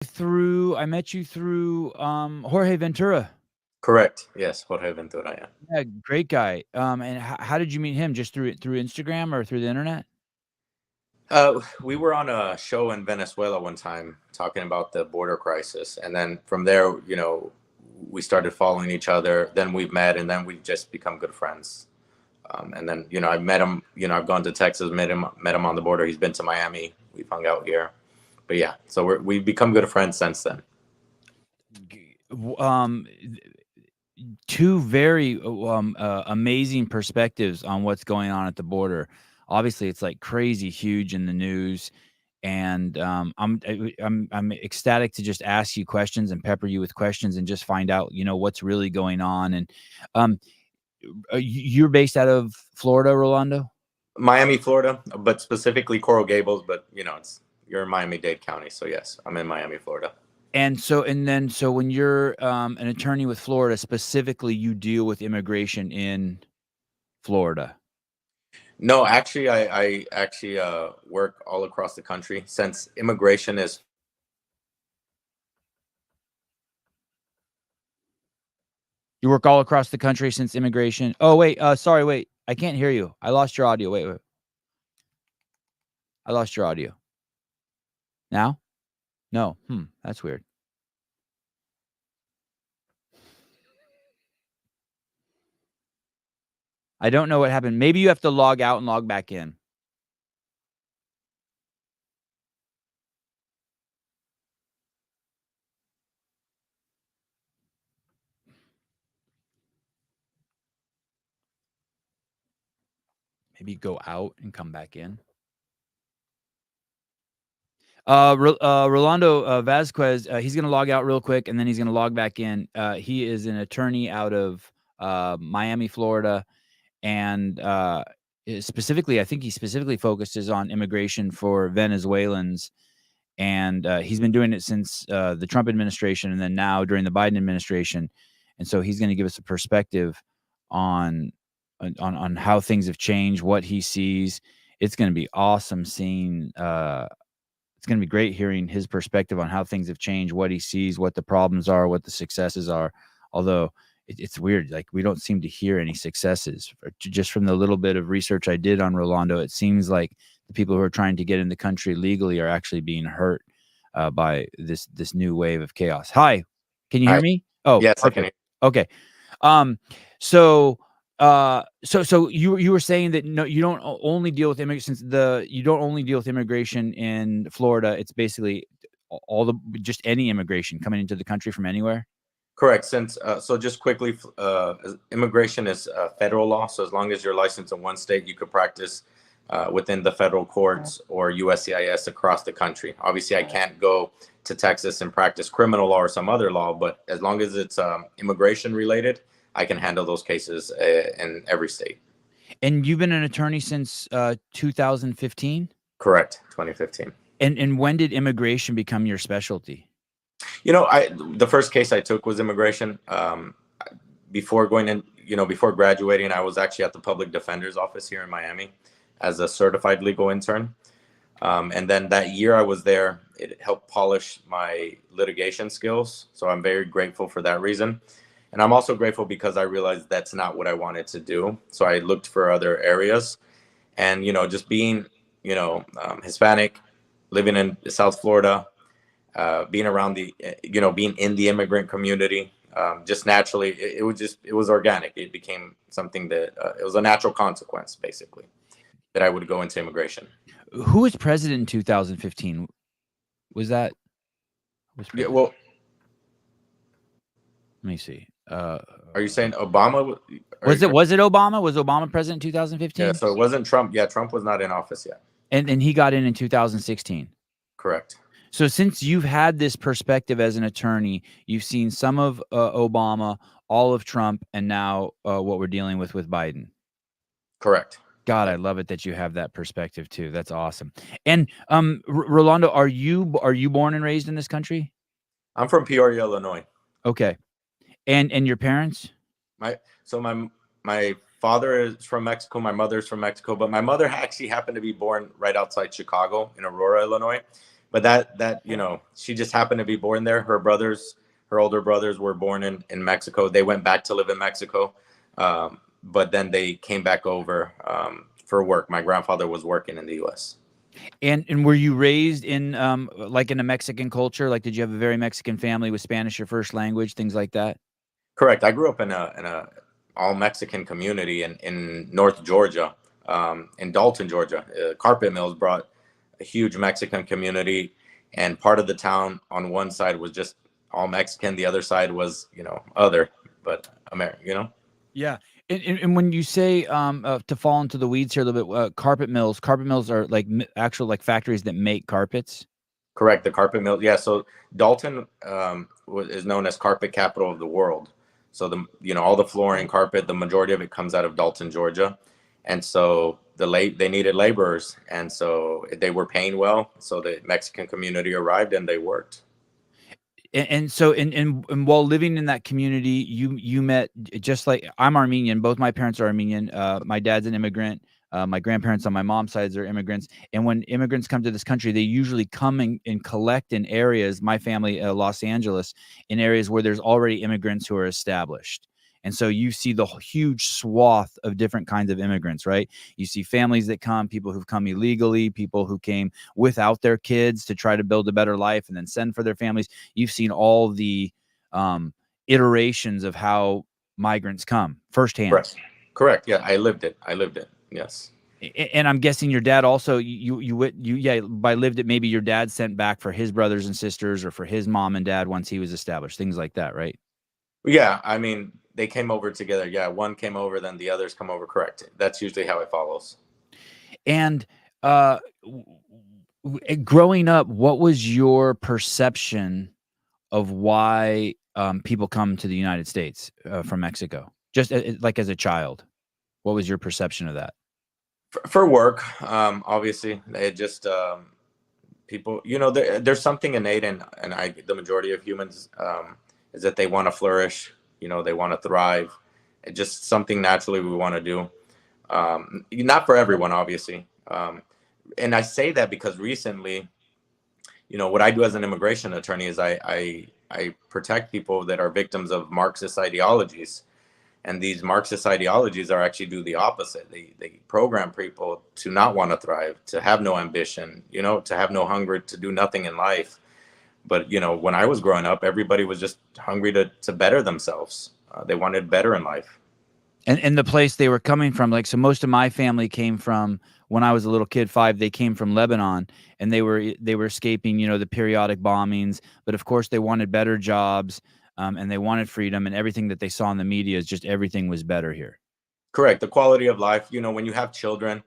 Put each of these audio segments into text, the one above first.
I met you through Jorge Ventura. Correct. Yes, Jorge Ventura. Yeah. Yeah, great guy. And how did you meet him? Just through Instagram or through the internet? We were on a show in Venezuela one time talking about the border crisis, and then from there, we started following each other. Then we met, and then we just become good friends. And then, I met him. I've gone to Texas, met him on the border. He's been to Miami. We've hung out here, but yeah, so we've become good friends since then. Um, two very amazing perspectives on what's going on at the border. Obviously, it's like crazy huge in the news, and I'm ecstatic to just ask you questions and pepper you with questions and just find out what's really going on. And um, you're based out of Florida, Rolando? Miami, Florida, but specifically Coral Gables. But you're in Miami-Dade County, so yes, I'm in Miami, Florida. And so when you're an attorney with Florida, specifically, you deal with immigration in Florida. No, actually, I actually work all across the country since immigration is. You work all across the country since immigration. Oh, wait. Sorry. Wait. I can't hear you. I lost your audio. Wait. I lost your audio. Now? No. That's weird. I don't know what happened. Maybe you have to log out and log back in. Maybe go out and come back in. Rolando Vasquez, he's going to log out real quick, and then he's going to log back in. He is an attorney out of Miami, Florida, and specifically, I think he specifically focuses on immigration for Venezuelans, and he's been doing it since the Trump administration, and then now during the Biden administration. And so he's going to give us a perspective on how things have changed, what he sees. It's going to be awesome seeing. It's going to be great hearing his perspective on how things have changed, what he sees, what the problems are, what the successes are. Although it's weird, like we don't seem to hear any successes. Just from the little bit of research I did on Rolando, it seems like the people who are trying to get in the country legally are actually being hurt by this new wave of chaos. Hi, can you hear me? Oh, yes, perfect. I can. Okay. So you were saying that no, you don't only deal with immigration. You don't only deal with immigration in Florida. It's basically just any immigration coming into the country from anywhere. Correct. Since so just quickly, immigration is federal law. So as long as you're licensed in one state, you could practice within the federal courts or USCIS across the country. Obviously, I can't go to Texas and practice criminal law or some other law, but as long as it's immigration related, I can handle those cases in every state. And you've been an attorney since 2015? Correct, 2015. And when did immigration become your specialty? The first case I took was immigration. Before going in, before graduating, I was actually at the public defender's office here in Miami as a certified legal intern. And then that year I was there, it helped polish my litigation skills. So I'm very grateful for that reason. And I'm also grateful because I realized that's not what I wanted to do. So I looked for other areas. And, just being, Hispanic, living in South Florida, being around being in the immigrant community, just naturally, it was organic. It became something that it was a natural consequence, basically, that I would go into immigration. Who was president in 2015? Was that? Yeah, well, let me see. Are you saying Obama? Was it Obama? Was Obama president in 2015? Yeah, so it wasn't Trump. Yeah, Trump was not in office yet. And he got in 2016. Correct. So since you've had this perspective as an attorney, you've seen some of Obama, all of Trump, and now what we're dealing with Biden. Correct. God, I love it that you have that perspective too. That's awesome. And Rolando, are you born and raised in this country? I'm from Peoria, Illinois. Okay. And your parents? My father is from Mexico. My mother's from Mexico, but my mother actually happened to be born right outside Chicago in Aurora, Illinois. but that you know, she just happened to be born there. Her older brothers were born in Mexico. They went back to live in Mexico, but then they came back over for work. My grandfather was working in the U.S. And were you raised in like in a Mexican culture? Like, did you have a very Mexican family with Spanish your first language, things like that? Correct. I grew up in a all Mexican community in North Georgia, in Dalton, Georgia. Carpet Mills brought a huge Mexican community, and part of the town on one side was just all Mexican. The other side was, you know, other, but American, you know? Yeah. And when you say to fall into the weeds here a little bit, carpet mills are like actual like factories that make carpets. Correct. The Carpet Mill. Yeah. So Dalton is known as carpet capital of the world. So you know, all the flooring, carpet, the majority of it comes out of Dalton, Georgia. And so they needed laborers, and so they were paying well. So the Mexican community arrived and they worked. And so and while living in that community, you met, just like I'm Armenian. Both my parents are Armenian. My dad's an immigrant. My grandparents on my mom's sides are immigrants. And when immigrants come to this country, they usually come and collect in areas. My family, Los Angeles, in areas where there's already immigrants who are established. And so you see the huge swath of different kinds of immigrants, right? You see families that come, people who've come illegally, people who came without their kids to try to build a better life and then send for their families. You've seen all the iterations of how migrants come firsthand. Correct. Correct. Yeah, I lived it. Yes. And I'm guessing your dad also, yeah, by lived it, maybe your dad sent back for his brothers and sisters or for his mom and dad once he was established, things like that, right? Yeah, I mean, they came over together. Yeah, one came over, then the others come over. Correct. That's usually how it follows. And growing up, what was your perception of why people come to the United States from Mexico? Just like as a child, what was your perception of that? For work, obviously, it just people. You know, there's something innate in, and the majority of humans is that they want to flourish. You know, they want to thrive. It's just something naturally we want to do. Not for everyone, obviously. And I say that because recently, you know, what I do as an immigration attorney is I protect people that are victims of Marxist ideologies. And these Marxist ideologies are actually do the opposite. They program people to not want to thrive, to have no ambition, you know, to have no hunger, to do nothing in life. But, you know, when I was growing up, everybody was just hungry to better themselves. They wanted better in life. And the place they were coming from, like, so most of my family came from, when I was a little kid, 5, they came from Lebanon, and they were escaping, you know, the periodic bombings. But of course they wanted better jobs, and they wanted freedom, and everything that they saw in the media is just everything was better here. Correct. The quality of life, you know, when you have children,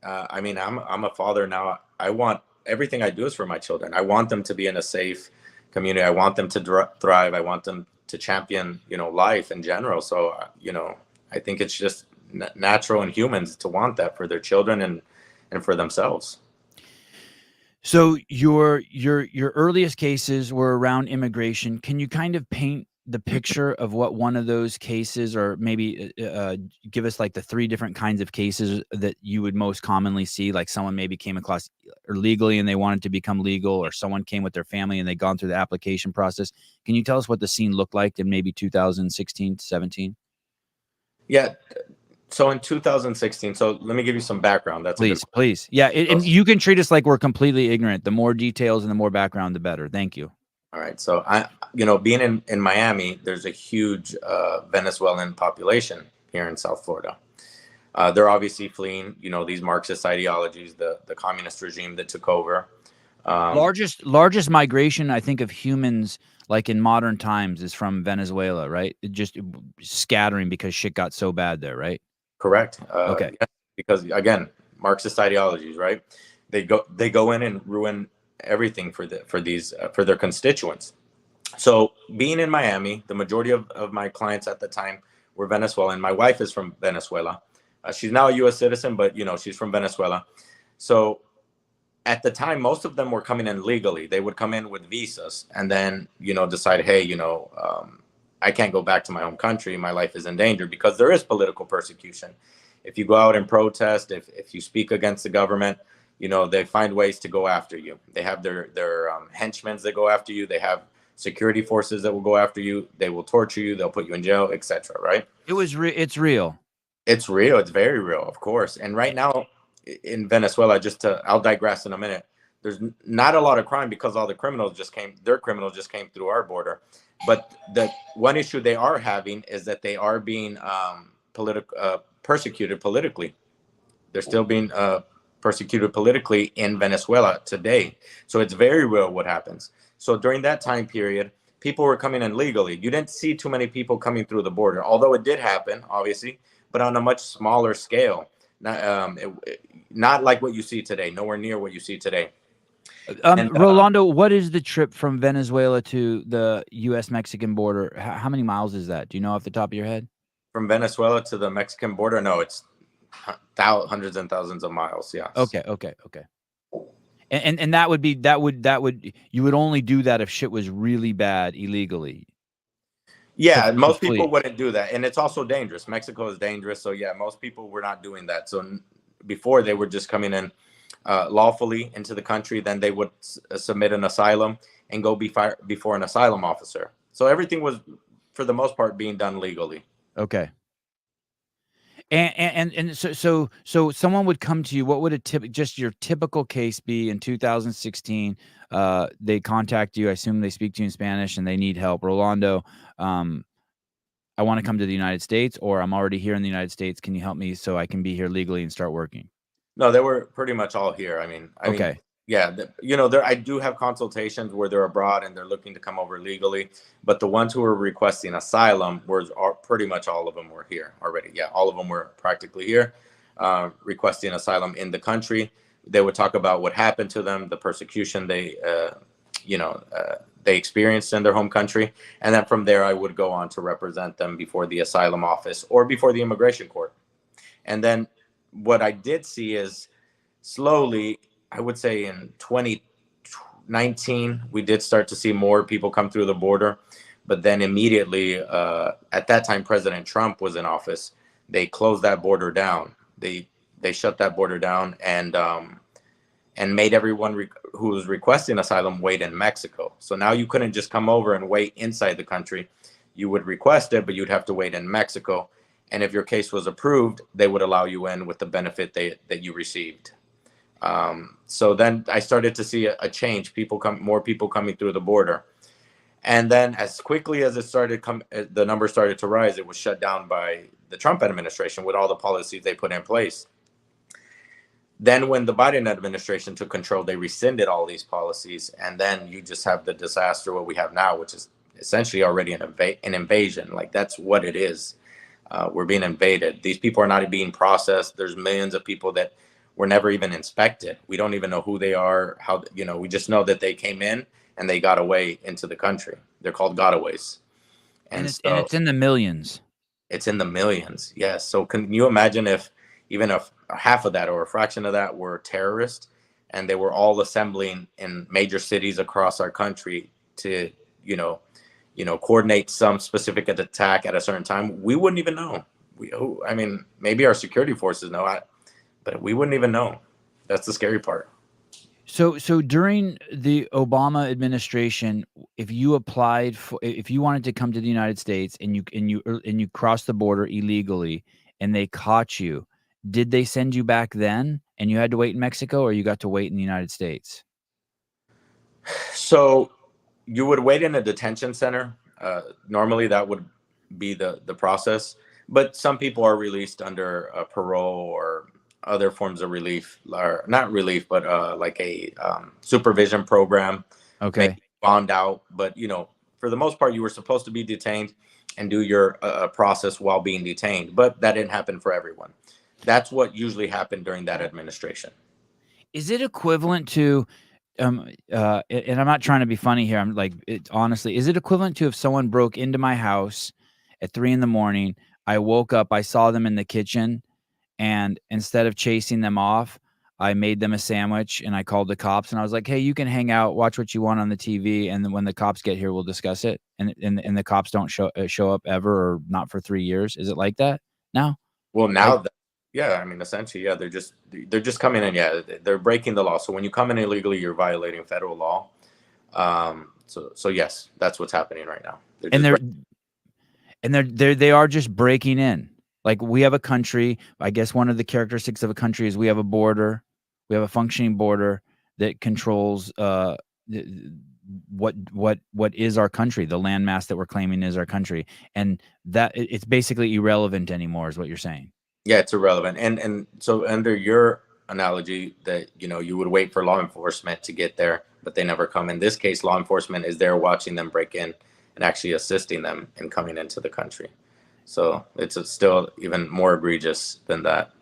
I mean, I'm a father now. I want everything I do is for my children. I want them to be in a safe community. I want them to thrive. I want them to champion, you know, life in general. So, you know, I think it's just natural in humans to want that for their children and for themselves. So your earliest cases were around immigration. Can you kind of paint the picture of what one of those cases, or maybe give us like the 3 different kinds of cases that you would most commonly see? Like someone maybe came across illegally and they wanted to become legal, or someone came with their family and they gone through the application process. Can you tell us what the scene looked like in maybe 2016 to 17? Yeah. So in 2016, so let me give you some background. That's Please. Yeah. And you can treat us like we're completely ignorant. The more details and the more background, the better. Thank you. All right. So you know, being in Miami, there's a huge Venezuelan population here in South Florida. They're obviously fleeing, you know, these Marxist ideologies, the communist regime that took over. Largest migration, I think, of humans like in modern times is from Venezuela, right? It just scattering because shit got so bad there, right? Correct. Okay. Yeah, because again, Marxist ideologies, right? They go in and ruin everything for their constituents. So being in Miami, the majority of my clients at the time were Venezuelan. My wife is from Venezuela. She's now a U.S. citizen, but you know, she's from Venezuela. So at the time, most of them were coming in legally. They would come in with visas and then, you know, decide, hey, you know, I can't go back to my home country. My life is in danger, because there is political persecution. If you go out and protest, if you speak against the government, You know, they find ways to go after you. They have their henchmen that go after you. They have security forces that will go after you. They will torture you. They'll put you in jail, etc. Right? It's real. It's real. It's very real, of course. And right now in Venezuela, I'll digress in a minute. There's not a lot of crime because all the criminals their criminals just came through our border. But the one issue they are having is that they are being persecuted politically. They're still being persecuted politically in Venezuela today. So it's very real what happens. So during that time period, people were coming in legally. You didn't see too many people coming through the border, although it did happen, obviously, but on a much smaller scale. Not like what you see today, nowhere near what you see today. Rolando, what is the trip from Venezuela to the U.S.-Mexican border? How many miles is that? Do you know off the top of your head? From Venezuela to the Mexican border? No, it's hundreds and thousands of miles. Yes. Okay. And that would you would only do that if shit was really bad illegally. Yeah, most people wouldn't do that, and it's also dangerous. Mexico is dangerous, so yeah, most people were not doing that. So before, they were just coming in lawfully into the country. Then they would submit an asylum and go before an asylum officer. So everything was, for the most part, being done legally. Okay. And so someone would come to you. What would just your typical case be in 2016? They contact you. I assume they speak to you in Spanish and they need help. Rolando, I want to come to the United States, or I'm already here in the United States. Can you help me so I can be here legally and start working? No, they were pretty much all here. I mean, yeah, I do have consultations where they're abroad and they're looking to come over legally, but the ones who were requesting asylum are pretty much all of them were here already. Yeah, all of them were practically here, requesting asylum in the country. They would talk about what happened to them, the persecution they experienced in their home country, and then from there I would go on to represent them before the asylum office or before the immigration court. And then what I did see is slowly, I would say in 2019, we did start to see more people come through the border. But then immediately, at that time, President Trump was in office. They closed that border down. They shut that border down and made everyone who was requesting asylum wait in Mexico. So now you couldn't just come over and wait inside the country. You would request it, but you'd have to wait in Mexico. And if your case was approved, they would allow you in with the benefit that you received. So then I started to see a change. More people coming through the border. And then as quickly as the number started to rise, it was shut down by the Trump administration with all the policies they put in place. Then when the Biden administration took control, they rescinded all these policies. And then you just have the disaster, what we have now, which is essentially already an invasion. Like, that's what it is. We're being invaded. These people are not being processed. There's millions of people that were never even inspected. We don't even know who they are. We just know that they came in and they got away into the country. They're called gotaways. And it's in the millions. It's in the millions. Yes. So can you imagine if even if half of that or a fraction of that were terrorists and they were all assembling in major cities across our country to, coordinate some specific attack at a certain time? We wouldn't even know. Maybe our security forces know, but we wouldn't even know. That's the scary part. So during the Obama administration, if you wanted to come to the United States and you crossed the border illegally and they caught you, did they send you back then and you had to wait in Mexico, or you got to wait in the United States? So you would wait in a detention center. Normally that would be the process, but some people are released under parole or other forms of relief, or not relief, but like a supervision program. Okay. Maybe bond out, but for the most part, you were supposed to be detained and do your process while being detained, but that didn't happen for everyone. That's what usually happened during that administration. Is it equivalent to, and I'm not trying to be funny here. I'm like, honestly, is it equivalent to if someone broke into my house at 3 a.m, I woke up, I saw them in the kitchen, and instead of chasing them off, I made them a sandwich and I called the cops and I was like, hey, you can hang out, watch what you want on the TV. And then when the cops get here, we'll discuss it. And the cops don't show up ever, or not for 3 years. Is it like that now? Well, now, Yeah, I mean, essentially, yeah, they're just coming in. Yeah, they're breaking the law. So when you come in illegally, you're violating federal law. So yes, that's what's happening right now. They're And just they are just breaking in. Like, we have a country. I guess one of the characteristics of a country is we have a border. We have a functioning border that controls what is our country. The landmass that we're claiming is our country, and that it's basically irrelevant anymore, is what you're saying. yeah, it's irrelevant. And so under your analogy that you would wait for law enforcement to get there, but they never come. In this case, law enforcement is there watching them break in and actually assisting them in coming into the country. So it's still even more egregious than that.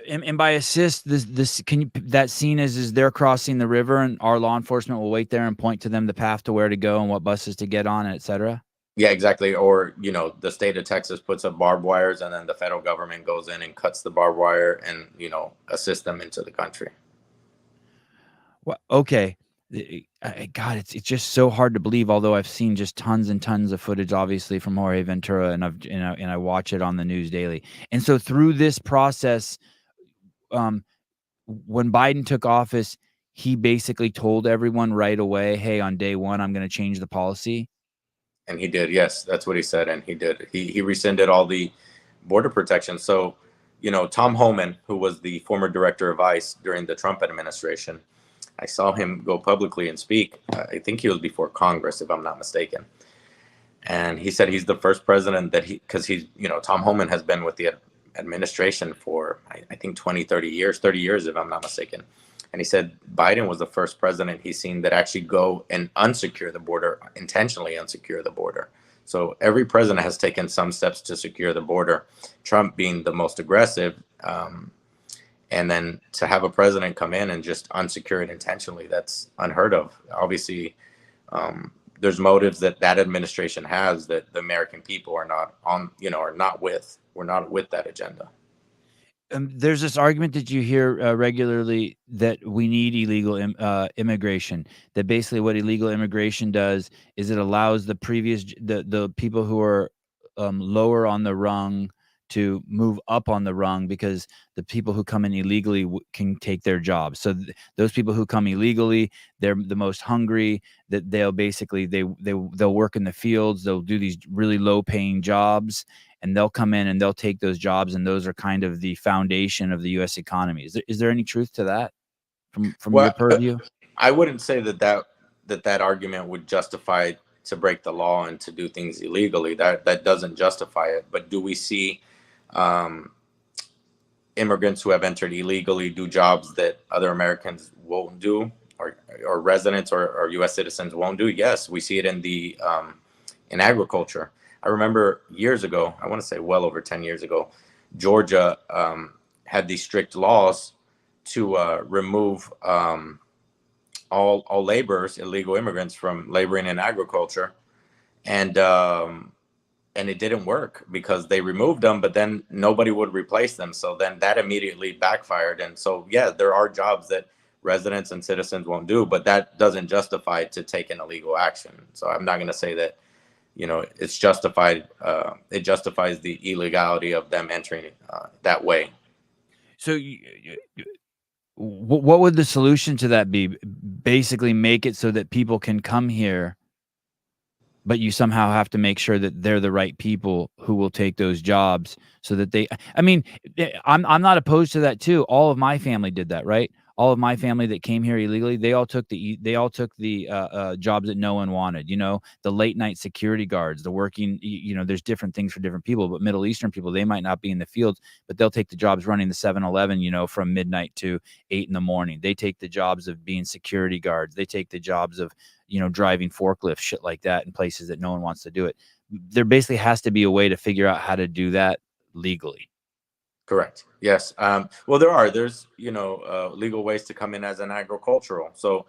And by assist, this can you that scene is they're crossing the river, and our law enforcement will wait there and point to them the path to where to go and what buses to get on, etc. Yeah, exactly. Or, the state of Texas puts up barbed wires and then the federal government goes in and cuts the barbed wire and, assists them into the country. Well, okay. God, it's just so hard to believe. Although I've seen just tons and tons of footage, obviously, from Jorge Ventura, and I watch it on the news daily. And so through this process, when Biden took office, he basically told everyone right away, "Hey, on day one, I'm going to change the policy." And he did. Yes, that's what he said. And he did. He rescinded all the border protection. So, Tom Homan, who was the former director of ICE during the Trump administration, I saw him go publicly and speak. I think he was before Congress, if I'm not mistaken. And he said he's the first president because Tom Homan has been with the administration for, I think, 20, 30 years, if I'm not mistaken. And he said Biden was the first president he's seen that actually go and unsecure the border, intentionally unsecure the border. So every president has taken some steps to secure the border, Trump being the most aggressive. And then to have a president come in and just unsecure it intentionally, that's unheard of. Obviously, there's motives that administration has that the American people are not on, are not with. We're not with that agenda. There's this argument that you hear regularly that we need illegal immigration. That basically what illegal immigration does is it allows the people who are lower on the rung to move up on the rung, because the people who come in illegally can take their jobs. So those people who come illegally, they're the most hungry. That they'll basically they'll work in the fields. They'll do these really low paying jobs, and they'll come in and they'll take those jobs, and those are kind of the foundation of the U.S. economy. Is there any truth to that from your purview? I wouldn't say that argument would justify to break the law and to do things illegally. That doesn't justify it. But do we see immigrants who have entered illegally do jobs that other Americans won't do, or residents or U.S. citizens won't do? Yes, we see it in agriculture. I remember years ago, I want to say well over 10 years ago, Georgia had these strict laws to remove all laborers, illegal immigrants, from laboring in agriculture. And it didn't work because they removed them, but then nobody would replace them. So then that immediately backfired. And so, yeah, there are jobs that residents and citizens won't do, but that doesn't justify to take an illegal action. So I'm not going to say that, it's justified. It justifies the illegality of them entering that way. So what would the solution to that be? Basically make it so that people can come here, but you somehow have to make sure that they're the right people who will take those jobs, so that I'm not opposed to that too. All of my family did that, right? All of my family that came here illegally, they all took the jobs that no one wanted. The late night security guards, the working. There's different things for different people, but Middle Eastern people, they might not be in the fields, but they'll take the jobs running the 7-Eleven, from midnight to 8 a.m. They take the jobs of being security guards. They take the jobs of driving forklifts, shit like that, in places that no one wants to do it. There basically has to be a way to figure out how to do that legally. Correct. Yes. Well, there's legal ways to come in as an agricultural. So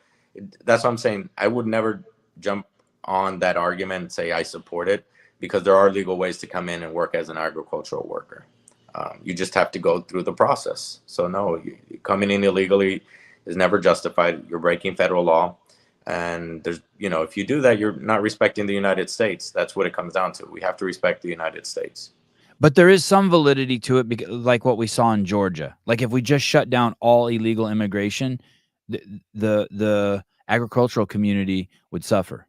that's what I'm saying. I would never jump on that argument and say I support it, because there are legal ways to come in and work as an agricultural worker. You just have to go through the process. So no, coming in illegally is never justified. You're breaking federal law. And there's, if you do that, you're not respecting the United States. That's what it comes down to. We have to respect the United States. But there is some validity to it, because, like what we saw in Georgia. Like, if we just shut down all illegal immigration, the agricultural community would suffer.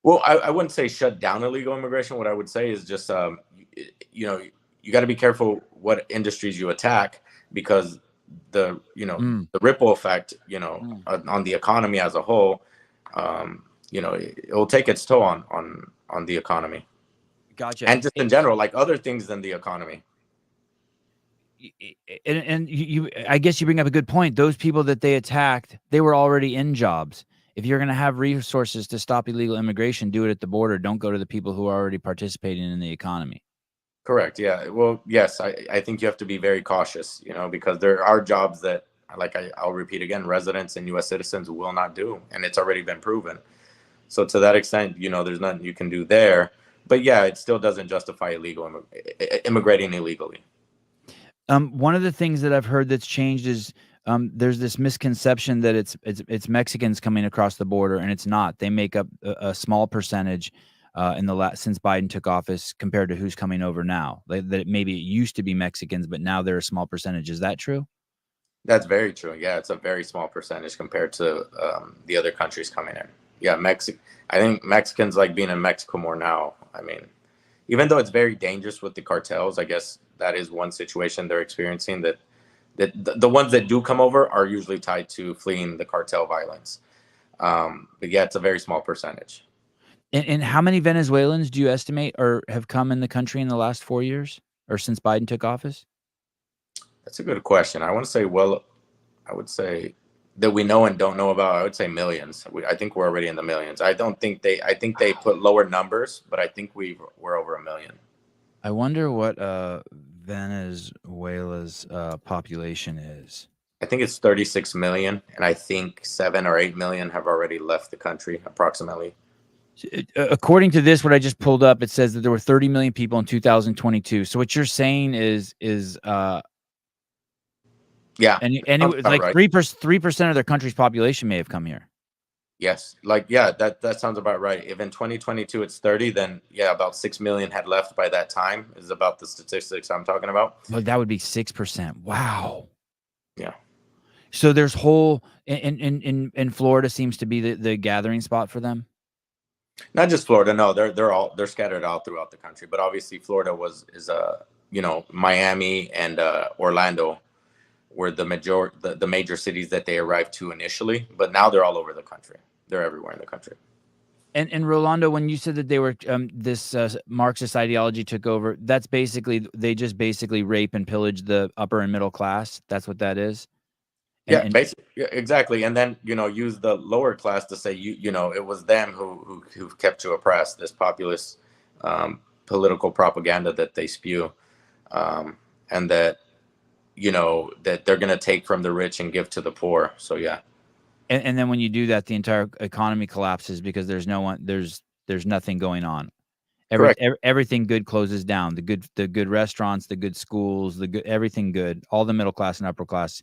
Well, I wouldn't say shut down illegal immigration. What I would say is just, you know, you got to be careful what industries you attack, because the the ripple effect, on the economy as a whole, it will take its toll on the economy. Gotcha. And just in general, like other things than the economy. And you, I guess you bring up a good point. Those people that they attacked, they were already in jobs. If you're going to have resources to stop illegal immigration, do it at the border. Don't go to the people who are already participating in the economy. Correct. Yeah. Well, yes, I think you have to be very cautious, because there are jobs that, like I'll repeat again, residents and U.S. citizens will not do, and it's already been proven. So to that extent, there's nothing you can do there. But yeah, it still doesn't justify immigrating illegally. One of the things that I've heard that's changed is there's this misconception that it's Mexicans coming across the border, and it's not. They make up a small percentage since Biden took office compared to who's coming over now. That maybe it used to be Mexicans, but now they're a small percentage. Is that true? That's very true. Yeah, it's a very small percentage compared to the other countries coming in. Yeah, I think Mexicans like being in Mexico more now. I mean, even though it's very dangerous with the cartels, I guess that is one situation they're experiencing, that the ones that do come over are usually tied to fleeing the cartel violence. But yeah, it's a very small percentage. And how many Venezuelans do you estimate or have come in the country in the last 4 years, or since Biden took office? That's a good question. I would say that we know and don't know about, I would say millions. I think we're already in the millions. I think they put lower numbers, but I think we're over 1 million. I wonder what Venezuela's population is. I think it's 36 million, and I think 7 or 8 million have already left the country, approximately. According to this, what I just pulled up, it says that there were 30 million people in 2022. So what you're saying is yeah, and it was like 3% of their country's population may have come here. Yes, that sounds about right. If in 2022 it's 30, then yeah, about 6 million had left by that time, is about the statistics I'm talking about. But that would be 6%. Wow. Yeah. So there's in Florida seems to be the gathering spot for them. Not just Florida, no, they're scattered out throughout the country. But obviously Florida is Miami and Orlando were the major cities that they arrived to initially, but now they're all over the country. They're everywhere in the country. And Rolando, when you said that they were this Marxist ideology took over, that's basically they just basically rape and pillage the upper and middle class. That's what that is. Yeah, basically, yeah, exactly. And then use the lower class to say it was them who kept you oppressed. This populist political propaganda that they spew, and that that they're going to take from the rich and give to the poor. So yeah. And then when you do that, the entire economy collapses because there's nothing going on. Everything good closes down. The good restaurants, the good schools, everything good. All the middle class and upper class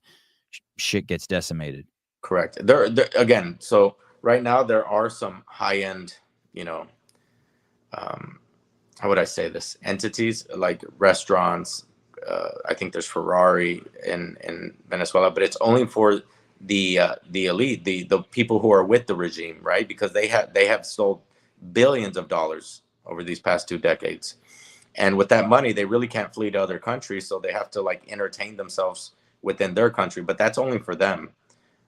shit gets decimated. Correct. There again. So right now there are some high end, how would I say this? Entities like restaurants. I think there's Ferrari in Venezuela, but it's only for the elite, the people who are with the regime, right? Because they have sold billions of dollars over these past 2 decades, and with that money, they really can't flee to other countries, so they have to entertain themselves within their country. But that's only for them.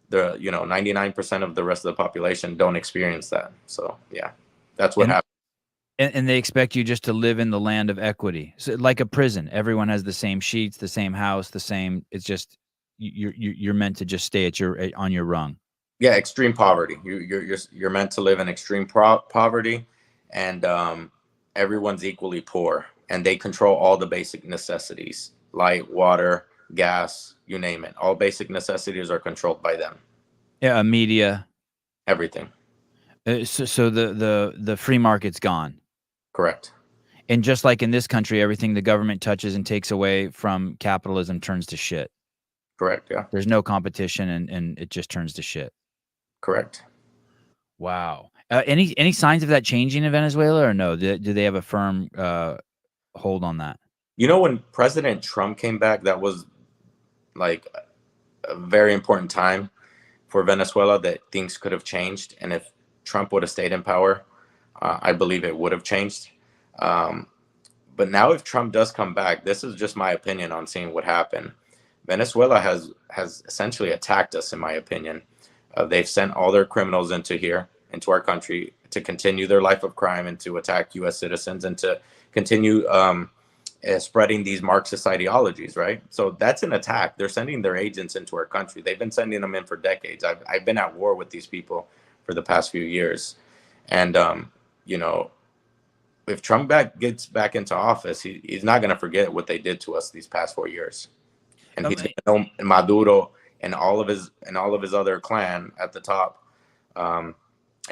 The 99% of the rest of the population don't experience that. So yeah, that's what happens. And they expect you just to live in the land of equity, so like a prison. Everyone has the same sheets, the same house, the same. It's just you're meant to just stay on your rung. Yeah, extreme poverty. You're meant to live in extreme poverty, and everyone's equally poor, and they control all the basic necessities: light, water, gas, you name it. All basic necessities are controlled by them. Yeah, media, everything. So the free market's gone. Correct. And just like in this country, everything the government touches and takes away from capitalism turns to shit. Correct. Yeah. There's no competition, and it just turns to shit. Correct. Wow. Any signs of that changing in Venezuela, or no? Do they have a firm hold on that? You know, when President Trump came back, that was like a very important time for Venezuela, that things could have changed. And if Trump would have stayed in power, I believe it would have changed. Um, but now, if Trump does come back, this is just my opinion on seeing what happened. Venezuela has essentially attacked us, in my opinion. They've sent all their criminals into our country, to continue their life of crime and to attack U.S. citizens and to continue spreading these Marxist ideologies, right? So that's an attack. They're sending their agents into our country. They've been sending them in for decades. I've been at war with these people for the past few years. And, you know, if Trump gets back into office, he's not going to forget what they did to us these past 4 years. And he's going to know Maduro and all of his other clan at the top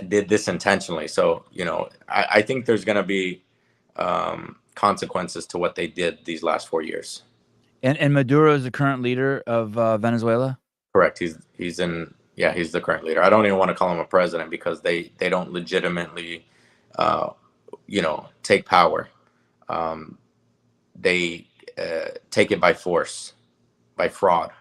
did this intentionally. So, you know, I think there's going to be consequences to what they did these last 4 years. And Maduro is the current leader of Venezuela? Correct. He's the current leader. I don't even want to call him a president, because they don't legitimately, you know, take power. They take it by force, by fraud.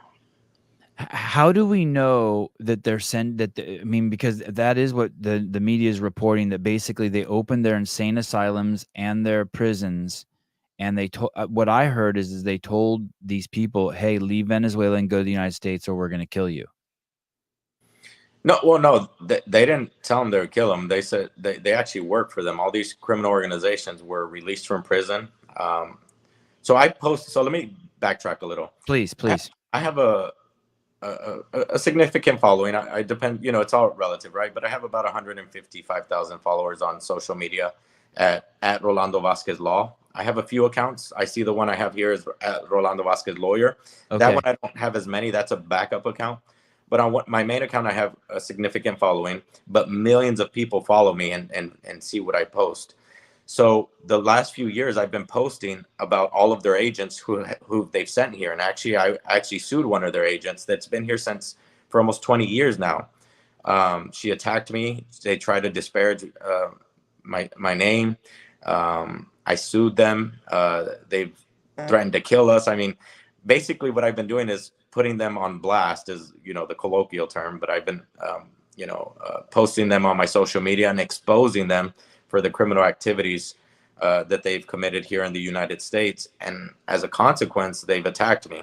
How do we know that they're I mean, because that is what the media is reporting, that basically they opened their insane asylums and their prisons, and they told, what I heard is they told these people, hey, leave Venezuela and go to the United States, or we're going to kill you. No, well, no, they didn't tell them they would kill them. They said they actually worked for them. All these criminal organizations were released from prison. So let me backtrack a little. Please. I have a significant following. I depend, you know, it's all relative, right? But I have about 155,000 followers on social media at Rolando Vasquez Law. I have a few accounts. I see the one I have here is at Rolando Vasquez Lawyer. Okay. That one I don't have as many. That's a backup account. But on my main account, I have a significant following, but millions of people follow me and see what I post. So the last few years, I've been posting about all of their agents who they've sent here. And actually, I actually sued one of their agents that's been here for almost 20 years now. She attacked me. They tried to disparage my name. I sued them. They've threatened to kill us. I mean, basically what I've been doing is putting them on blast, is, you know, the colloquial term, but I've been, posting them on my social media and exposing them for the criminal activities that they've committed here in the United States. And as a consequence, they've attacked me.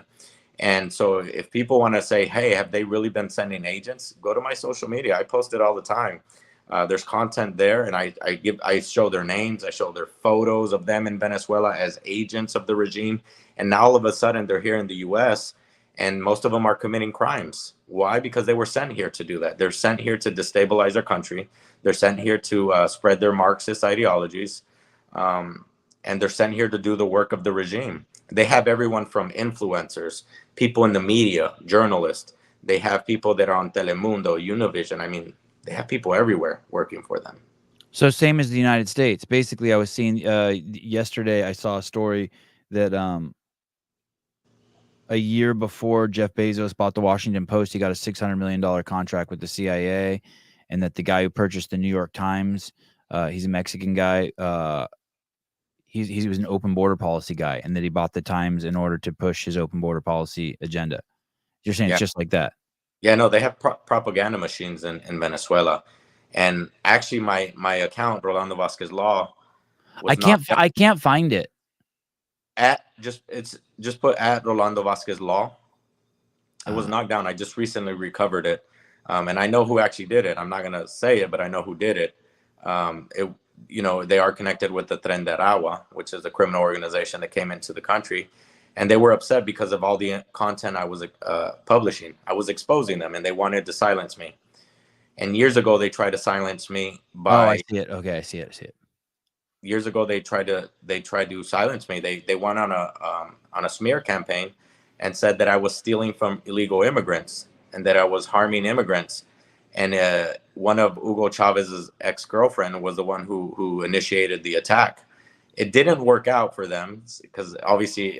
And so if people want to say, hey, have they really been sending agents? Go to my social media. I post it all the time. There's content there, and I show their names. I show their photos of them in Venezuela as agents of the regime. And now all of a sudden they're here in the US, and most of them are committing crimes. Why? Because they were sent here to do that. They're sent here to destabilize their country. They're sent here to spread their Marxist ideologies. And they're sent here to do the work of the regime. They have everyone from influencers, people in the media, journalists. They have people that are on Telemundo, Univision. I mean, they have people everywhere working for them. So same as the United States. Basically, I was seeing yesterday, I saw a story that a year before Jeff Bezos bought the Washington Post, he got a $600 million contract with the CIA, and that the guy who purchased the New York Times, he's a Mexican guy. He was an open border policy guy, and that he bought the Times in order to push his open border policy agenda. You're saying it's just like that? Yeah, no, they have propaganda machines in Venezuela. And actually, my account, Rolando Vasquez Law, I can't find it. Just put at Rolando Vasquez Law. It was knocked down. I just recently recovered it, and I know who actually did it. I'm not gonna say it, but I know who did it. They are connected with the Tren de Aragua, which is a criminal organization that came into the country, and they were upset because of all the content I was publishing. I was exposing them, and they wanted to silence me. And years ago, they tried to silence me by. Oh, I see it. Okay, I see it. Years ago, they tried to silence me. They went on a smear campaign and said that I was stealing from illegal immigrants and that I was harming immigrants. And one of Hugo Chavez's ex-girlfriend was the one who initiated the attack. It didn't work out for them because obviously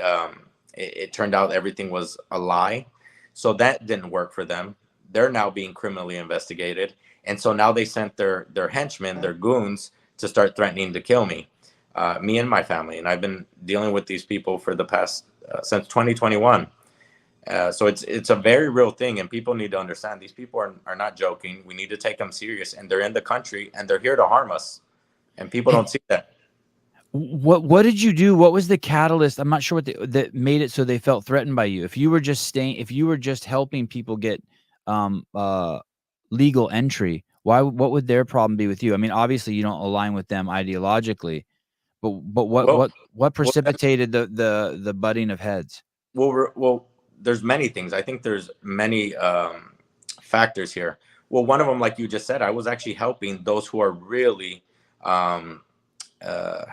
it turned out everything was a lie. So that didn't work for them. They're now being criminally investigated. And so now they sent their henchmen, their goons, to start threatening to kill me. me and my family. And I've been dealing with these people for the past since 2021. So it's a very real thing, and people need to understand these people are not joking. We need to take them serious, and they're in the country and they're here to harm us, and people don't see that. What did you do? What was the catalyst? I'm not sure what that made it so they felt threatened by you. If you were just helping people get legal entry, what would their problem be with you? I mean, obviously you don't align with them ideologically, but Well, what well, precipitated the butting of heads? well, there's many things. I think there's many factors here. Well, one of them, like you just said, I was actually helping those who are really, how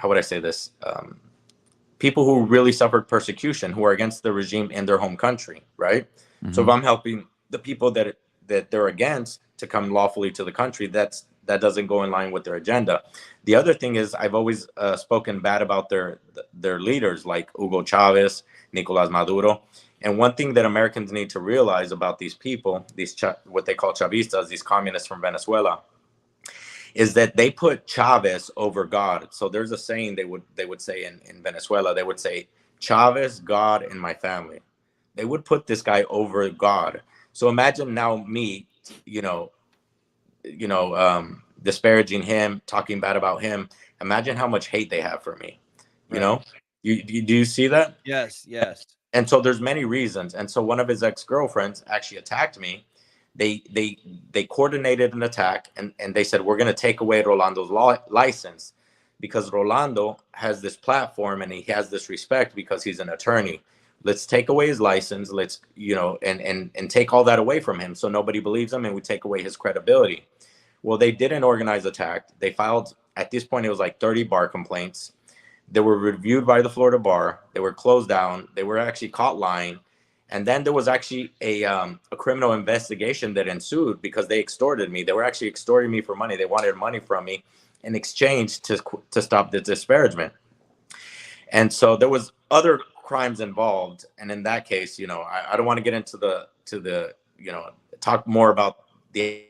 would I say this? People who really suffered persecution, who are against the regime in their home country, right? Mm-hmm. So if I'm helping the people that they're against to come lawfully to the country, that doesn't go in line with their agenda. The other thing is I've always spoken bad about their leaders like Hugo Chavez, Nicolas Maduro. And one thing that Americans need to realize about these people, what they call Chavistas, these communists from Venezuela, is that they put Chavez over God. So there's a saying they would say in Venezuela, they would say, Chavez, God, and my family. They would put this guy over God. So imagine now me, disparaging him, talking bad about him. Imagine how much hate they have for me. You know, do you see that? Yes. And so there's many reasons. And so one of his ex-girlfriends actually attacked me. They coordinated an attack, and they said, we're going to take away Rolando's license, because Rolando has this platform and he has this respect because he's an attorney. Let's take away his license. Let's, and take all that away from him, so nobody believes him, and we take away his credibility. Well, they did an organized attack. They filed, at this point, it was like 30 bar complaints. They were reviewed by the Florida bar. They were closed down. They were actually caught lying. And then there was actually a criminal investigation that ensued because they extorted me. They were actually extorting me for money. They wanted money from me in exchange to stop the disparagement. And so there was other crimes involved. And in that case, I don't want to get into the talk more about the.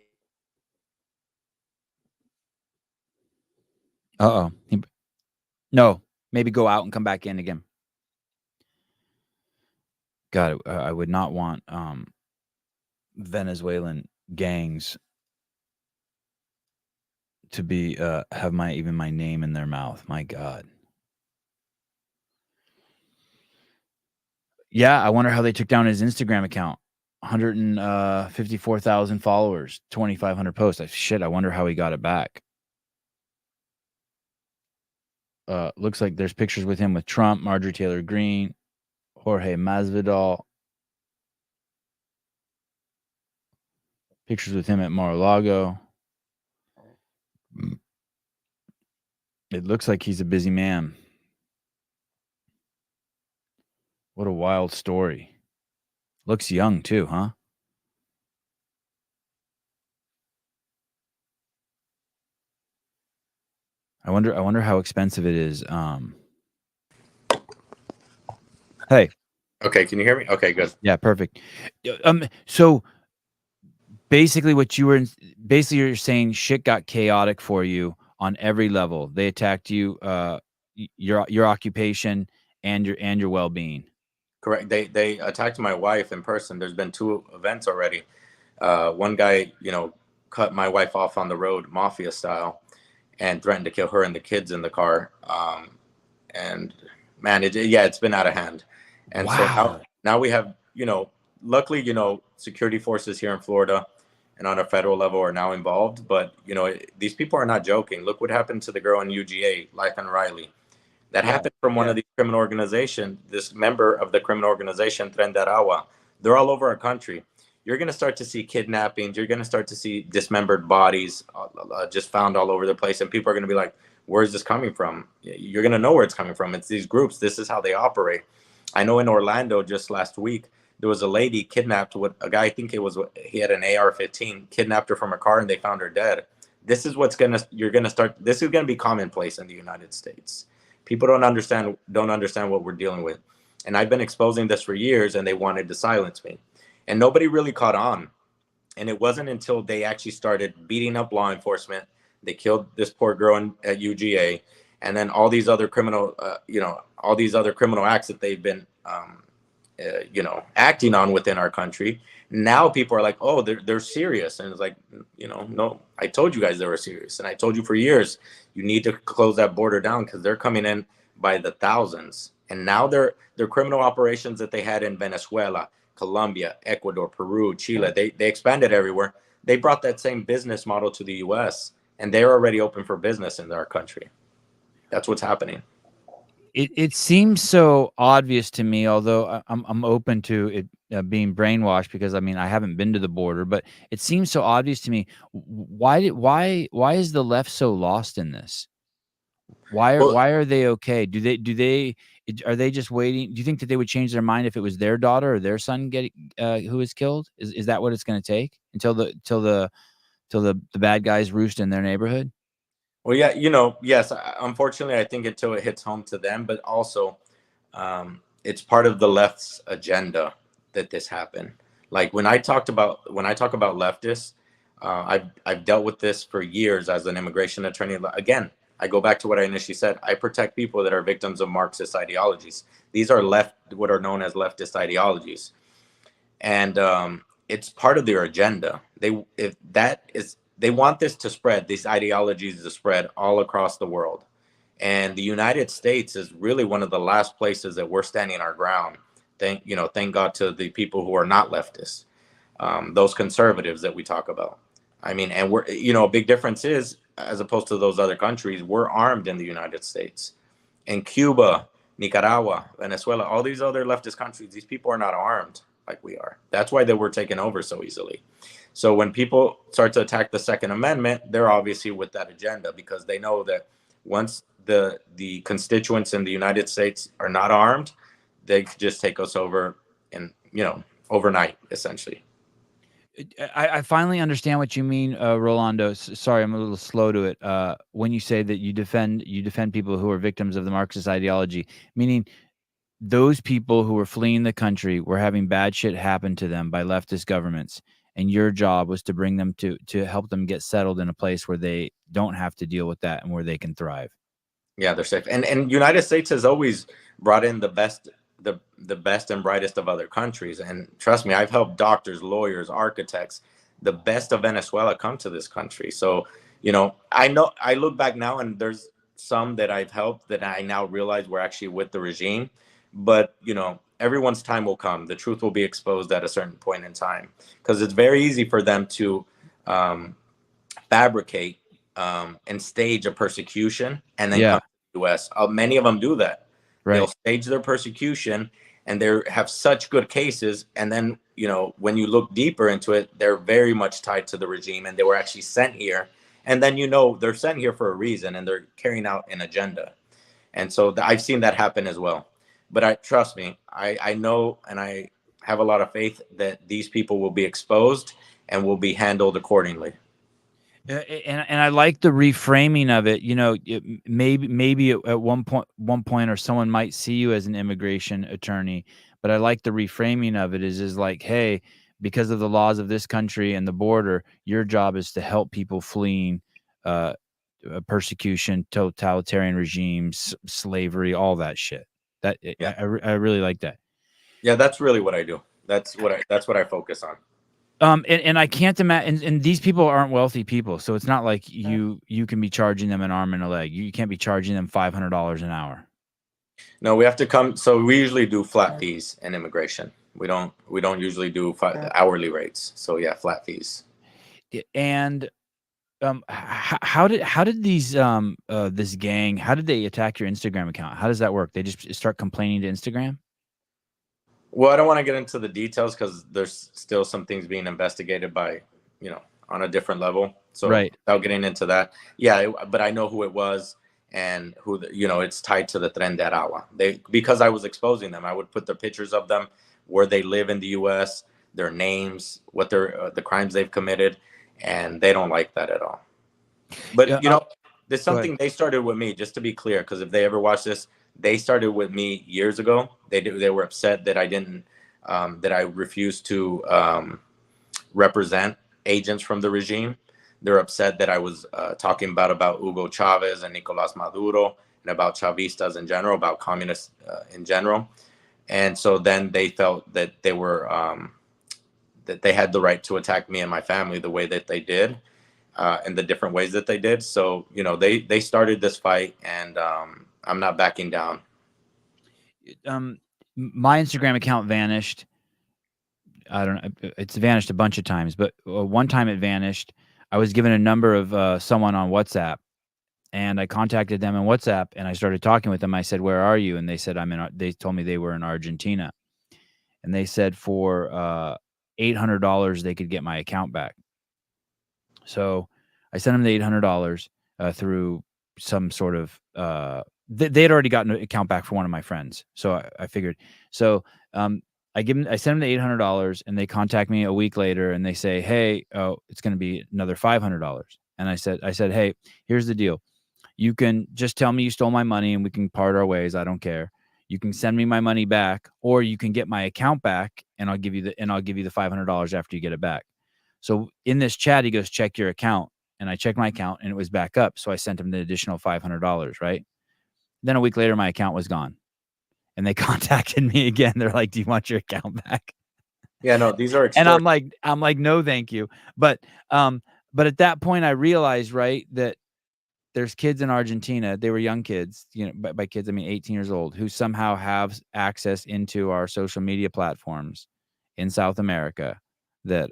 No, maybe go out and come back in again. God, I would not want Venezuelan gangs to be have even my name in their mouth. My God. Yeah, I wonder how they took down his Instagram account. 154,000 followers, 2,500 posts. Shit, I wonder how he got it back. Looks like there's pictures with him with Trump, Marjorie Taylor Greene, Jorge Masvidal. Pictures with him at Mar-a-Lago. It looks like he's a busy man. What a wild story. Looks young too, huh? I wonder how expensive it is. Hey. Okay, can you hear me? Okay, good. Yeah, perfect. So basically you're saying shit got chaotic for you on every level. They attacked you, your occupation and your well-being. Correct. They attacked my wife in person. There's been 2 events already. One guy, cut my wife off on the road, mafia style, and threatened to kill her and the kids in the car. And man, it's been out of hand. And wow. So now we have, luckily, security forces here in Florida and on a federal level are now involved. But, these people are not joking. Look what happened to the girl in UGA, Life and Riley. That happened from one of these criminal organizations, this member of the criminal organization, Tren de Aragua. They're all over our country. You're going to start to see kidnappings. You're going to start to see dismembered bodies just found all over the place. And people are going to be like, where's this coming from? You're going to know where it's coming from. It's these groups. This is how they operate. I know in Orlando just last week, there was a lady kidnapped with a guy, I think he had an AR-15, kidnapped her from a car and they found her dead. This is this is going to be commonplace in the United States. People don't understand what we're dealing with. And I've been exposing this for years, and they wanted to silence me. And nobody really caught on. And it wasn't until they actually started beating up law enforcement. They killed this poor girl at UGA. and then all these other criminal, all these other criminal acts that they've been, acting on within our country. Now people are like, oh, they're serious, and it's like, no, I told you guys they were serious, and I told you for years you need to close that border down because they're coming in by the thousands. And now their criminal operations that they had in Venezuela, Colombia, Ecuador, Peru, Chile, they expanded everywhere. They brought that same business model to the U.S. and they're already open for business in our country. That's what's happening. It seems so obvious to me, although I'm open to it being brainwashed, because I mean I haven't been to the border, but it seems so obvious to me. Why is the left so lost in this? Why are they okay? Are they just waiting? Do you think that they would change their mind if it was their daughter or their son who was killed? Is that what it's going to take until the bad guys roost in their neighborhood? Well, yeah, yes. Unfortunately, I think until it hits home to them, but also, it's part of the left's agenda that this happened. Like when I talk about leftists, I've dealt with this for years as an immigration attorney. Again, I go back to what I initially said. I protect people that are victims of Marxist ideologies. These are what are known as leftist ideologies, and it's part of their agenda. They want this to spread, these ideologies to spread all across the world. And the United States is really one of the last places that we're standing our ground. Thank God to the people who are not leftists, those conservatives that we talk about. I mean, and we're, a big difference is, as opposed to those other countries, we're armed in the United States. In Cuba, Nicaragua, Venezuela, all these other leftist countries, these people are not armed like we are. That's why they were taken over so easily. So when people start to attack the Second Amendment, they're obviously with that agenda, because they know that once the constituents in the United States are not armed, they could just take us over in, overnight, essentially. I finally understand what you mean, Rolando. Sorry, I'm a little slow to it. When you say that you defend people who are victims of the Marxist ideology, meaning those people who were fleeing the country were having bad shit happen to them by leftist governments, and your job was to bring them to help them get settled in a place where they don't have to deal with that and where they can thrive. Yeah, they're safe. And United States has always brought in the best and brightest of other countries. And trust me, I've helped doctors, lawyers, architects, the best of Venezuela come to this country. So, I look back now and there's some that I've helped that I now realize were actually with the regime. But, everyone's time will come. The truth will be exposed at a certain point in time, because it's very easy for them to fabricate and stage a persecution and then come to the U.S. Many of them do that. Right. They'll stage their persecution and they have such good cases. And then, when you look deeper into it, they're very much tied to the regime and they were actually sent here. And then, they're sent here for a reason and they're carrying out an agenda. And so I've seen that happen as well. But trust me, I know, and I have a lot of faith that these people will be exposed and will be handled accordingly. And I like the reframing of it. Maybe at one point, or someone might see you as an immigration attorney, but I like the reframing of it is like, hey, because of the laws of this country and the border, your job is to help people fleeing persecution, totalitarian regimes, slavery, all that shit. I really like that. Yeah, that's really what I do. That's what I focus on. And I can't imagine, and these people aren't wealthy people, so it's not like you can be charging them an arm and a leg. You can't be charging them $500 an hour. No, we have to come. So we usually do flat fees in immigration. We don't usually do hourly rates. So yeah, flat fees. And how did these this gang, how did they attack your Instagram account? How does that work? They just start complaining to Instagram? Well, I don't want to get into the details because there's still some things being investigated by, on a different level. So without getting into that, but I know who it was and who, it's tied to the Tren de Aragua. Because I was exposing them, I would put the pictures of them, where they live in the U.S., their names, what the crimes they've committed, and they don't like that at all. But, there's something they started with me, just to be clear, because if they ever watch this, they started with me years ago. They were upset that I didn't, that I refused to represent agents from the regime. They're upset that I was talking about Hugo Chavez and Nicolas Maduro and about Chavistas in general, about communists in general. And so then they felt that they were that they had the right to attack me and my family the way that they did, in the different ways that they did. So, you know, they started this fight, and I'm not backing down. My Instagram account vanished. I don't know. It's vanished a bunch of times, but one time it vanished. I was given a number of someone on WhatsApp, and I contacted them on WhatsApp, and I started talking with them. I said, "Where are you?" And they said, They told me they were in Argentina, and they said for $800 they could get my account back. So I sent them the $800 through some sort of they had already gotten an account back for one of my friends. So I figured. So I sent them the $800, and they contact me a week later, and they say, "Hey, it's going to be another $500." And I said, "Hey, here's the deal. You can just tell me you stole my money, and we can part our ways. I don't care. You can send me my money back, or you can get my account back, and I'll give you the $500 after you get it back." So in this chat, he goes, "Check your account." And I checked my account, and it was back up. So I sent him the additional $500, right? Then a week later, my account was gone. And they contacted me again. They're like, "Do you want your account back?" Yeah, no, these are And I'm like, "No, thank you." But at that point I realized, right, that there's kids in Argentina. They were young kids, you know, by kids, I mean 18 years old, who somehow have access into our social media platforms in South America that,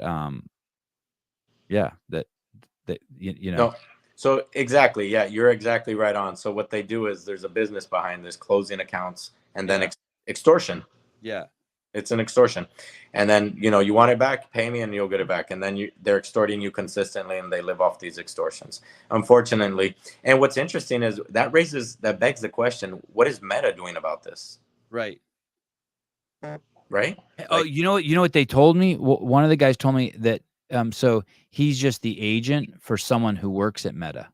you know. No. So exactly, yeah, you're exactly right on. So what they do is there's a business behind this, closing accounts, and then extortion. Yeah. It's an extortion. And then, you know, you want it back, pay me and you'll get it back. And then they're extorting you consistently, and they live off these extortions, unfortunately. And what's interesting is that begs the question, what is Meta doing about this? Right. Right? Oh, you know what they told me? One of the guys told me that so he's just the agent for someone who works at Meta,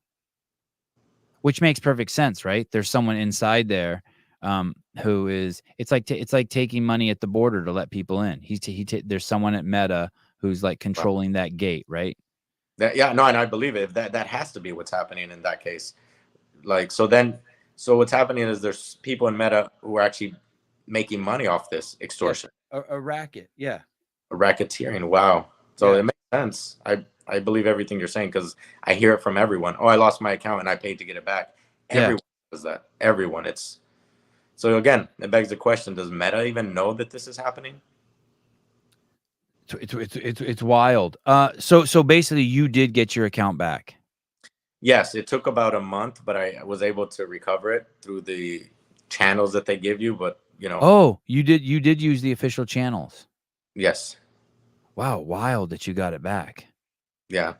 which makes perfect sense, right? There's someone inside there who is. It's like taking money at the border to let people in. There's someone at Meta who's like controlling that gate, right? Yeah, no, and I believe it. That has to be what's happening in that case. Like, so what's happening is there's people in Meta who are actually making money off this extortion. Yes, a racket, yeah. A racketeering. Wow. So it makes sense. I believe everything you're saying, because I hear it from everyone. Oh, I lost my account and I paid to get it back. Everyone does that. Everyone. So again, it begs the question: does Meta even know that this is happening? It's wild. So basically, you did get your account back. Yes, it took about a month, but I was able to recover it through the channels that they give you. But you know. Oh, you did use the official channels. Yes. Wow, wild that you got it back. Yeah.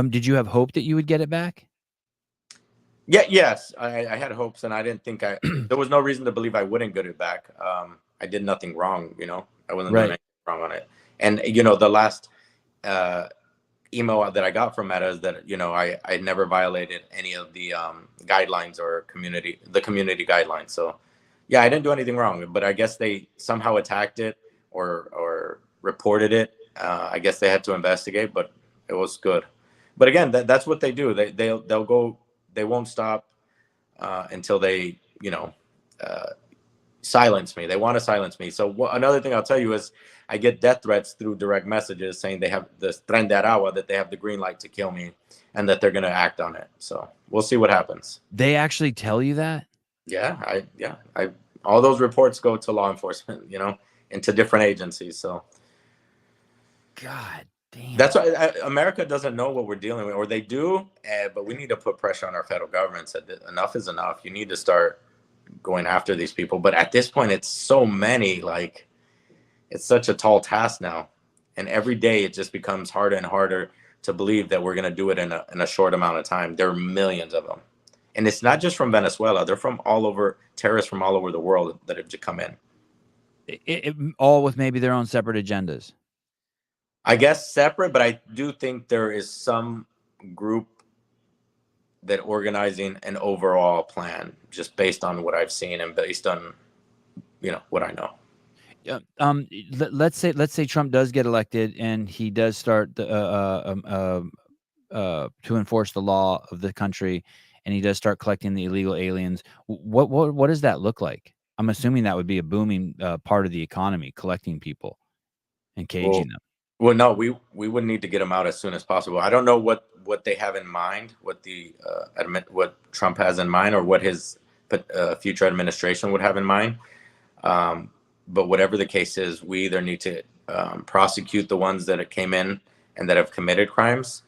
Did you have hope that you would get it back? Yeah. Yes, I had hopes, and I didn't think there was no reason to believe I wouldn't get it back. I did nothing wrong, you know. I wasn't doing anything wrong on it. And you know, the last email that I got from Meta is that, you know, I never violated any of the guidelines or community guidelines. So yeah, I didn't do anything wrong, but I guess they somehow attacked it or reported it. I guess they had to investigate, but it was good. But again, that's what they do. They'll go. They won't stop until they, you know, silence me. They want to silence me. So another thing I'll tell you is I get death threats through direct messages saying they have this tren de Aragua, that they have the green light to kill me, and that they're going to act on it. So we'll see what happens. They actually tell you that? Yeah, all those reports go to law enforcement, you know, and to different agencies. So, God damn. That's why America doesn't know what we're dealing with, or they do, but we need to put pressure on our federal government. Said that enough is enough. You need to start going after these people. But at this point, it's so many. Like, it's such a tall task now, and every day it just becomes harder and harder to believe that we're going to do it in a short amount of time. There are millions of them. And it's not just from Venezuela. They're from all over, terrorists from all over the world that have just come in. All with maybe their own separate agendas. I guess separate, but I do think there is some group that organizing an overall plan, just based on what I've seen and based on, you know, what I know. Yeah. Let's say Trump does get elected and he does start to enforce the law of the country, and he does start collecting the illegal aliens, what does that look like? I'm assuming that would be a booming part of the economy, collecting people and Well, caging them. well, no, we would need to get them out as soon as possible. I don't know what they have in mind, what the what Trump has in mind, or what his future administration would have in mind. But whatever the case is, we either need to prosecute the ones that came in and that have committed crimes,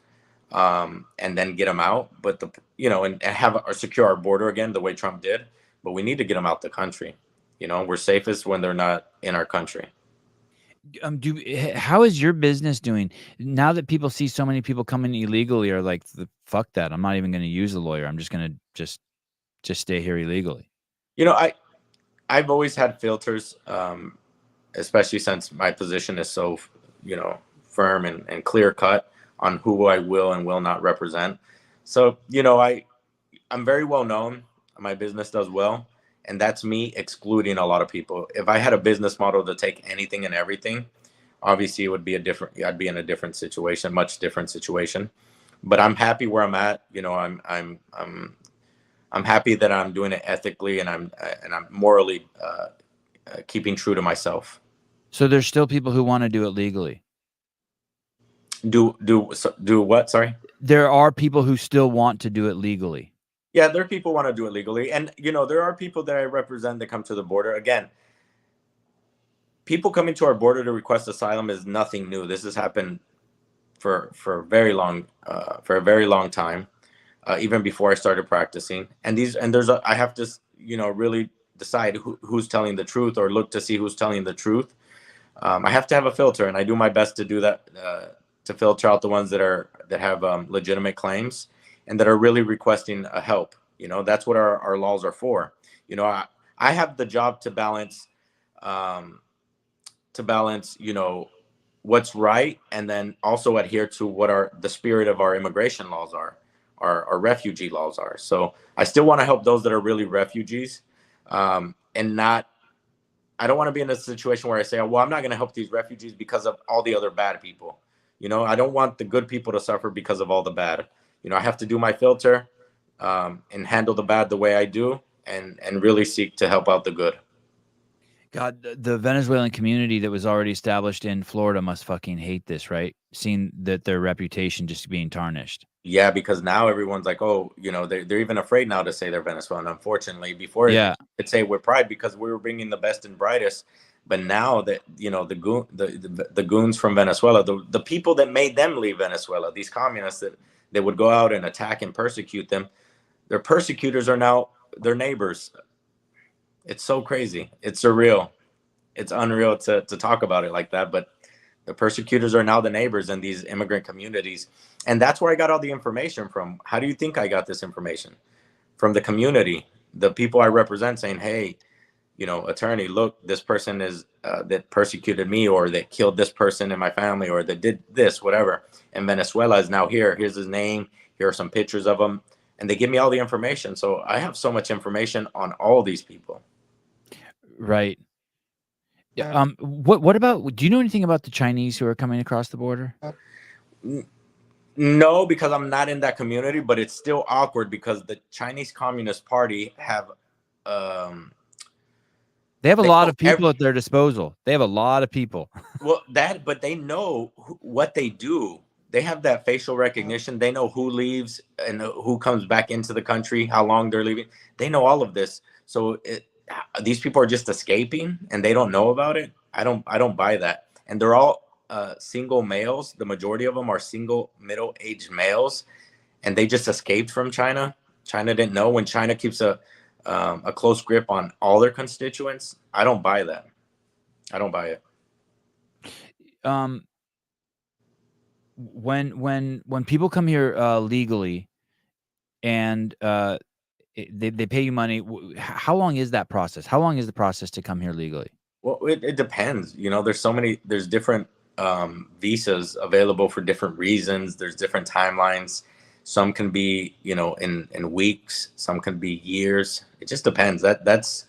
and then get them out. But and have or secure our border again the way Trump did. But we need to get them out the country. We're safest when they're not in our country. How is your business doing now that people see so many people coming illegally? Are like, fuck that, I'm not even going to use a lawyer, I'm just going to just stay here illegally? I've always had filters, especially since my position is so firm and clear cut on who I will and will not represent. So I'm very well known, my business does well, and that's me excluding a lot of people. If I had a business model to take anything and everything, obviously it would be I'd be in a different situation, much different situation. But I'm happy where I'm at. I'm happy that I'm doing it ethically, and I'm morally keeping true to myself. So there's still people who want to do it legally. Do what? Sorry. There are people who still want to do it legally. Yeah, there are people who want to do it legally. And, there are people that I represent that come to the border. Again, people coming to our border to request asylum is nothing new. This has happened for a very long time, even before I started practicing. And I have to, really decide who's telling the truth, or look to see who's telling the truth. I have to have a filter, and I do my best to do that, to filter out the ones that have legitimate claims and that are really requesting a help. That's what our laws are for. I have the job to balance, what's right, and then also adhere to what the spirit of our immigration laws are, our refugee laws are. So I still want to help those that are really refugees, and I don't want to be in a situation where I say, well, I'm not going to help these refugees because of all the other bad people. I don't want the good people to suffer because of all the bad. I have to do my filter, and handle the bad the way I do, and really seek to help out the good. God, the Venezuelan community that was already established in Florida must fucking hate this, right? Seeing that their reputation just being tarnished. Yeah, because now everyone's like, oh, they're even afraid now to say they're Venezuelan. Unfortunately, before Yeah, could say with pride because we were bringing the best and brightest. But now that the goons from Venezuela, the people that made them leave Venezuela, these communists that would go out and attack and persecute them, their persecutors are now their neighbors. It's so crazy. It's surreal. It's unreal to talk about it like that. But the persecutors are now the neighbors in these immigrant communities. And that's where I got all the information from. How do you think I got this information? From the community, the people I represent, saying, hey, attorney, look, this person is that persecuted me, or that killed this person in my family, or that did this, whatever. And Venezuela is now here. Here's his name. Here are some pictures of him. And they give me all the information. So I have so much information on all these people. right. Yeah. What about? Do you know anything about the Chinese who are coming across the border? No, because I'm not in that community. But it's still awkward because the Chinese Communist Party have. They have a lot of people at their disposal. They have a lot of people. Well, but they know what they do. They have that facial recognition. They know who leaves and who comes back into the country, how long they're leaving. They know all of this. So these people are just escaping and they don't know about it. I don't buy that. And they're all single males. The majority of them are single middle-aged males, and they just escaped from China. China didn't know. When China keeps a close grip on all their constituents, I don't buy that. I don't buy it. When people come here legally, and they pay you money, how long is that process? How long is the process to come here legally? Well, it depends. There's different visas available for different reasons. There's different timelines. Some can be, in weeks. Some can be years. It just depends. That's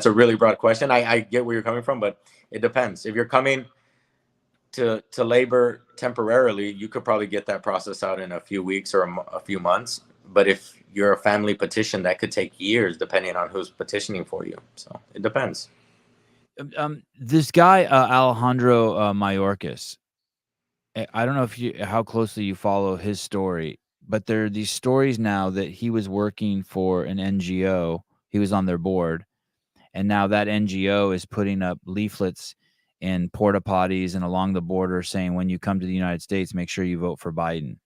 a really broad question. I get where you're coming from, but it depends. If you're coming to labor temporarily, you could probably get that process out in a few weeks or a few months. but if you're a family petition, that could take years depending on who's petitioning for you. So it depends. This guy, Alejandro Mayorkas, I don't know how closely you follow his story, but there are these stories now that he was working for an NGO. He was on their board, and now that NGO is putting up leaflets in porta potties and along the border saying, when you come to the United States, make sure you vote for Biden.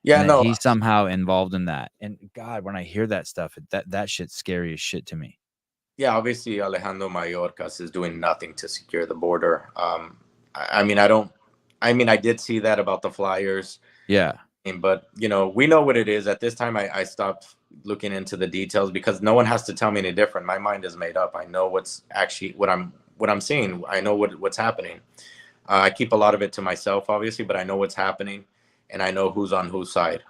Yeah, And that no. he's somehow involved in that. And God, when I hear that stuff, that shit's scary as shit to me. Yeah, obviously Alejandro Mayorkas is doing nothing to secure the border. I mean, I did see that about the flyers. Yeah. But, you know, we know what it is. At this time, I stopped looking into the details because no one has to tell me any different. My mind is made up. I know what's actually what I'm seeing. I know what's happening. I keep a lot of it to myself, obviously, but I know what's happening, and I know who's on whose side.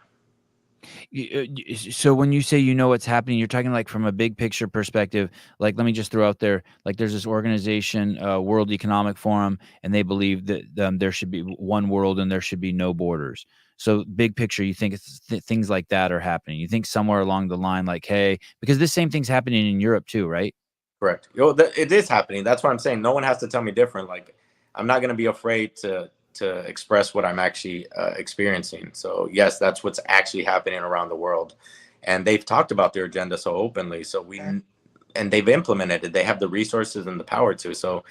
So when you say you know what's happening, you're talking like from a big picture perspective. Like, let me just throw out there, like there's this organization, World Economic Forum, and they believe that there should be one world and there should be no borders. So big picture, you think things like that are happening. You think somewhere along the line, like, hey, because this same thing's happening in Europe too, right? Correct. It is happening. That's what I'm saying. No one has to tell me different. Like, I'm not going to be afraid to express what I'm actually experiencing. So yes, that's what's actually happening around the world, and they've talked about their agenda so openly. So and they've implemented it. They have the resources and the power to. So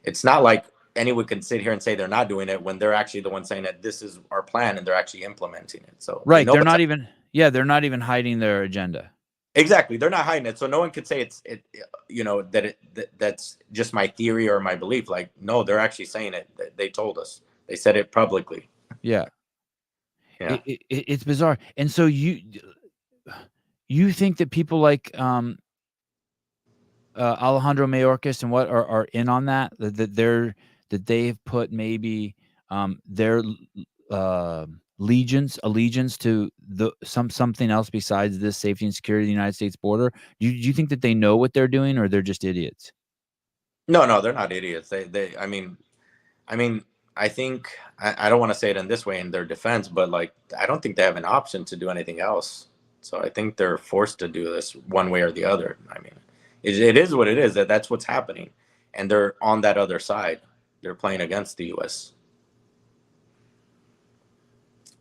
it's not like anyone can sit here and say they're not doing it when they're actually the one saying that this is our plan and they're actually implementing it. So right, they're not even hiding their agenda. Exactly, they're not hiding it, so no one could say that's just my theory or my belief. Like, no, they're actually saying it. They told us. They said it publicly. Yeah. Yeah. It's bizarre. And so you think that people like Alejandro Mayorkas and what are in on that that they've put maybe their allegiance to something else besides this safety and security of the United States border? Do you think that they know what they're doing, or they're just idiots? No, they're not idiots. I mean, I think I don't want to say it in this way in their defense, but like, I don't think they have an option to do anything else. So I think they're forced to do this one way or the other. I mean, it is what it is. That's what's happening, and they're on that other side. They're playing against the U.S.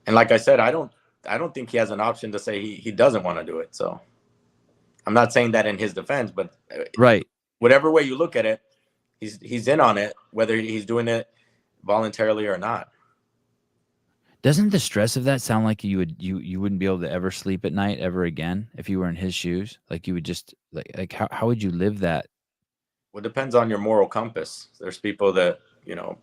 And like I said, I don't think he has an option to say he doesn't want to do it. So I'm not saying that in his defense, but right, whatever way you look at it, he's in on it, whether he's doing it voluntarily or not. Doesn't the stress of that sound like you wouldn't be able to ever sleep at night ever again if you were in his shoes? Like, you would just like how would you live that? Well, it depends on your moral compass. There's people that, you know,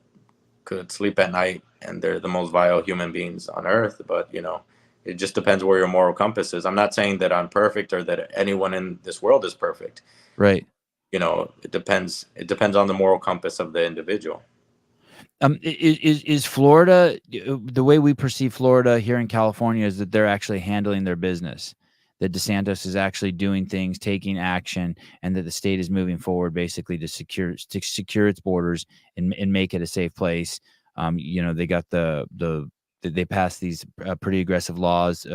could sleep at night and they're the most vile human beings on earth, but you know, it just depends where your moral compass is. I'm not saying that I'm perfect or that anyone in this world is perfect. Right. You know, it depends on the moral compass of the individual. Is Florida, the way we perceive Florida here in California is that they're actually handling their business, that DeSantis is actually doing things, taking action, and that the state is moving forward basically to secure its borders and make it a safe place. You know, they got they passed these pretty aggressive laws.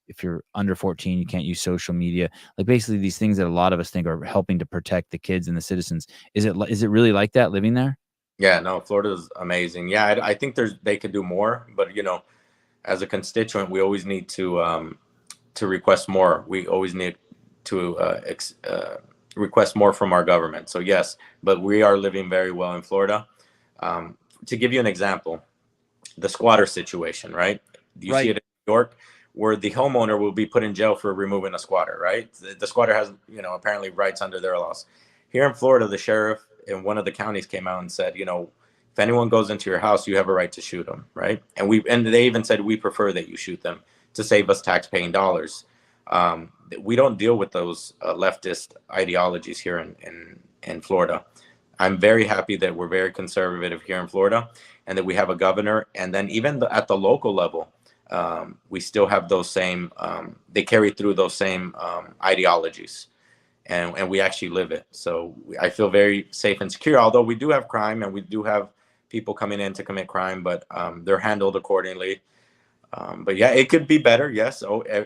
If you're under 14, you can't use social media. Like, basically these things that a lot of us think are helping to protect the kids and the citizens. Is it really like that living there? Yeah, no, Florida's amazing. Yeah, I think they could do more, but you know, as a constituent, we always need to request more. We always need to request more from our government. So yes, but we are living very well in Florida. To give you an example, the squatter situation, right? You see it in New York, where the homeowner will be put in jail for removing a squatter, right? The squatter has, you know, apparently rights under their laws. Here in Florida, the sheriff in one of the counties came out and said, you know, if anyone goes into your house, you have a right to shoot them, right? And they even said, we prefer that you shoot them to save us tax-paying dollars. We don't deal with those leftist ideologies here in Florida. I'm very happy that we're very conservative here in Florida, and that we have a governor. And then even at the local level, we still have those same. They carry through those same ideologies. And we actually live it. So I feel very safe and secure, although we do have crime and we do have people coming in to commit crime, but they're handled accordingly. But yeah, it could be better. Yes.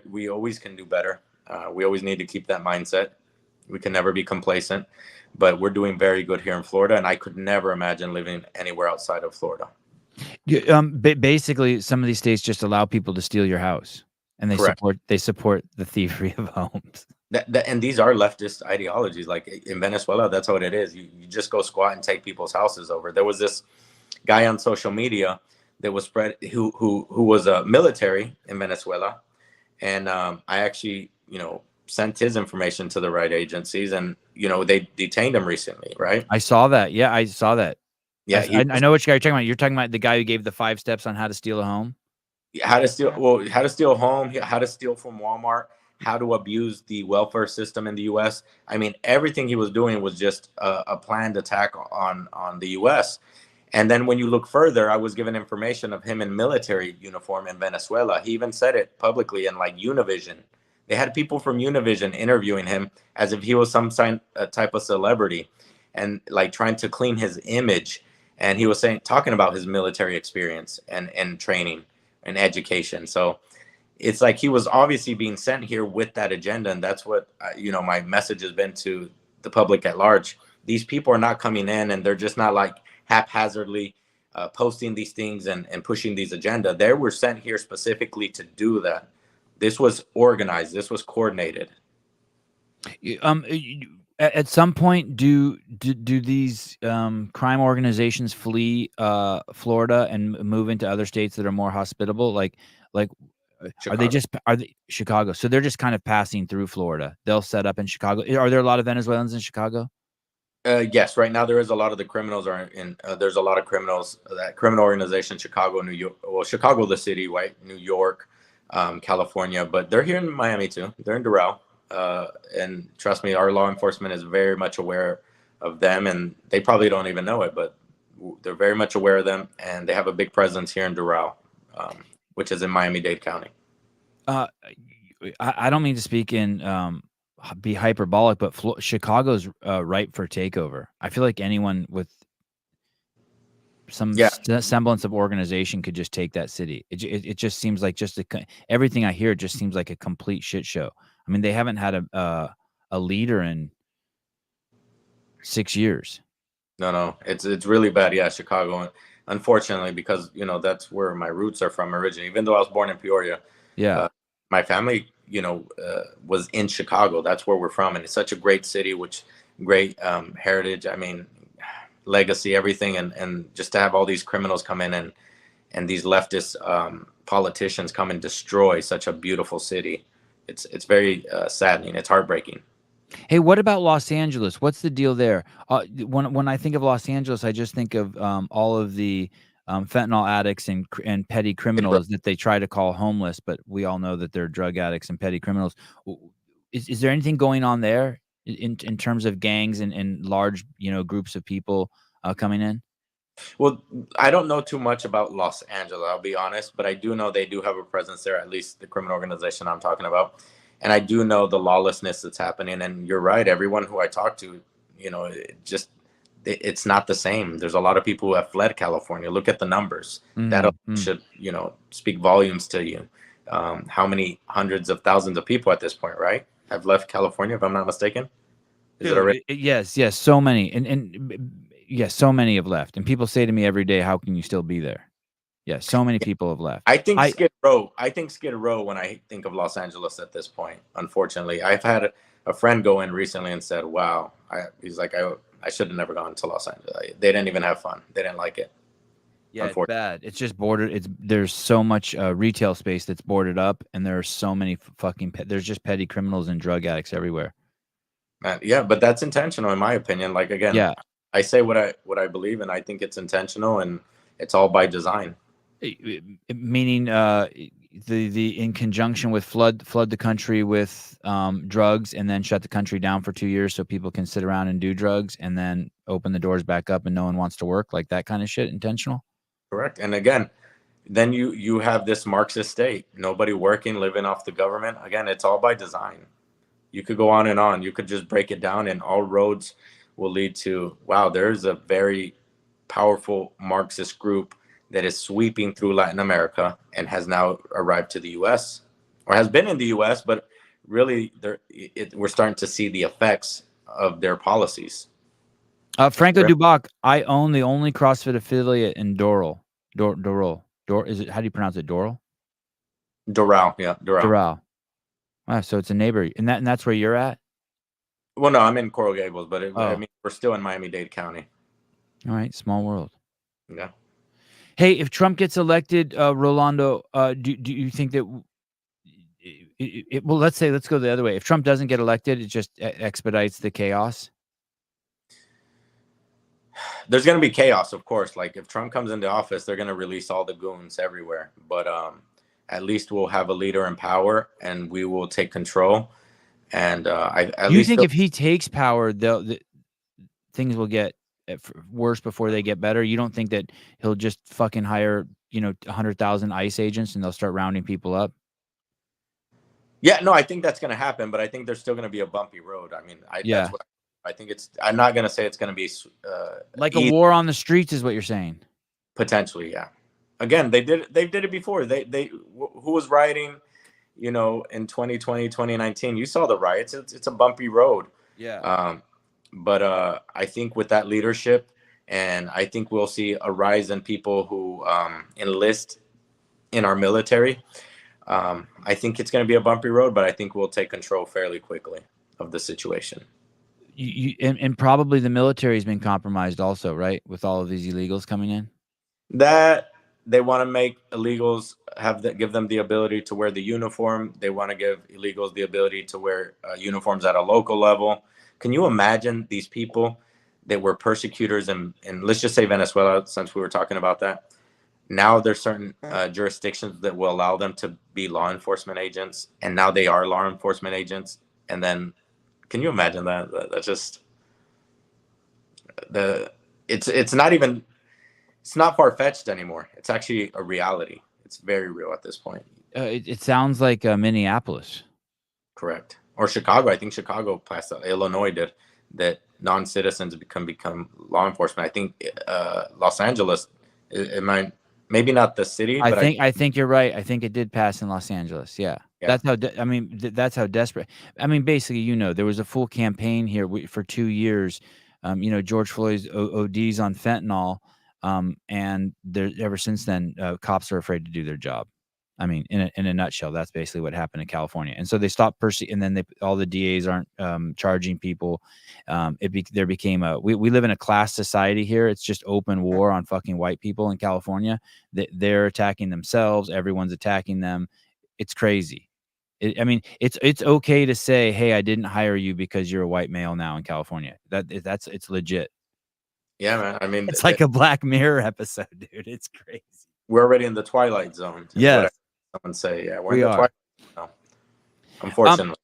We always can do better. We always need to keep that mindset. We can never be complacent, but we're doing very good here in Florida. And I could never imagine living anywhere outside of Florida. Basically, some of these states just allow people to steal your house, and Correct. they support the thievery of homes. And these are leftist ideologies. Like in Venezuela, that's what it is. You just go squat and take people's houses over. There was this guy on social media that was spread who was a military in Venezuela, and I actually sent his information to the right agencies, and they detained him recently, right? I saw that. Yeah, I saw that. Yeah, I know which guy you're talking about. You're talking about the guy who gave the 5 steps on how to steal a home? how to steal a home, how to steal from Walmart, how to abuse the welfare system in the US. I mean, everything he was doing was just a planned attack on the US. And then when you look further, I was given information of him in military uniform in Venezuela. He even said it publicly in like Univision. They had people from Univision interviewing him as if he was some type of celebrity, and like trying to clean his image. And he was talking about his military experience and training and education. So it's like he was obviously being sent here with that agenda. And that's what, my message has been to the public at large. These people are not coming in and they're just not like haphazardly posting these things and pushing these agenda. They were sent here specifically to do that. This was organized. This was coordinated. At some point, do these crime organizations flee Florida and move into other states that are more hospitable? Like Chicago. are they Chicago? So they're just kind of passing through Florida. They'll set up in Chicago. Are there a lot of Venezuelans in Chicago? Yes, right now there is a lot of the criminals are in. There's a lot of criminals. That criminal organization, Chicago, New York. Well, Chicago, the city, right? New York, California, but they're here in Miami too. They're in Doral, and trust me, our law enforcement is very much aware of them, and they probably don't even know it, but they're very much aware of them, and they have a big presence here in Doral, which is in Miami-Dade County. I don't mean to speak in be hyperbolic, but Chicago's ripe for takeover. I feel like anyone with some semblance of organization could just take that city. It just seems like everything I hear just seems like a complete shit show. I mean, they haven't had a leader in 6 years. No, it's really bad. Yeah, Chicago, unfortunately, because that's where my roots are from originally. Even though I was born in Peoria, my family, was in Chicago. That's where we're from, and it's such a great city, great heritage. I mean, legacy, everything, and just to have all these criminals come in and these leftist politicians come and destroy such a beautiful city. It's very saddening. It's heartbreaking. Hey, what about Los Angeles? What's the deal there? When I think of Los Angeles, I just think of all of the fentanyl addicts and petty criminals that they try to call homeless, but we all know that they're drug addicts and petty criminals. Is there anything going on there in terms of gangs and large groups of people coming in? Well, I don't know too much about Los Angeles, I'll be honest, but I do know they do have a presence there, at least the criminal organization I'm talking about. And I do know the lawlessness that's happening. And you're right. Everyone who I talk to, it's not the same. There's a lot of people who have fled California. Look at the numbers. That should, speak volumes to you. How many hundreds of thousands of people at this point, right, have left California, if I'm not mistaken? Is it already? Yes. So many. And yes, so many have left. And people say to me every day, how can you still be there? Yeah, so many people have left. I think Skid Row when I think of Los Angeles at this point, unfortunately. I've had a friend go in recently and said, wow, he's like, I should have never gone to Los Angeles. They didn't even have fun. They didn't like it. Yeah, it's bad. It's just bordered. There's so much retail space that's boarded up, and there are so many there's just petty criminals and drug addicts everywhere. Yeah, but that's intentional in my opinion. Like, again, I say what I believe, and I think it's intentional, and it's all by design. Meaning the in conjunction with flood the country with drugs, and then shut the country down for 2 years so people can sit around and do drugs, and then open the doors back up and no one wants to work, like that kind of shit. Intentional. Correct. And again, then you have this Marxist state, nobody working, living off the government. Again, it's all by design. You could go on and on. You could just break it down, and all roads will lead to, wow, there's a very powerful Marxist group that is sweeping through Latin America and has now arrived to the U.S. or has been in the U.S., but really we're starting to see the effects of their policies. Franco Dubac, I own the only CrossFit affiliate in Doral. Is it, how do you pronounce it? Doral? Doral, yeah, Doral. Doral. Wow, so it's a neighbor, and that's where you're at? Well, no, I'm in Coral Gables, but I mean, we're still in Miami-Dade County. All right, small world. Yeah. Hey, if Trump gets elected, Rolando, do you think that well, let's go the other way. If Trump doesn't get elected, it just expedites the chaos? There's going to be chaos, of course. Like if Trump comes into office, they're going to release all the goons everywhere. But at least we'll have a leader in power, and we will take control. And you think if he takes power, things will get worse before they get better? You don't think that he'll just fucking hire 100,000 ICE agents and they'll start rounding people up? Yeah, no, I think that's going to happen, but I think there's still going to be a bumpy road. I mean, that's what I think. I'm not going to say it's going to be like a war on the streets, is what you're saying. Potentially, yeah. Again, they did it before. Who was rioting, in 2020, 2019? You saw the riots. It's a bumpy road. Yeah. But I think with that leadership, and I think we'll see a rise in people who enlist in our military. I think it's going to be a bumpy road, but I think we'll take control fairly quickly of the situation. And probably the military has been compromised also, right? With all of these illegals coming in. That they want to make illegals give them the ability to wear the uniform. They want to give illegals the ability to wear uniforms at a local level. Can you imagine these people that were persecutors in let's just say Venezuela, since we were talking about that? Now there's certain jurisdictions that will allow them to be law enforcement agents, and now they are law enforcement agents. And then, can you imagine that? That's just it's not far-fetched anymore. It's actually a reality. It's very real at this point. It sounds like Minneapolis. Correct. Or Chicago. I think Chicago passed that. Illinois did that. Non-citizens become law enforcement. I think Los Angeles, maybe not the city. I think you're right. I think it did pass in Los Angeles. Yeah. That's how. That's how desperate. I mean, basically, there was a full campaign here for 2 years. George Floyd's ODs on fentanyl, and ever since then, cops are afraid to do their job. I mean, in a nutshell, that's basically what happened in California. And so they stopped and then all the DAs aren't charging people. There became we live in a class society here. It's just open war on fucking white people in California. They're attacking themselves. Everyone's attacking them. It's crazy. It's okay to say, hey, I didn't hire you because you're a white male now in California. It's legit. Yeah, man. I mean, it's like a Black Mirror episode, dude. It's crazy. We're already in the twilight zone. Yeah. Someone say, yeah, we're in the twilight zone. Unfortunately.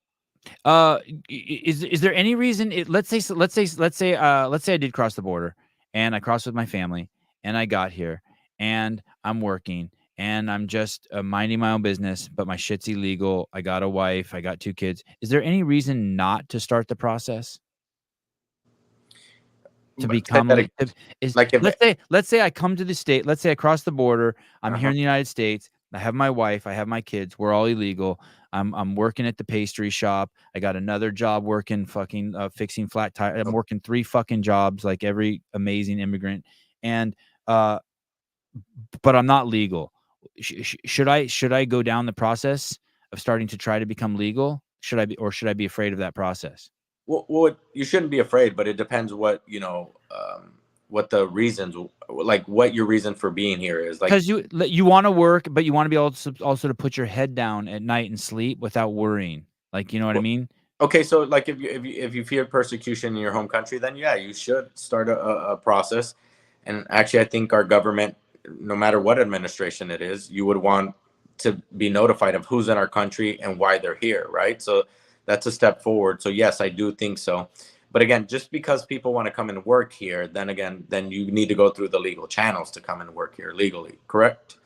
Is there any reason? Let's say I did cross the border and I crossed with my family and I got here and I'm working and I'm just minding my own business, but my shit's illegal. I got a wife. I got 2 kids. Is there any reason not to start the process? To become let's say I come to the state. Let's say I cross the border. I'm here in the United States. I have my wife. I have my kids. We're all illegal. I'm working at the pastry shop. I got another job working fixing flat tires. I'm working 3 fucking jobs like every amazing immigrant. And but I'm not legal. Should I go down the process of starting to try to become legal? Should I be afraid of that process? Well, you shouldn't be afraid, but it depends what what the reasons, like what your reason for being here is. Like, because you want to work, but you want to be able to also to put your head down at night and sleep without worrying. Like, you know what I mean? Okay, so like if you fear persecution in your home country, then yeah, you should start a process. And actually, I think our government, no matter what administration it is, you would want to be notified of who's in our country and why they're here, right? So that's a step forward. So yes, I do think so. But again, just because people want to come and work here, then you need to go through the legal channels to come and work here legally, correct?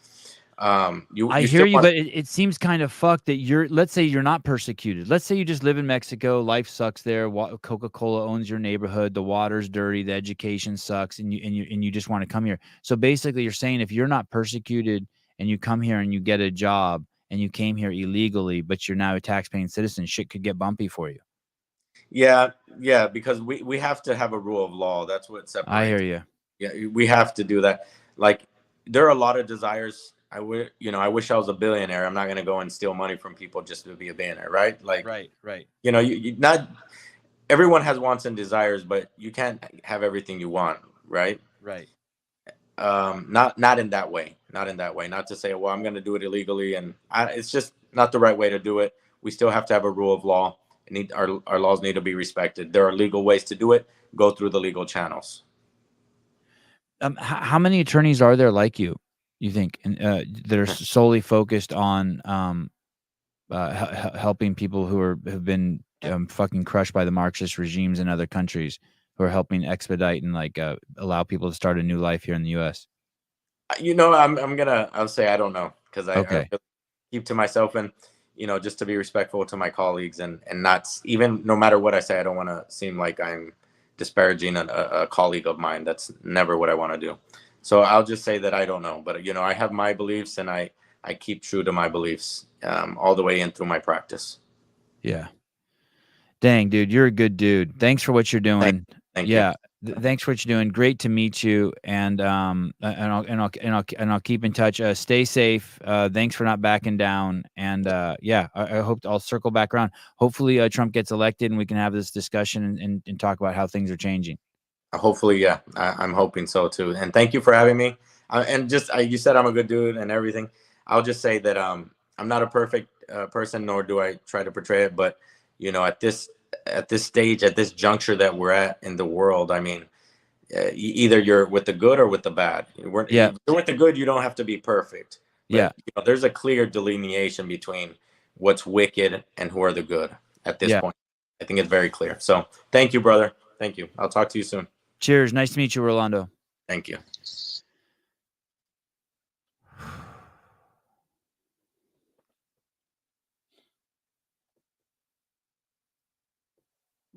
I hear you, but it seems kind of fucked that let's say you're not persecuted. Let's say you just live in Mexico. Life sucks there. Coca-Cola owns your neighborhood. The water's dirty. The education sucks. And you just want to come here. So basically you're saying if you're not persecuted and you come here and you get a job and you came here illegally, but you're now a tax-paying citizen, shit could get bumpy for you. Yeah, because we have to have a rule of law. That's what separates. I hear you. Yeah, we have to do that. Like, there are a lot of desires. I wish I was a billionaire. I'm not going to go and steal money from people just to be a billionaire, right? Like, right. You not everyone has wants and desires, but you can't have everything you want, right? Right. Not in that way. Not in that way. Not to say, well, I'm going to do it illegally, and it's just not the right way to do it. We still have to have a rule of law. Our laws need to be respected. There are legal ways to do it. Go through the legal channels. How many attorneys are there like you think, that are solely focused on helping people who have been fucking crushed by the Marxist regimes in other countries, who are helping expedite and allow people to start a new life here in the U.S.? I'll say I don't know, because Okay. I keep to myself, and just to be respectful to my colleagues, and not even, no matter what I say, I don't want to seem like I'm disparaging a colleague of mine. That's never what I want to do. So I'll just say that I don't know, but I have my beliefs, and I keep true to my beliefs all the way in through my practice. Yeah. Dang, dude, you're a good dude. Thanks for what you're doing. Thank you. Thanks for what you're doing. Great to meet you, and I'll keep in touch. Stay safe. Thanks for not backing down, and I hope I'll circle back around. Hopefully, Trump gets elected, and we can have this discussion and talk about how things are changing. Hopefully, yeah. I'm hoping so too. And thank you for having me. And you said I'm a good dude and everything. I'll just say that I'm not a perfect person, nor do I try to portray it. But at this stage, at this juncture that we're at in the world, I mean, either you're with the good or with the bad. If you're with the good, you don't have to be perfect. But, there's a clear delineation between what's wicked and who are the good at this point. I think it's very clear. So thank you, brother. Thank you. I'll talk to you soon. Cheers. Nice to meet you, Rolando. Thank you.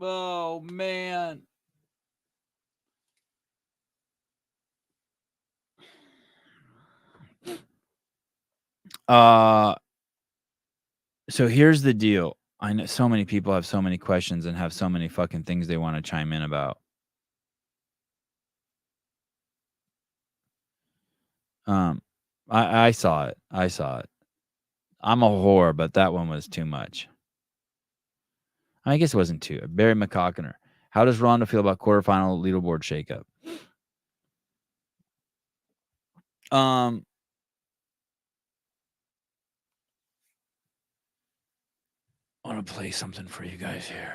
Oh, man. So here's the deal. I know so many people have so many questions and have so many fucking things they want to chime in about. I saw it. I'm a whore, but that one was too much. I guess it wasn't too. Barry McCockiner. How does Rolando feel about quarterfinal leaderboard shakeup? I want to play something for you guys here.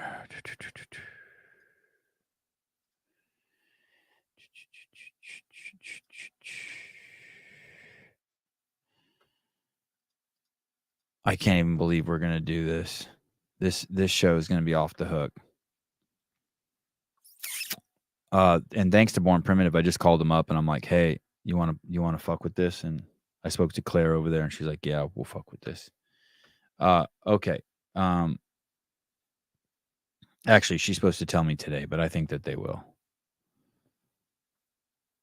I can't even believe we're going to do this. This show is going to be off the hook. And thanks to Born Primitive, I just called him up and I'm like, hey, you want to fuck with this? And I spoke to Claire over there and she's like, yeah, we'll fuck with this. Okay. Actually, she's supposed to tell me today, but I think that they will.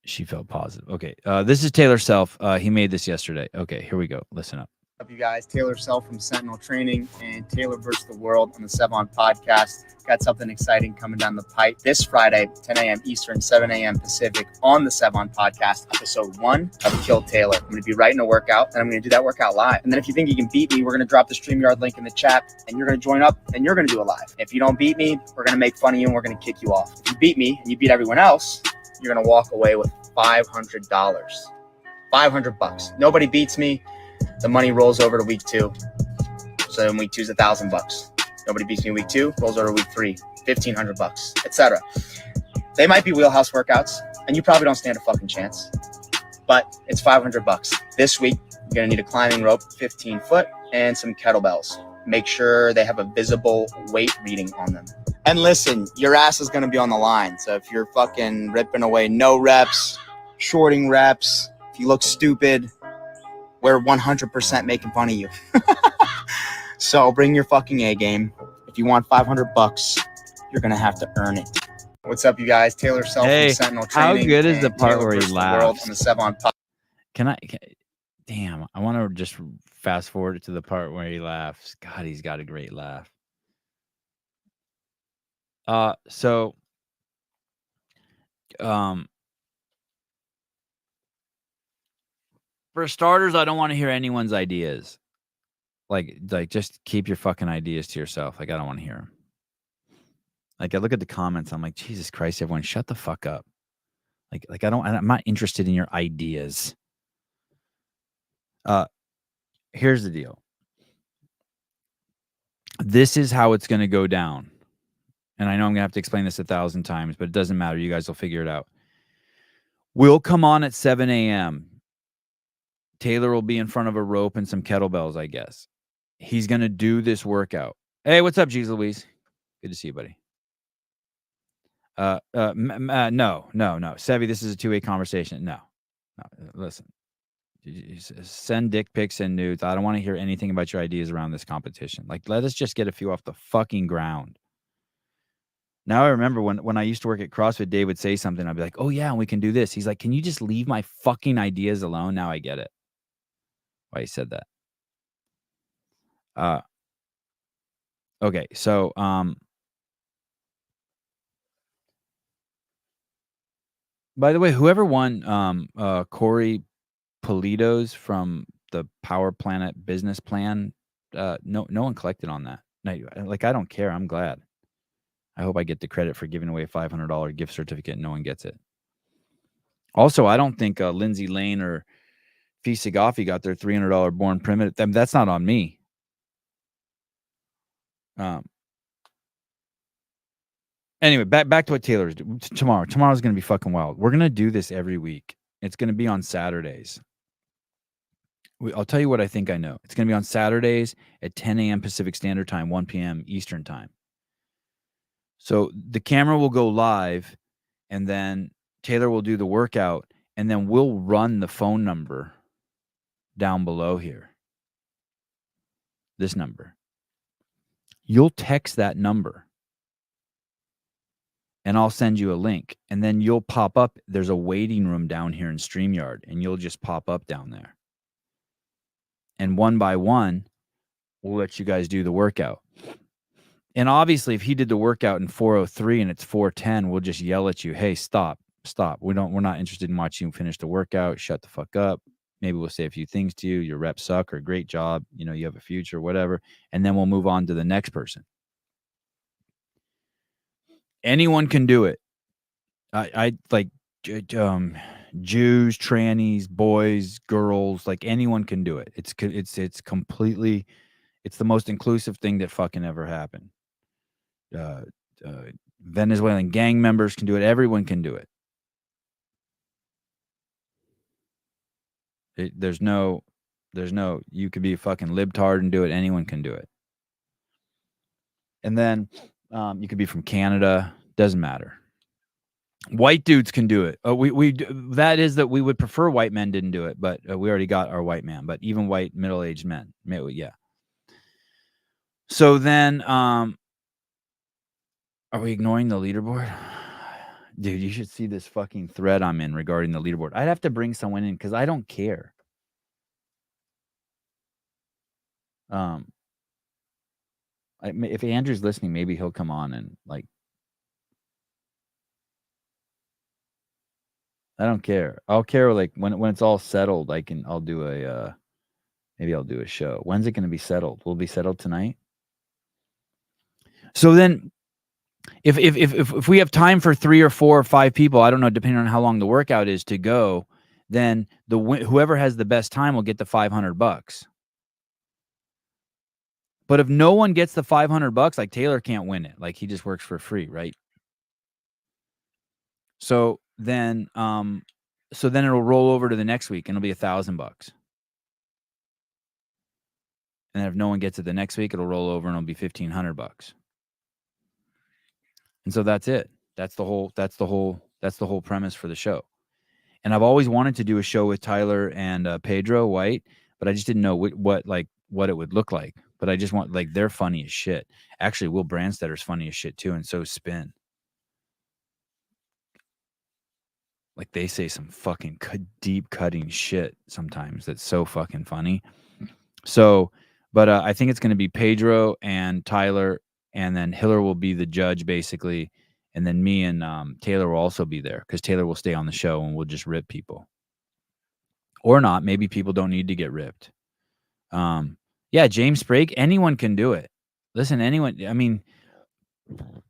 She felt positive. Okay. This is Taylor Self. He made this yesterday. Okay, here we go. Listen up. Up, you guys. Taylor Self from Sentinel Training and Taylor vs. the World on the Sevon podcast. Got something exciting coming down the pipe this Friday, 10 a.m. Eastern, 7 a.m. Pacific on the Sevon podcast, episode 1 of Kill Taylor. I'm going to be writing a workout, and I'm going to do that workout live. And then if you think you can beat me, we're going to drop the StreamYard link in the chat, and you're going to join up, and you're going to do it live. If you don't beat me, we're going to make fun of you, and we're going to kick you off. If you beat me, and you beat everyone else, you're going to walk away with $500. $500. Nobody beats me. The money rolls over to week 2. So then week 2 is $1,000. Nobody beats me in week 2, rolls over to week 3, $1,500, etc. They might be wheelhouse workouts, and you probably don't stand a fucking chance. But it's $500. This week, you're gonna need a climbing rope, 15 foot, and some kettlebells. Make sure they have a visible weight reading on them. And listen, your ass is gonna be on the line. So if you're fucking ripping away no reps, shorting reps, if you look stupid, we're 100% making fun of you. So bring your fucking A game. If you want $500, you're going to have to earn it. What's up, you guys? Taylor Self Hey, from Sentinel how Training. good is the and part Taylor where he versus the world laughs? on the Sevon Podcast. Damn, I want to just fast forward to the part where he laughs. God, he's got a great laugh. So, for starters, I don't want to hear anyone's ideas. Like, just keep your fucking ideas to yourself. Like, I don't want to hear them. Like, I look at the comments, I'm like, Jesus Christ, everyone, shut the fuck up. Like, I'm not interested in your ideas. Here's the deal. This is how it's going to go down. And I know I'm going to have to explain this 1,000 times, but it doesn't matter. You guys will figure it out. We'll come on at 7 a.m. Taylor will be in front of a rope and some kettlebells, I guess. He's going to do this workout. Hey, what's up, Jeez Louise? Good to see you, buddy. No. Sevi, this is a two-way conversation. No. Listen. Send dick pics and nudes. I don't want to hear anything about your ideas around this competition. Like, let us just get a few off the fucking ground. Now I remember when I used to work at CrossFit, Dave would say something. I'd be like, oh, yeah, and we can do this. He's like, can you just leave my fucking ideas alone? Now I get it. Why he said that. Okay, so by the way, whoever won Corey Politos from the Power Planet business plan, no one collected on that. No, like, I don't care. I'm glad. I hope I get the credit for giving away a $500 gift certificate and no one gets it. Also, I don't think Lindsay Lane or Fee Sagaffi got their $300 Born Primitive. That's not on me. Anyway, back to what Taylor's doing tomorrow. Tomorrow's going to be fucking wild. We're going to do this every week. It's going to be on Saturdays. I'll tell you what I think I know. It's going to be on Saturdays at 10 a.m. Pacific Standard Time, 1 p.m. Eastern Time. So the camera will go live, and then Taylor will do the workout, and then we'll run the phone number down below here. This number. You'll text that number, and I'll send you a link, and then you'll pop up. There's a waiting room down here in StreamYard, and you'll just pop up down there. And one by one, we'll let you guys do the workout. And obviously, if he did the workout in 4:03 and it's 4:10, we'll just yell at you, "Hey, stop. We're not interested in watching you finish the workout. Shut the fuck up." Maybe we'll say a few things to you. Your reps suck, or great job. You know, you have a future, whatever. And then we'll move on to the next person. Anyone can do it. I like Jews, trannies, boys, girls, like anyone can do it. It's completely, it's the most inclusive thing that fucking ever happened. Venezuelan gang members can do it. Everyone can do it. There's no, you could be a fucking libtard and do it. Anyone can do it. And then you could be from Canada. Doesn't matter. White dudes can do it. We would prefer white men didn't do it, but we already got our white man. But even white middle-aged men, yeah. So then, are we ignoring the leaderboard? Dude, you should see this fucking thread I'm in regarding the leaderboard. I'd have to bring someone in because I don't care. If Andrew's listening, maybe he'll come on and like. I don't care. I'll care like when it's all settled. I'll do a maybe I'll do a show. When's it going to be settled? Will it be settled tonight? So then, if we have time for 3 or 4 or 5 people, I don't know, depending on how long the workout is to go, then whoever has the best time will get the $500. But if no one gets the $500, like Taylor can't win it. Like he just works for free, right? So then it'll roll over to the next week and it'll be $1,000. And then if no one gets it the next week, it'll roll over and it'll be $1,500. And so that's it. That's the whole premise for the show. And I've always wanted to do a show with Tyler and Pedro White, but I just didn't know what it would look like. But I just want, like, they're funny as shit. Actually, Will Branstetter's funny as shit too, and so is Spin. Like, they say some fucking deep cutting shit sometimes that's so fucking funny. So, but I think it's going to be Pedro and Tyler, and then Hiller will be the judge basically, and then me and Taylor will also be there because Taylor will stay on the show and we'll just rip people, or not. Maybe people don't need to get ripped. Yeah, James Sprague. Anyone can do it. Listen, anyone. I mean,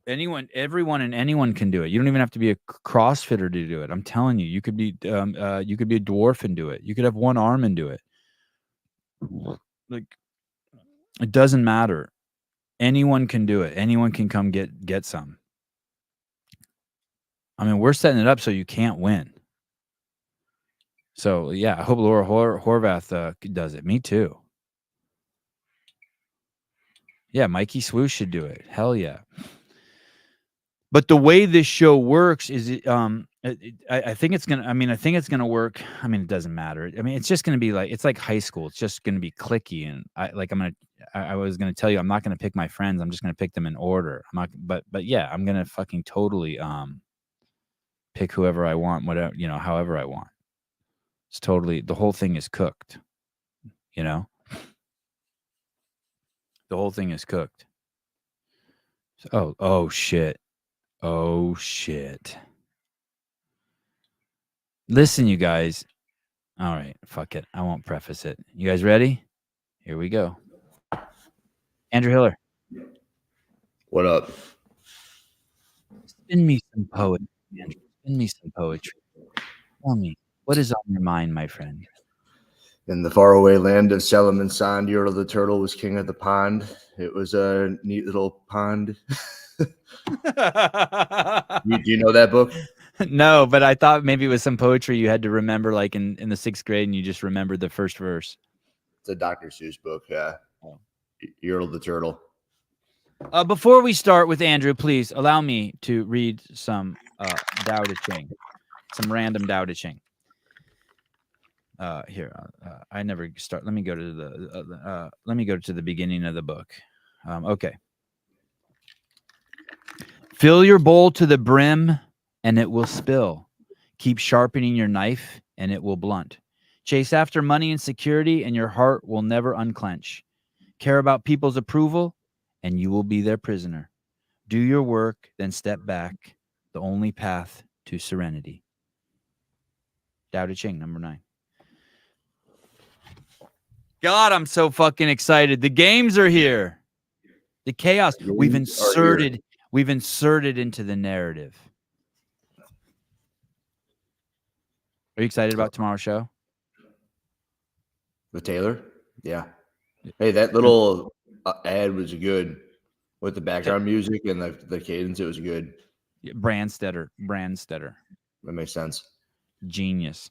everyone and anyone can do it. You don't even have to be a CrossFitter to do it. I'm telling you, you could be a dwarf and do it. You could have one arm and do it. Like, it doesn't matter. Anyone can do it. Anyone can come get some. I mean, we're setting it up so you can't win. So yeah, I hope Laura Horvath does it. Me too. Yeah, Mikey Swoosh should do it. Hell yeah. But the way this show works is, I think it's gonna. I mean, I think it's gonna work. I mean, it doesn't matter. I mean, it's just gonna be like, it's like high school. It's just gonna be clicky, and I was gonna tell you, I'm not gonna pick my friends. I'm just gonna pick them in order. I'm not. But yeah, I'm gonna fucking totally pick whoever I want, whatever, however I want. It's totally, the whole thing is cooked. The whole thing is cooked. So, oh shit. Oh shit. Listen, you guys. All right, fuck it. I won't preface it. You guys ready? Here we go. Andrew Hiller. What up? Spin me some poetry, Andrew. Spin me some poetry. Tell me, what is on your mind, my friend? In the faraway land of Asylum, Yertle the turtle was king of the pond. It was a neat little pond. Do you know that book? No, but I thought maybe it was some poetry you had to remember, like in the 6th grade, and you just remembered the first verse. It's a Dr. Seuss book, yeah. Yertle the turtle. Before we start with Andrew, please allow me to read some Tao Te Ching, some random Tao Te Ching. Here, I never start. Let me go to the beginning of the book. Okay. Fill your bowl to the brim, and it will spill. Keep sharpening your knife, and it will blunt. Chase after money and security, and your heart will never unclench. Care about people's approval, and you will be their prisoner. Do your work, then step back. The only path to serenity. Tao Te Ching, number 9. God, I'm so fucking excited. The games are here. The chaos we've inserted into the narrative. Are you excited about tomorrow's show? With Taylor? Yeah. Hey, that little ad was good with the background music and the cadence. It was good. Brandstetter. That makes sense. Genius.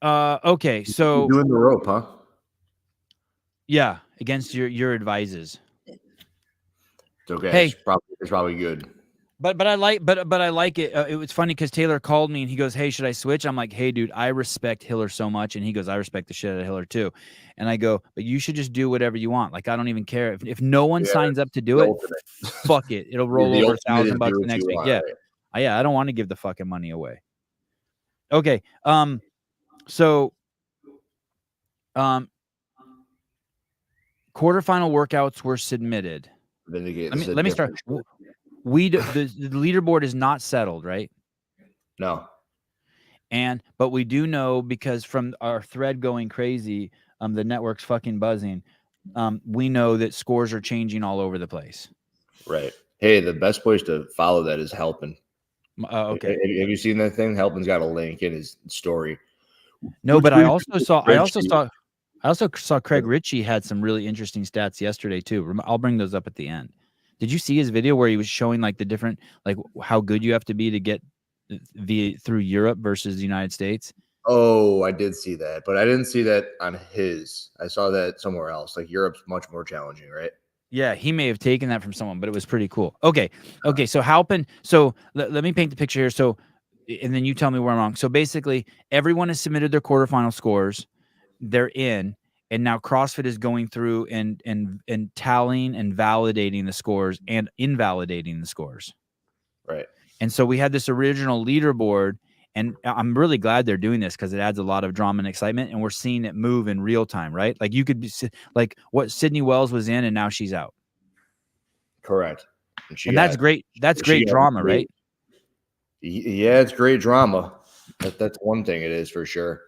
Okay, so you're doing the rope, huh? Yeah, against your advices. It's okay. Hey, it's probably good. But I like it. It was funny because Taylor called me and he goes, "Hey, should I switch?" I'm like, "Hey, dude, I respect Hiller so much," and he goes, "I respect the shit out of Hiller too," and I go, "But you should just do whatever you want. Like, I don't even care if no one signs up to do it. Fuck it, it'll roll over $1,000 the next week. Yeah, right? I don't want to give the fucking money away." Okay, so quarterfinal workouts were submitted. Let me start. The leaderboard is not settled, right? No. But we do know, because from our thread going crazy, the network's fucking buzzing. We know that scores are changing all over the place. Right. Hey, the best place to follow that is Helpin. Okay. Have you seen that thing? Helpin's got a link in his story. No, but I also saw Craig Ritchie had some really interesting stats yesterday too. I'll bring those up at the end. Did you see his video where he was showing like the different, like how good you have to be to get through Europe versus the United States? Oh, I did see that, but I didn't see that on his. I saw that somewhere else. Like Europe's much more challenging, right? Yeah, he may have taken that from someone, but it was pretty cool. Okay. So Halpin. So let me paint the picture here. So and then you tell me where I'm wrong. So basically, everyone has submitted their quarterfinal scores. They're in, and now CrossFit is going through and tallying and validating the scores and invalidating the scores. Right. And so we had this original leaderboard, and I'm really glad they're doing this because it adds a lot of drama and excitement, and we're seeing it move in real time, right? Like you could be like what Sydney Wells was in, and now she's out. Correct. And that's great. That's great drama, right? Yeah, it's great drama. That's one thing it is for sure.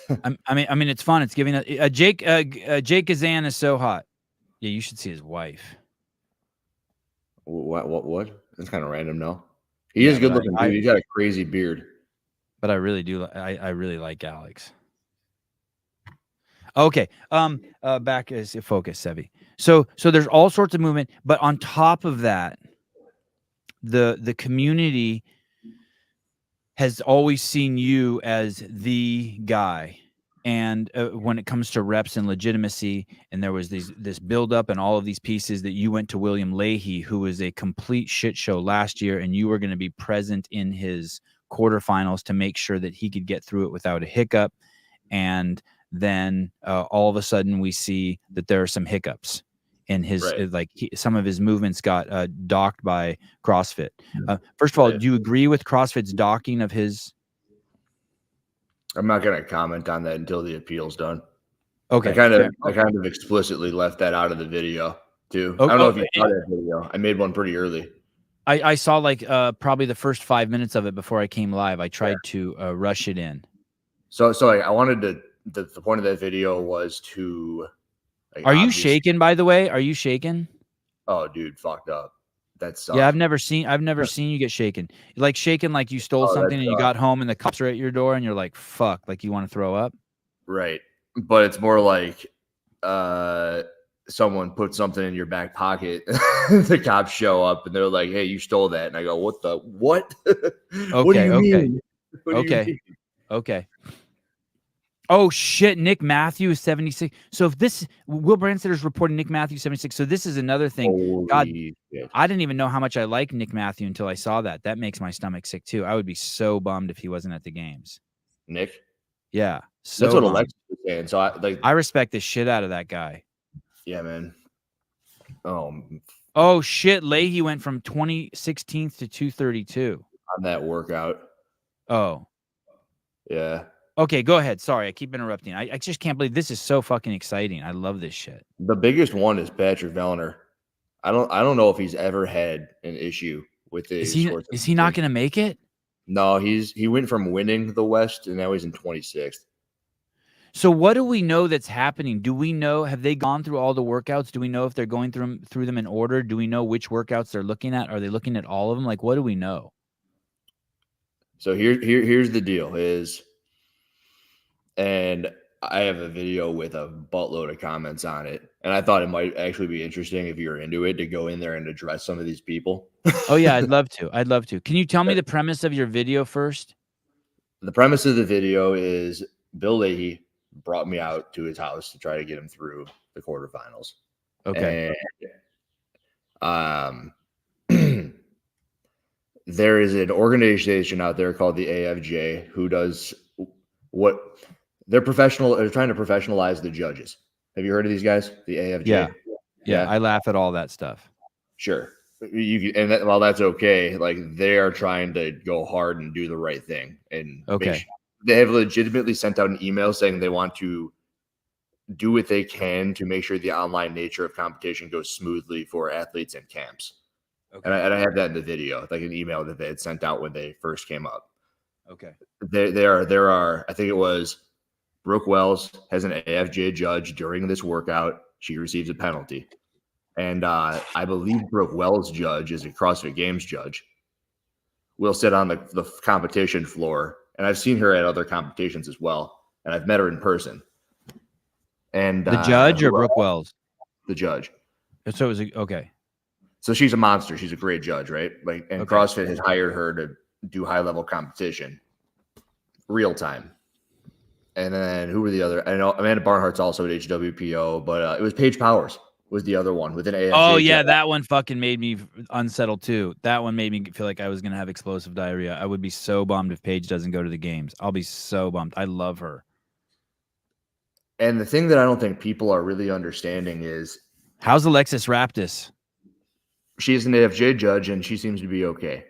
I mean, it's fun. It's giving Jake Kazan is so hot. Yeah, you should see his wife. What? That's kind of random, no? He is good looking, dude. He's got a crazy beard. But I really do. I really like Alex. Okay. Back as focus, Sevi. So there's all sorts of movement, but on top of that, the community has always seen you as the guy. And when it comes to reps and legitimacy, and there was this buildup and all of these pieces that you went to William Leahy, who was a complete shit show last year, and you were going to be present in his quarterfinals to make sure that he could get through it without a hiccup. And then all of a sudden we see that there are some hiccups in his, some of his movements got docked by CrossFit. First of all, do you agree with CrossFit's docking of his? I'm not going to comment on that until the appeal's done. Okay. I kind of explicitly left that out of the video too. I don't know if you saw that video. I made one pretty early. I saw like probably the first 5 minutes of it before I came live. I tried to rush it in. So I wanted to. The point of that video was to. Like, are you shaking? By the way, are you shaking? Oh, dude, fucked up. That sucks. Yeah, I've never seen you get shaken. Like shaken, like you stole something and you got home and the cops are at your door and you're like, fuck, like you want to throw up. Right, but it's more like someone put something in your back pocket. The cops show up and they're like, "Hey, you stole that," and I go, "What the what?" What do you mean? Okay. Oh shit, Nick Matthews 76. So if this Will Branstetter reporting Nick Matthews 76. So this is another thing. Holy God, shit. I didn't even know how much I like Nick Matthews until I saw that. That makes my stomach sick too. I would be so bummed if he wasn't at the games. Nick? Yeah. So that's what Alexis was saying. So I respect the shit out of that guy. Yeah, man. Oh shit, Leahy went from 2016th to 232 on that workout. Oh. Yeah. Okay, go ahead. Sorry, I keep interrupting. I just can't believe this is so fucking exciting. I love this shit. The biggest one is Patrick Vellner. I don't know if he's ever had an issue with his. Is he not going to make it? No, he went from winning the West and now he's in 26th. So what do we know that's happening? Do we know, have they gone through all the workouts? Do we know if they're going through them in order? Do we know which workouts they're looking at? Are they looking at all of them? Like, what do we know? So here's the deal is, and I have a video with a buttload of comments on it. And I thought it might actually be interesting if you're into it to go in there and address some of these people. Oh yeah, I'd love to. Can you tell me the premise of your video first? The premise of the video is Bill Leahy brought me out to his house to try to get him through the quarterfinals. Okay. And, there is an organization out there called the AFJ who does what they're professional. They're trying to professionalize the judges. Have you heard of these guys? The AFJ. Yeah. I laugh at all that stuff. Sure. While that's okay, like they are trying to go hard and do the right thing. And they have legitimately sent out an email saying they want to do what they can to make sure the online nature of competition goes smoothly for athletes and camps. Okay. And I have that in the video, like an email that they had sent out when they first came up. Okay. There are, I think it was Brooke Wells has an AFJ judge during this workout. She receives a penalty. And I believe Brooke Wells' judge is a CrossFit Games judge. Will sit on the competition floor. And I've seen her at other competitions as well. And I've met her in person. And the judge or Brooke Wells? The judge. So it was okay. So she's a monster. She's a great judge, right? Like, and CrossFit has hired her to do high-level competition, real time. And then who were the other? I know Amanda Barnhart's also at HWPO, but it was Paige Powers. was the other one with an AFJ. Oh yeah, that one fucking made me unsettled too. That one made me feel like I was gonna have explosive diarrhea. I would be so bummed if Paige doesn't go to the games. I'll be so bummed. I love her. And the thing that I don't think people are really understanding is, how's Alexis Raptis? She's an AFJ judge, and she seems to be okay.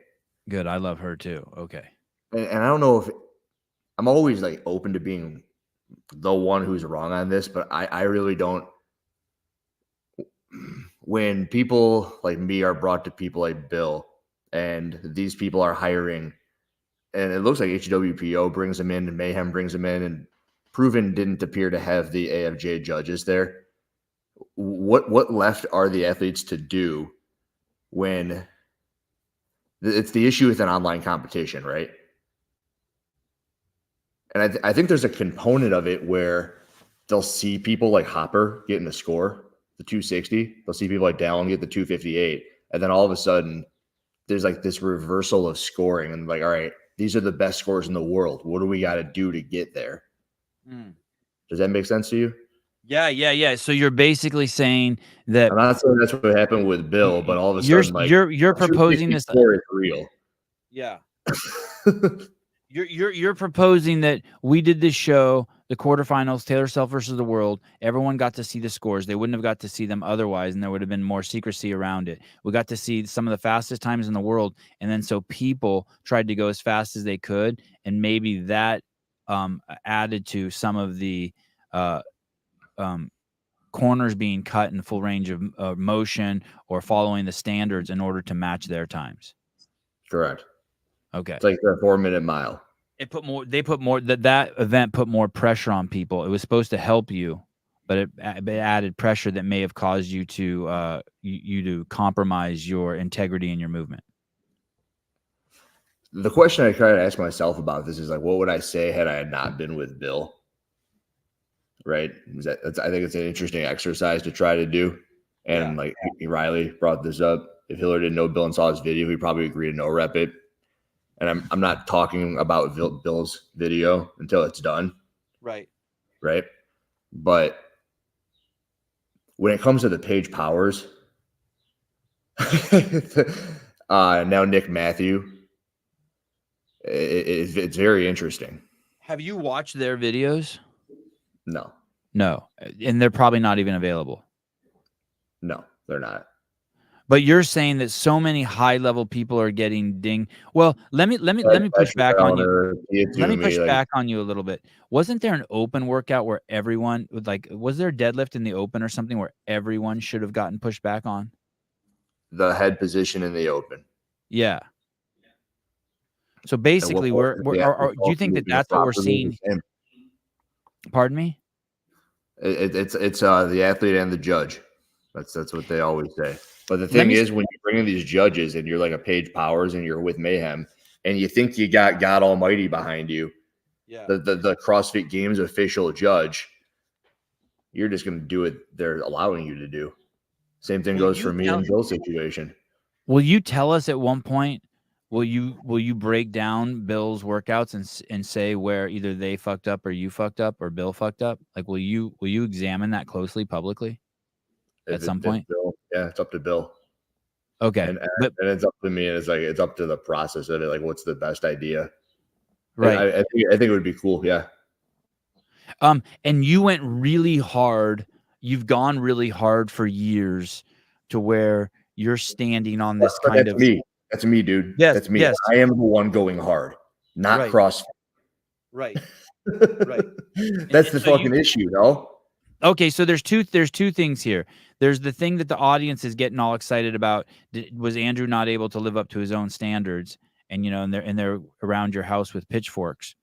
Good. I love her too. Okay. And I don't know if I'm always like open to being the one who's wrong on this, but I really don't. When people like me are brought to people like Bill, and these people are hiring, and it looks like HWPO brings them in and Mayhem brings them in, and Proven didn't appear to have the AFJ judges there. What left are the athletes to do when it's the issue with an online competition, right? And I think there's a component of it where they'll see people like Hopper getting the score, the 260. They'll see people like Dallin get the 258. And then all of a sudden, there's like this reversal of scoring. And like, all right, these are the best scores in the world. What do we got to do to get there? Does that make sense to you? Yeah. So you're basically saying that I'm not saying that's what happened with Bill, but all of a sudden, like you're proposing this. It's real. Yeah. You're proposing that we did this show, the quarterfinals, Taylor Self versus the world. Everyone got to see the scores. They wouldn't have got to see them otherwise, and there would have been more secrecy around it. We got to see some of the fastest times in the world, and then so people tried to go as fast as they could, and maybe that added to some of the corners being cut in full range of motion or following the standards in order to match their times. Correct. Okay. It's like the 4-minute mile. That event put more pressure on people. It was supposed to help you, but it added pressure that may have caused you to you to compromise your integrity in your movement. The question I try to ask myself about this is like, what would I say had I not been with Bill? Right? I think it's an interesting exercise to try to do. And like Riley brought this up. If Hiller didn't know Bill and saw his video, he'd probably agree to no rep it. And I'm not talking about Bill's video until it's done. Right. But when it comes to the Paige Powers, now Nick Matthew, it's very interesting. Have you watched their videos? No. And they're probably not even available. No, they're not. But you're saying that so many high-level people are getting dinged. Well, let me push back on you. Let me push back on you a little bit. Wasn't there an open workout where everyone would was there a deadlift in the open or something where everyone should have gotten pushed back on? The head position in the open. Yeah. So basically, do you think that that's what we're seeing? Pardon me? It's the athlete and the judge. That's what they always say. But the thing is, when you bring in these judges and you're like a Paige Powers and you're with Mayhem and you think you got God Almighty behind you, the CrossFit Games official judge, you're just going to do what they're allowing you to do. Same thing goes for me and Bill's situation. Will you tell us at one point? Will you break down Bill's workouts and say where either they fucked up or you fucked up or Bill fucked up? Like, will you examine that closely publicly at some point? Yeah, it's up to Bill. Okay, and it's up to me, and it's up to the process of it. Like, what's the best idea? Right. I think it would be cool. Yeah. And you went really hard. You've gone really hard for years to where you're standing on this kind of. Me. That's me, dude. Yes, that's me. Yes. I am the one going hard, not CrossFit. Right. That's the fucking issue, though. Okay, so there's two things here. There's the thing that the audience is getting all excited about. Was Andrew not able to live up to his own standards? And and they're around your house with pitchforks,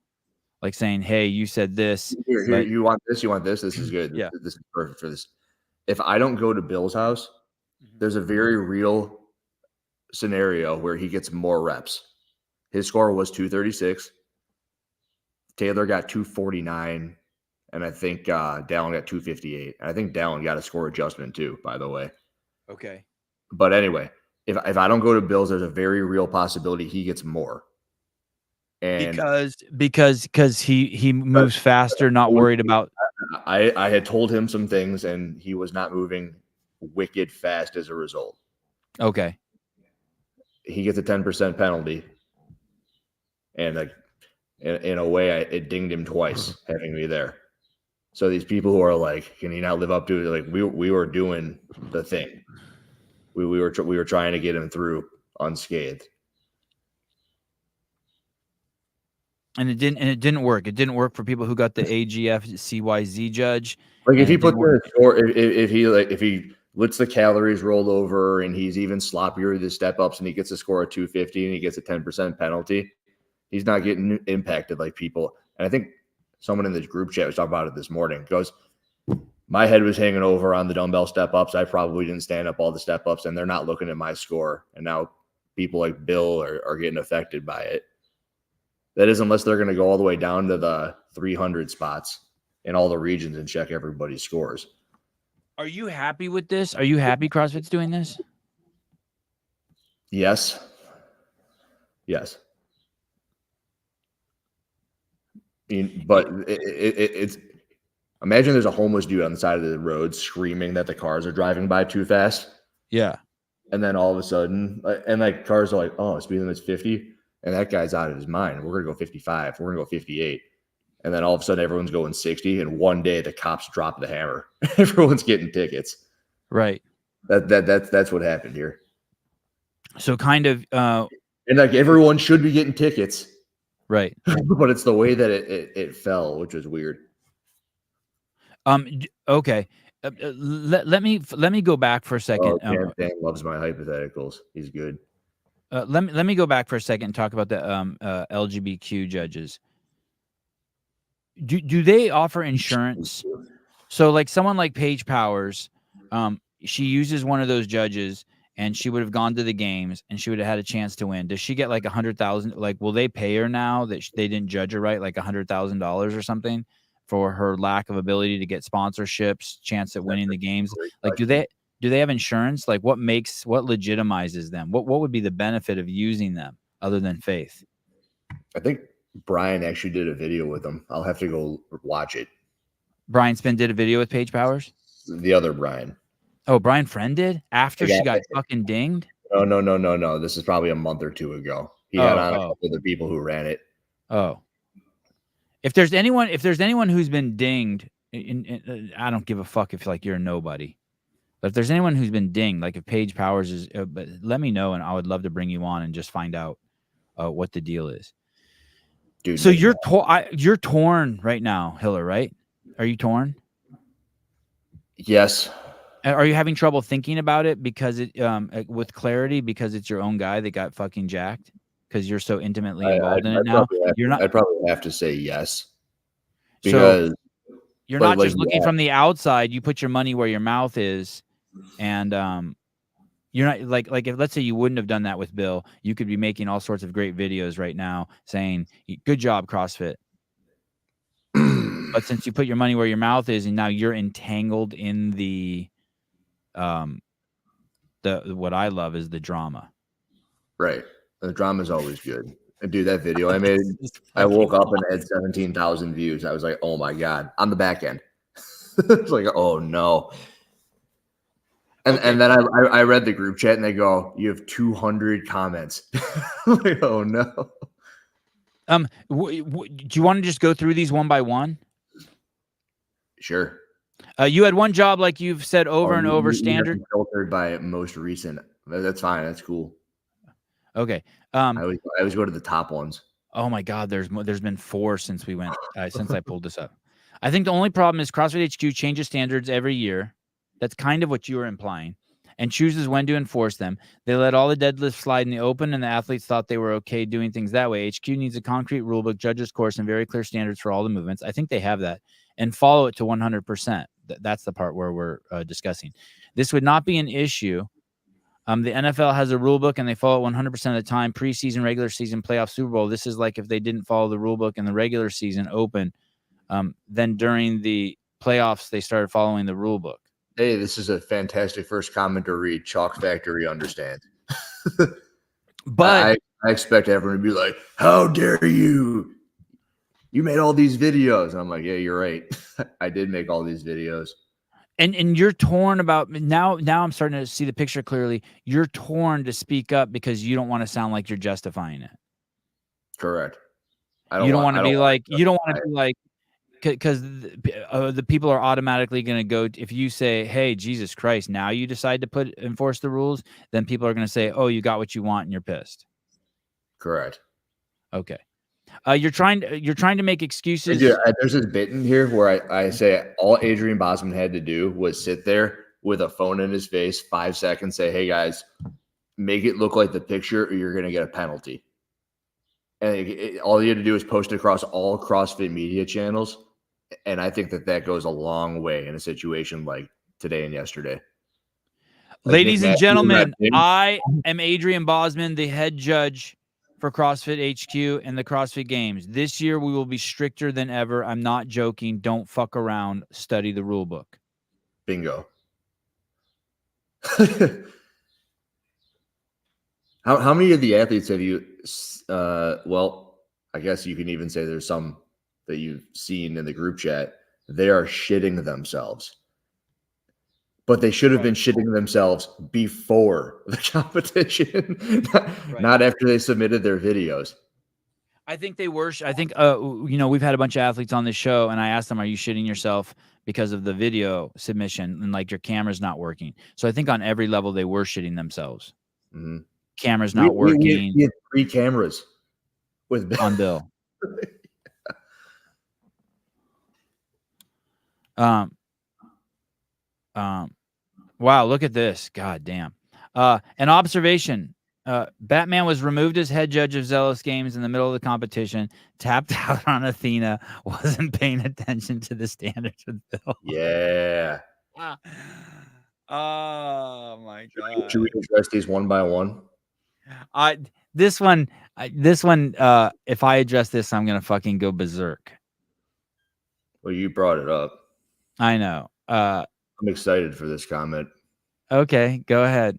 like saying, "Hey, you said this. Here, you want this? You want this? This is good. Yeah, this is perfect for this." If I don't go to Bill's house, there's a very real scenario where he gets more reps. His score was 236. Taylor got 249. And I think Dallin got 258. And I think Dallin got a score adjustment too, by the way. Okay. But anyway, if I don't go to Bill's, there's a very real possibility he gets more. And because he moves faster, not worried about. I had told him some things, and he was not moving wicked fast as a result. Okay. He gets a 10% penalty. And like in a way, it dinged him twice having me there. So these people who are like, can he not live up to it? Like we were doing the thing. We were trying to get him through unscathed. And it didn't work. It didn't work for people who got the AGF CYZ judge. Like if he puts in a score, if he lets the calories roll over and he's even sloppier with his step ups and he gets a score of 250 and he gets a 10% penalty, he's not getting impacted like people. And I think someone in this group chat was talking about it this morning. Goes, my head was hanging over on the dumbbell step ups. I probably didn't stand up all the step ups, and they're not looking at my score. And now people like Bill are getting affected by it. That is, unless they're going to go all the way down to the 300 spots in all the regions and check everybody's scores. Are you happy with this? Are you happy CrossFit's doing this? Yes. But it's imagine there's a homeless dude on the side of the road screaming that the cars are driving by too fast. Yeah. And then all of a sudden, and like cars are like, oh, speed limit's 50. And that guy's out of his mind. We're going to go 55. We're going to go 58. And then all of a sudden everyone's going 60. And one day the cops drop the hammer. Everyone's getting tickets. Right. That's what happened here. So kind of, and like everyone should be getting tickets. Right. But it's the way that it fell, which was weird. Okay. Let me go back for a second. Dan loves my hypotheticals. He's good. Let me go back for a second and talk about the LGBTQ judges. Do they offer insurance? So like someone like Paige Powers, she uses one of those judges and she would have gone to the games and she would have had a chance to win. Does she get like $100,000? Like, will they pay her now that they didn't judge her right, like $100,000 or something for her lack of ability to get sponsorships, chance at winning the games? Like, do they have insurance? Like what legitimizes them? What would be the benefit of using them other than faith? I think Brian actually did a video with them. I'll have to go watch it. Brian Spin did a video with Paige Powers? The other Brian. Oh, Brian Friend did? After she got fucking dinged? No. This is probably a month or two ago. He had on a couple of the people who ran it. Oh. If there's anyone who's been dinged, I don't give a fuck if like you're a nobody. But if there's anyone who's been dinged, like if Paige Powers is, but let me know, and I would love to bring you on and just find out what the deal is. Dude, so you're torn right now, Hiller, right? Are you torn? Yes. Are you having trouble thinking about it because it with clarity because it's your own guy that got fucking jacked because you're so intimately involved in it now? I'd probably have to say yes. Because so you're not just looking from the outside. You put your money where your mouth is, and you're not like if let's say you wouldn't have done that with Bill, you could be making all sorts of great videos right now saying, "Good job, CrossFit." But since you put your money where your mouth is, and now you're entangled in the what I love is the drama. Right. The drama is always good. And dude, that video I made, I woke up and had 17,000 views. I was like, oh my God, on the back end. It's like, oh no. And then I read the group chat and they go, you have 200 comments. Like, oh no. Do you want to just go through these one by one? Sure. You had one job, like you've said over and over, standard. Filtered by most recent. That's fine. That's cool. Okay. I always go to the top ones. Oh my God, there's been 4 since we went since I pulled this up. I think the only problem is CrossFit HQ changes standards every year. That's kind of what you were implying, and chooses when to enforce them. They let all the deadlifts slide in the open, and the athletes thought they were okay doing things that way. HQ needs a concrete rulebook, judges course, and very clear standards for all the movements. I think they have that, and follow it to 100%. That's the part where we're discussing. This would not be an issue. The NFL has a rule book and they follow it 100% of the time. Preseason, regular season, playoff, Super Bowl. This is like if they didn't follow the rule book in the regular season open, then during the playoffs, they started following the rule book. Hey, this is a fantastic first comment to read. Chalk Factory understands. But I expect everyone to be like, how dare you? You made all these videos. And I'm like, yeah, you're right. I did make all these videos. And you're torn about now. Now I'm starting to see the picture clearly. You're torn to speak up because you don't want to sound like you're justifying it. Correct. You don't want to be like, because the people are automatically going to go. If you say, "Hey, Jesus Christ," now you decide to enforce the rules, then people are going to say, "Oh, you got what you want," and you're pissed. Correct. Okay. You're trying to make excuses. There's this bit in here where I say all Adrian Bosman had to do was sit there with a phone in his face, 5 seconds, say, "Hey guys, make it look like the picture, or you're going to get a penalty." And all you had to do is post it across all CrossFit media channels. And I think that goes a long way in a situation like today and yesterday. Ladies and gentlemen, I am Adrian Bosman, the head judge for CrossFit HQ and the CrossFit Games. This year, we will be stricter than ever. I'm not joking. Don't fuck around. Study the rule book. Bingo. How many of the athletes have you, well, I guess you can even say there's some that you've seen in the group chat. They are shitting themselves. But they should have been shitting themselves before the competition, not after they submitted their videos. I think they were. I think, we've had a bunch of athletes on this show, and I asked them, "Are you shitting yourself because of the video submission and like your camera's not working?" So I think on every level they were shitting themselves. Mm-hmm. Camera's not working. We had 3 cameras with on Bill. Wow, look at this. God damn. An observation. Batman was removed as head judge of Zealous Games in the middle of the competition, tapped out on Athena, wasn't paying attention to the standards with Bill. Yeah. Oh my God. Should we address these one by one? This one, if I address this, I'm gonna fucking go berserk. Well, you brought it up. I know. I'm excited for this comment. Okay, go ahead.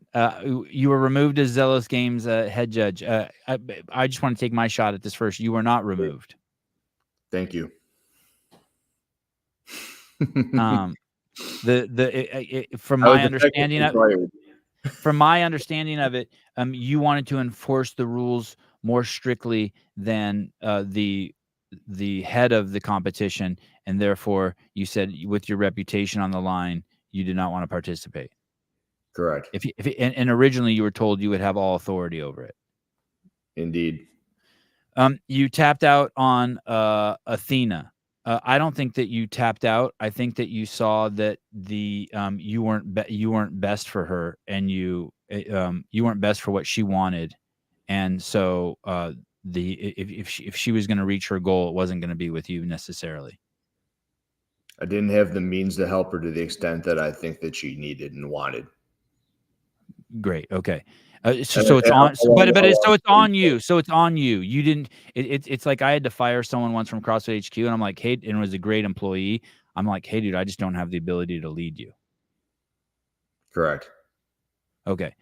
You were removed as Zealous Games head judge. I just want to take my shot at this first. You were not removed. Thank you. From my understanding of it, you wanted to enforce the rules more strictly than the head of the competition, and therefore you said, with your reputation on the line, you did not want to participate. Correct. And originally you were told you would have all authority over it. Indeed. You tapped out on Athena. I don't think that you tapped out. I think that you saw that you weren't best for her, and you weren't best for what she wanted, and so if she was going to reach her goal, it wasn't going to be with you necessarily. I didn't have the means to help her to the extent that I think that she needed and wanted. Great. Okay. So it's on, but it's on you. So it's on you. You didn't. It's like I had to fire someone once from CrossFit HQ, and I'm like, hey, and it was a great employee. I'm like, hey, dude, I just don't have the ability to lead you. Correct. Okay.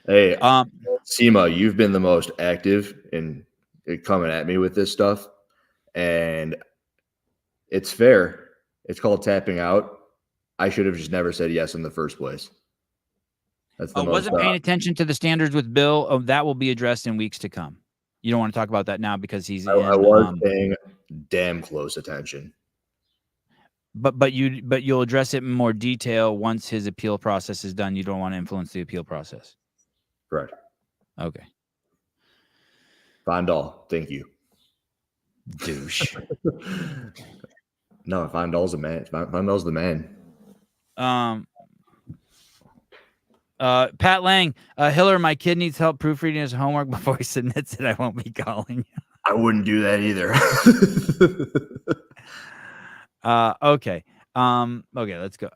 Hey, Seema, you've been the most active in coming at me with this stuff, and it's fair. It's called tapping out. I should have just never said yes in the first place. That's the wasn't paying attention to the standards with Bill. Oh, that will be addressed in weeks to come. You don't want to talk about that now because he's. I was paying damn close attention. But you'll address it in more detail once his appeal process is done. You don't want to influence the appeal process. Correct. Okay. Fondal, thank you. Douche. No, Fondal's the man. Fondal's the man. Pat Lang, Hiller, my kid needs help proofreading his homework before he submits it. I won't be calling you. I wouldn't do that either. Okay. Okay, let's go.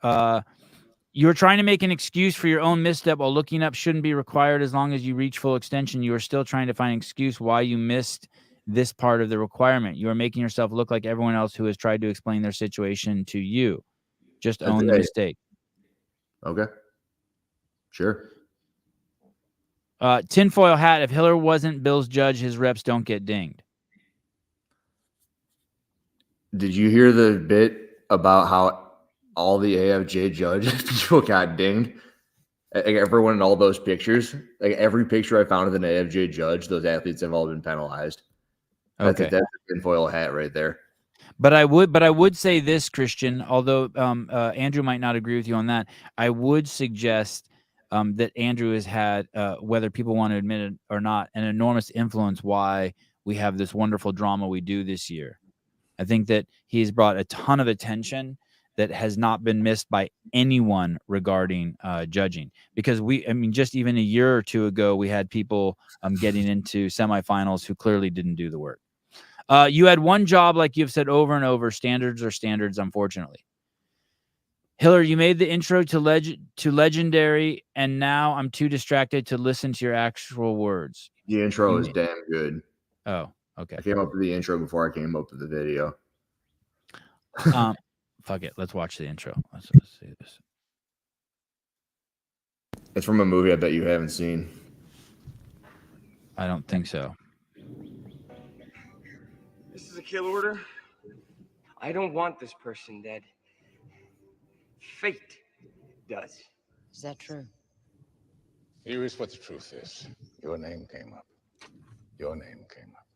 You're trying to make an excuse for your own misstep while looking up shouldn't be required as long as you reach full extension. You are still trying to find an excuse why you missed this part of the requirement. You are making yourself look like everyone else who has tried to explain their situation to you. Just own the mistake. Okay. Sure. Tinfoil hat. If Hiller wasn't Bill's judge, his reps don't get dinged. Did you hear the bit about how all the AFJ judges, people got dinged. Like everyone in all those pictures, like every picture I found of an AFJ judge, those athletes have all been penalized. That's Okay. a tinfoil hat right there. But I would say this, Christian, although Andrew might not agree with you on that, I would suggest that Andrew has had, whether people want to admit it or not, an enormous influence why we have this wonderful drama we do this year. I think that he's brought a ton of attention that has not been missed by anyone regarding judging. Because just even a year or two ago, we had people getting into semifinals who clearly didn't do the work. You had one job, like you've said over and over, standards are standards, unfortunately. Hiller, you made the intro to Legendary, and now I'm too distracted to listen to your actual words. The intro is damn good. Oh, okay. I came up with the intro before I came up with the video. Fuck it. Let's watch the intro. Let's see this. It's from a movie I bet you haven't seen. I don't think so. This is a kill order. I don't want this person dead. Fate does. Is that true? Here is what the truth is. Your name came up. Your name came up.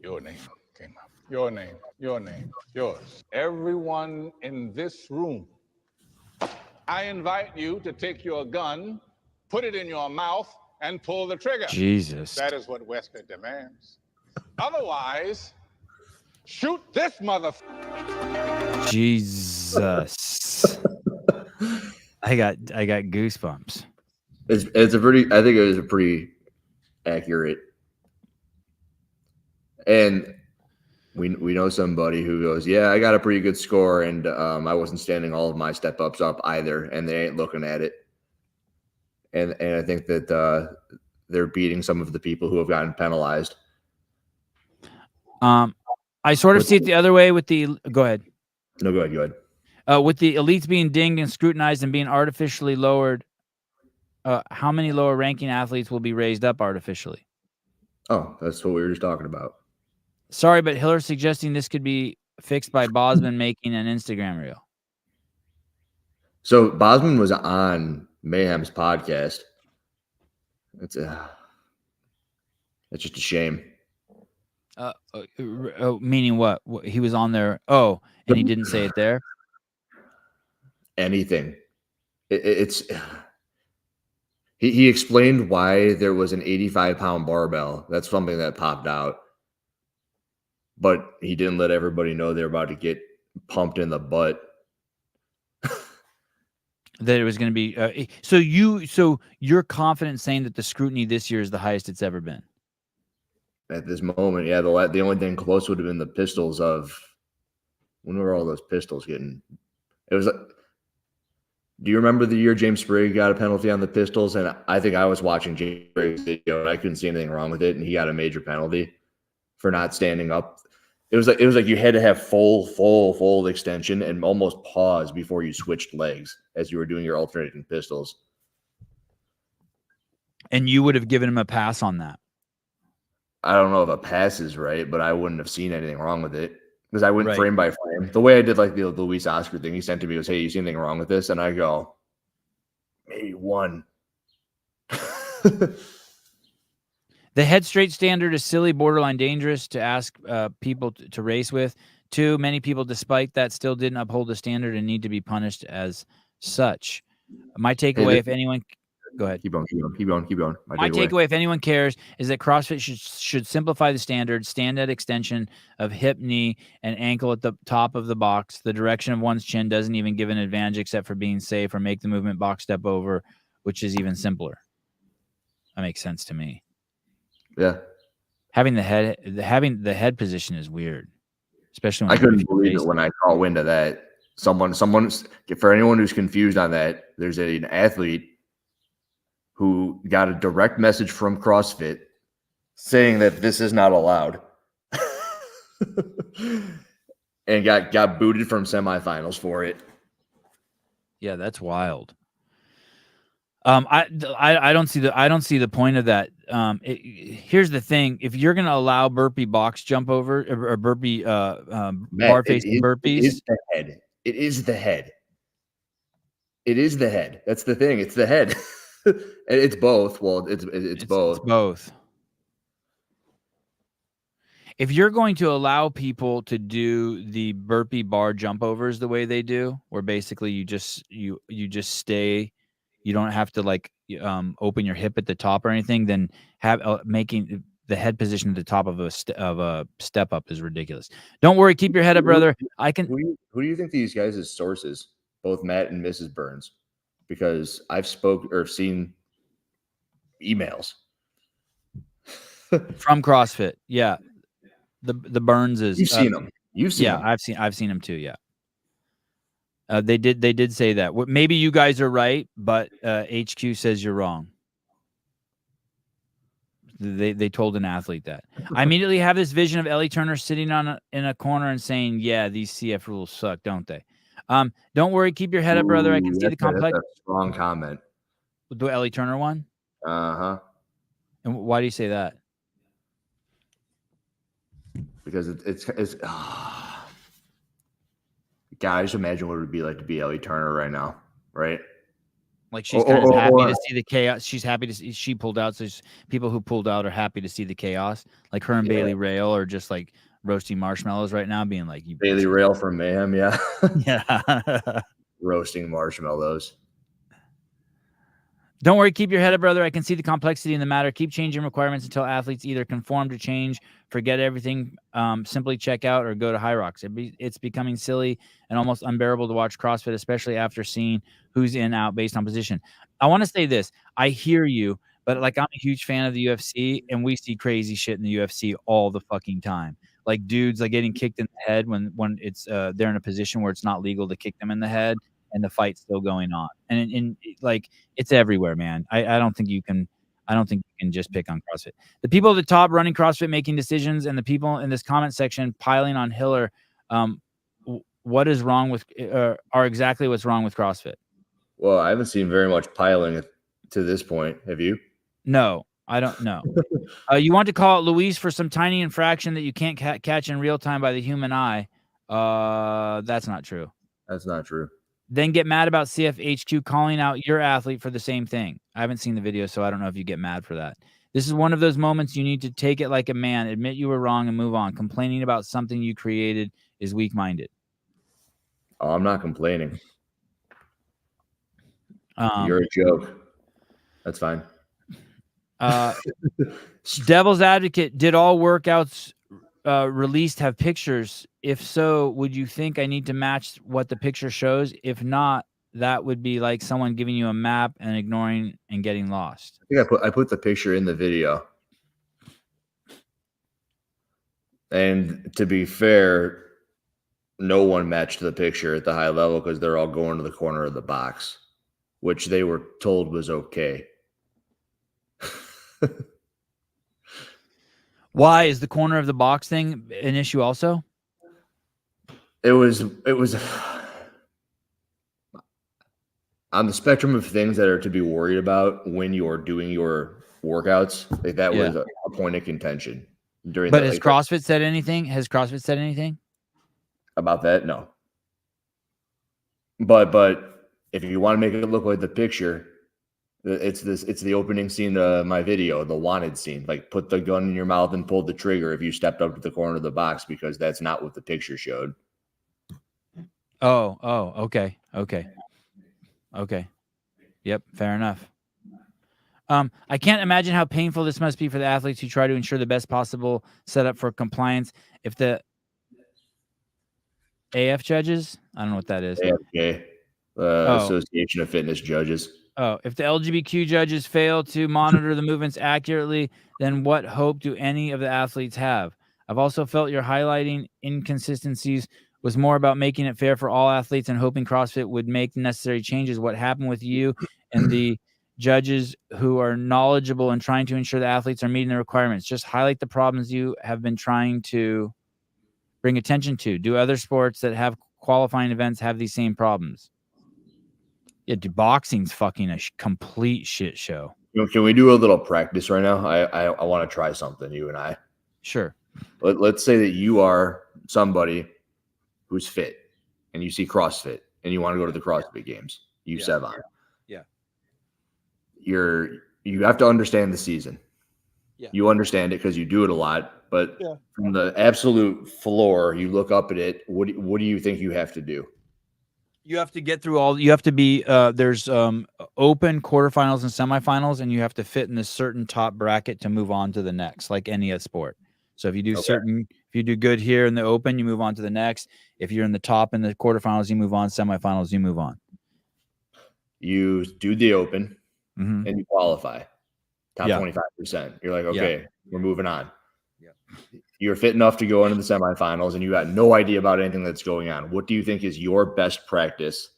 Your name came up. Your name, yours. Everyone in this room, I invite you to take your gun, put it in your mouth, and pull the trigger. Jesus. That is what Wesker demands. Otherwise, shoot this motherfucker. Jesus. I got goosebumps. It's a pretty. I think it was a pretty accurate. And we know somebody who goes, yeah, I got a pretty good score, and I wasn't standing all of my step ups up either, and they ain't looking at it. And I think that they're beating some of the people who have gotten penalized. I sort of see it the other way with the. Go ahead. No, go ahead. With the elites being dinged and scrutinized and being artificially lowered, how many lower ranking athletes will be raised up artificially? Oh, that's what we were just talking about. Sorry, but Hiller's suggesting this could be fixed by Bosman making an Instagram reel. So Bosman was on Mayhem's podcast. It's just a shame. Meaning what? He was on there. Oh, and he didn't say it there. Anything. He explained why there was an 85-pound barbell. That's something that popped out. But he didn't let everybody know they're about to get pumped in the butt. That it was going to be. So you're confident saying that the scrutiny this year is the highest it's ever been? At this moment, yeah. The only thing close would have been the pistols of. When were all those pistols getting? It was. Do you remember the year James Sprague got a penalty on the pistols? And I think I was watching James Sprague's video and I couldn't see anything wrong with it, and he got a major penalty for not standing up. It was like you had to have full extension and almost pause before you switched legs as you were doing your alternating pistols. And you would have given him a pass on that. I don't know if a pass is right, but I wouldn't have seen anything wrong with it because I went frame by frame. The way I did like the Luis Oscar thing, he sent to me was, "Hey, you see anything wrong with this?" And I go, "Maybe one." The head straight standard is silly, borderline dangerous to ask people to race with. 2, many people, despite that, still didn't uphold the standard and need to be punished as such. My takeaway, if anyone... Go ahead. Keep going. My takeaway, if anyone cares, is that CrossFit should simplify the standard, stand at extension of hip, knee, and ankle at the top of the box. The direction of one's chin doesn't even give an advantage except for being safe, or make the movement box step over, which is even simpler. That makes sense to me. Yeah. Having the head position is weird, especially when I couldn't believe it when I caught wind of that. Someone, for anyone who's confused on that, there's an athlete who got a direct message from CrossFit saying that this is not allowed and got booted from semifinals for it. Yeah, that's wild. I don't see the point of that. Here's the thing: if you're going to allow burpee box jump over or burpee bar facing burpees, it is the head. It is the head. That's the thing. It's the head. It's both. Well, it's both. It's both. If you're going to allow people to do the burpee bar jump overs the way they do, where basically you just stay, you don't have to like open your hip at the top or anything, then making the head position at the top of a step up is ridiculous. Don't worry, keep your head up, brother. I can. Who do you think these guys' sources, both Matt and Mrs. Burns? Because I've seen emails From CrossFit. Yeah. The Burns is. You've seen them. You've seen them. I've seen them too. Yeah. They did say that. Maybe you guys are right, but HQ says you're wrong. They told an athlete that. I immediately have this vision of Ellie Turner sitting in a corner and saying, "Yeah, these CF rules suck, don't they?" Don't worry, keep your head up, brother. I can see the complex. That's a strong comment. The Ellie Turner one. Uh-huh. And why do you say that? Because it's guys, imagine what it would be like to be Ellie Turner right now, right? Like she's kind of happy to see the chaos. She's happy to see she pulled out. So people who pulled out are happy to see the chaos. Like her and Bailey Rail are just like roasting marshmallows right now, being like, "You Bailey Rail from Mayhem, yeah, yeah, roasting marshmallows." Don't worry, keep your head up, brother. I can see the complexity in the matter. Keep changing requirements until athletes either conform to change, forget everything, simply check out, or go to High Rocks. It's becoming silly and almost unbearable to watch CrossFit, especially after seeing who's in out based on position. I want to say this. I hear you, but like I'm a huge fan of the UFC, and we see crazy shit in the UFC all the fucking time. Like dudes like getting kicked in the head when it's they're in a position where it's not legal to kick them in the head, and the fight's still going on. And like it's everywhere, man. I don't think you can just pick on CrossFit. The people at the top running CrossFit making decisions, and the people in this comment section piling on Hiller, what is wrong with are exactly what's wrong with CrossFit. Well, I haven't seen very much piling to this point. Have you? No, I don't know. You want to call out Luis for some tiny infraction that you can't catch in real time by the human eye. That's not true. That's not true. Then get mad about CFHQ calling out your athlete for the same thing. I haven't seen the video, so I don't know if you get mad for that. This is one of those moments you need to take it like a man, admit you were wrong, and move on. Complaining about something you created is weak-minded. Oh, I'm not complaining. You're a joke. That's fine. Devil's advocate, did all workouts released have pictures? If so, would you think I need to match what the picture shows? If not, that would be like someone giving you a map and ignoring and getting lost. I think I put the picture in the video. And to be fair, no one matched the picture at the high level because they're all going to the corner of the box, which they were told was okay. Why is the corner of the box thing an issue also? It was on the spectrum of things that are to be worried about when you're doing your workouts. Like that was a point of contention during. But has CrossFit said anything? Has CrossFit said anything about that? No. But if you want to make it look like the picture, it's the opening scene of my video, the wanted scene. Like put the gun in your mouth and pull the trigger if you stepped up to the corner of the box, because that's not what the picture showed. Oh, okay. Yep, fair enough. I can't imagine how painful this must be for the athletes who try to ensure the best possible setup for compliance. If the AF judges, I don't know what that is. AFJ, Association of Fitness Judges. Oh, if the LGBTQ judges fail to monitor the movements accurately, then what hope do any of the athletes have? I've also felt your highlighting inconsistencies was more about making it fair for all athletes and hoping CrossFit would make the necessary changes. What happened with you and the judges who are knowledgeable and trying to ensure the athletes are meeting the requirements? Just highlight the problems you have been trying to bring attention to. Do other sports that have qualifying events have these same problems? Yeah, boxing's fucking a complete shit show. Can we do a little practice right now? I want to try something, you and I. Sure. Let's say that you are somebody who's fit and you see CrossFit and you want to go to the CrossFit games. Sevan. Yeah. You have to understand the season. Yeah. You understand it because you do it a lot, but from the absolute floor, you look up at it. What do you think you have to do? You have to get through all. You have to be there's open, quarterfinals, and semifinals, and you have to fit in this certain top bracket to move on to the next, like any other sport. So if you do if you do good here in the open, you move on to the next. If you're in the top in the quarterfinals, you move on. Semifinals, you move on. You do the open Mm-hmm. and you qualify. Top Yeah. 25%. You're like, okay, we're moving on. Yeah. You're fit enough to go into the semifinals and you got no idea about anything that's going on. What do you think is your best practice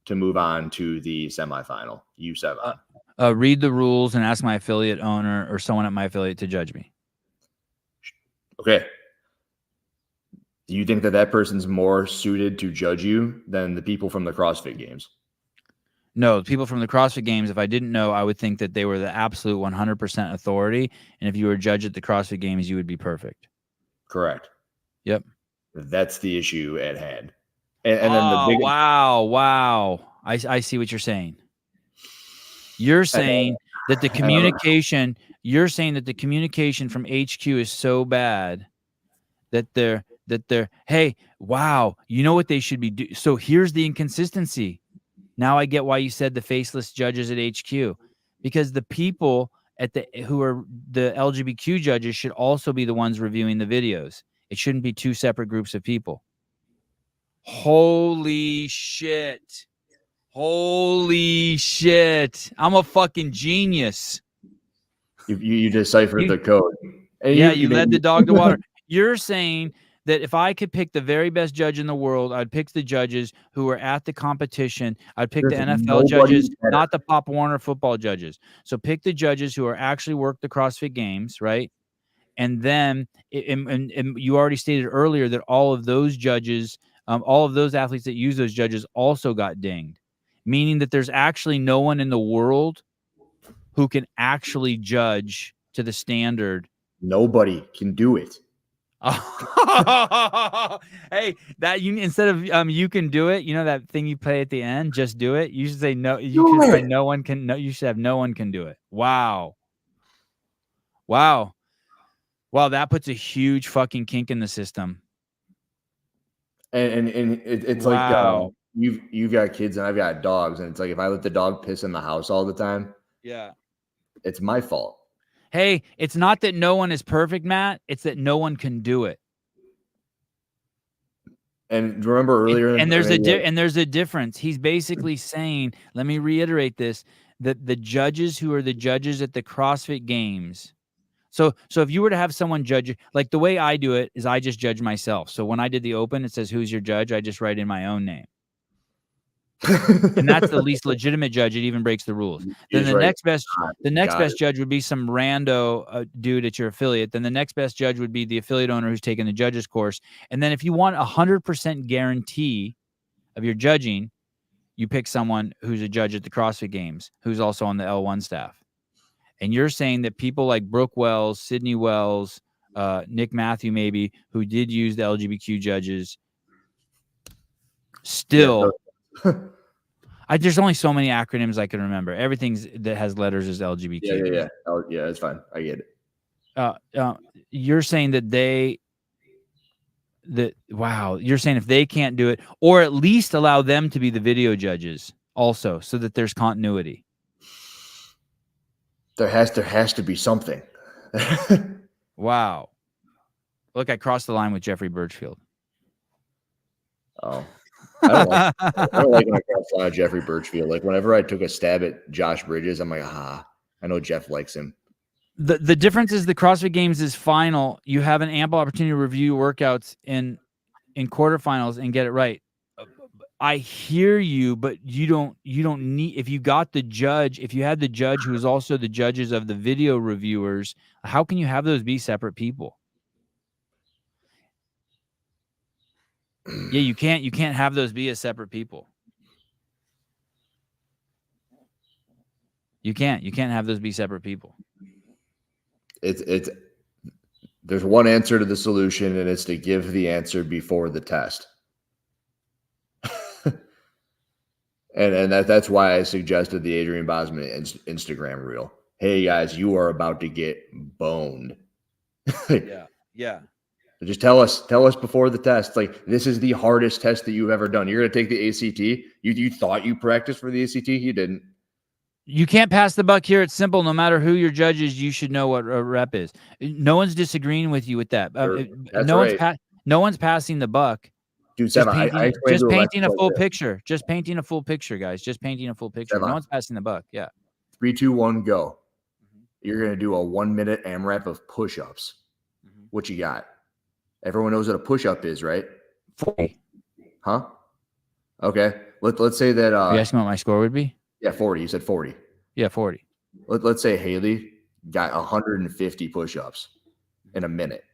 to move on to the semifinal? You, Sevan. Read the rules and ask my affiliate owner or someone at my affiliate to judge me. Okay. Do you think that person's more suited to judge you than the people from the CrossFit Games? No, people from the CrossFit Games, if I didn't know, I would think that they were the absolute 100% authority. And if you were a judge at the CrossFit Games, you would be perfect. Correct. Yep. That's the issue at hand. And then the big wow. I see what you're saying. You're saying that the communication, from HQ is so bad that they're, hey, wow, you know what they should be doing. So here's the inconsistency. Now I get why you said the faceless judges at HQ, because the people who are the LGBTQ judges should also be the ones reviewing the videos. It shouldn't be two separate groups of people. Holy shit. Holy shit. I'm a fucking genius. You deciphered the code. And you led the dog to water. You're saying that if I could pick the very best judge in the world, I'd pick the judges who are at the competition. I'd pick the NFL judges, not the Pop Warner football judges. So pick the judges who are actually work the CrossFit Games, right? And then, and you already stated earlier that all of those judges, all of those athletes that use those judges also got dinged, meaning that there's actually no one in the world who can actually judge to the standard. Nobody can do it. Hey, that you instead of you can do it. You know that thing you play at the end. Just do it. You should say no. You should say no one can. No, you should have no one can do it. Wow. That puts a huge fucking kink in the system. And it's like you've got kids and I've got dogs, and it's like if I let the dog piss in the house all the time, it's my fault. Hey, it's not that no one is perfect, Matt. It's that no one can do it. And remember earlier, and there's a difference. He's basically saying, let me reiterate this, that the judges who are the judges at the CrossFit Games. So if you were to have someone judge, like the way I do it is I just judge myself. So when I did the open, it says, who's your judge? I just write in my own name. And that's the least legitimate judge. It even breaks the rules. Then the next best judge would be some rando dude at your affiliate. Then the next best judge would be the affiliate owner who's taken the judges course. And then if you want 100% guarantee of your judging, you pick someone who's a judge at the CrossFit Games, who's also on the L1 staff. And you're saying that people like Brooke Wells, Sydney Wells, Nick Matthew, maybe, who did use the LGBTQ judges, still. There's only so many acronyms I can remember. Everything that has letters is LGBTQ. Yeah, it's fine. I get it. You're saying you're saying if they can't do it, or at least allow them to be the video judges also, so that there's continuity. There has to be something. Wow. Look, I crossed the line with Jeffrey Birchfield. Oh. I don't like when I cross the line with Jeffrey Birchfield. Like whenever I took a stab at Josh Bridges, I'm like, I know Jeff likes him. The difference is the CrossFit Games is final. You have an ample opportunity to review workouts in quarterfinals and get it right. I hear you, but you don't need, if you had the judge who is also the judges of the video reviewers, how can you have those be separate people? Yeah, you can't have those be as separate people. You can't have those be separate people. There's one answer to the solution, and it's to give the answer before the test. And that's why I suggested the Adrian Bosman Instagram reel. Hey guys, you are about to get boned. Yeah. Just tell us before the test. Like, this is the hardest test that you've ever done. You're gonna take the ACT. You thought you practiced for the ACT, you didn't. You can't pass the buck here. It's simple. No matter who your judge is, you should know what a rep is. No one's disagreeing with you with that. That's right. No one's passing the buck. Dude, Just Sevan, painting a full picture. Just painting a full picture, guys. Just painting a full picture. Sevan. No one's passing the buck. Yeah. 3, 2, 1, go. You're gonna do a 1 minute AMRAP of push-ups. What you got? Everyone knows what a push-up is, right? 40. Huh? Okay. Let's say that. Are you asking what my score would be? Yeah, 40. You said 40. Yeah, 40. Let's say Haley got 150 push-ups in a minute.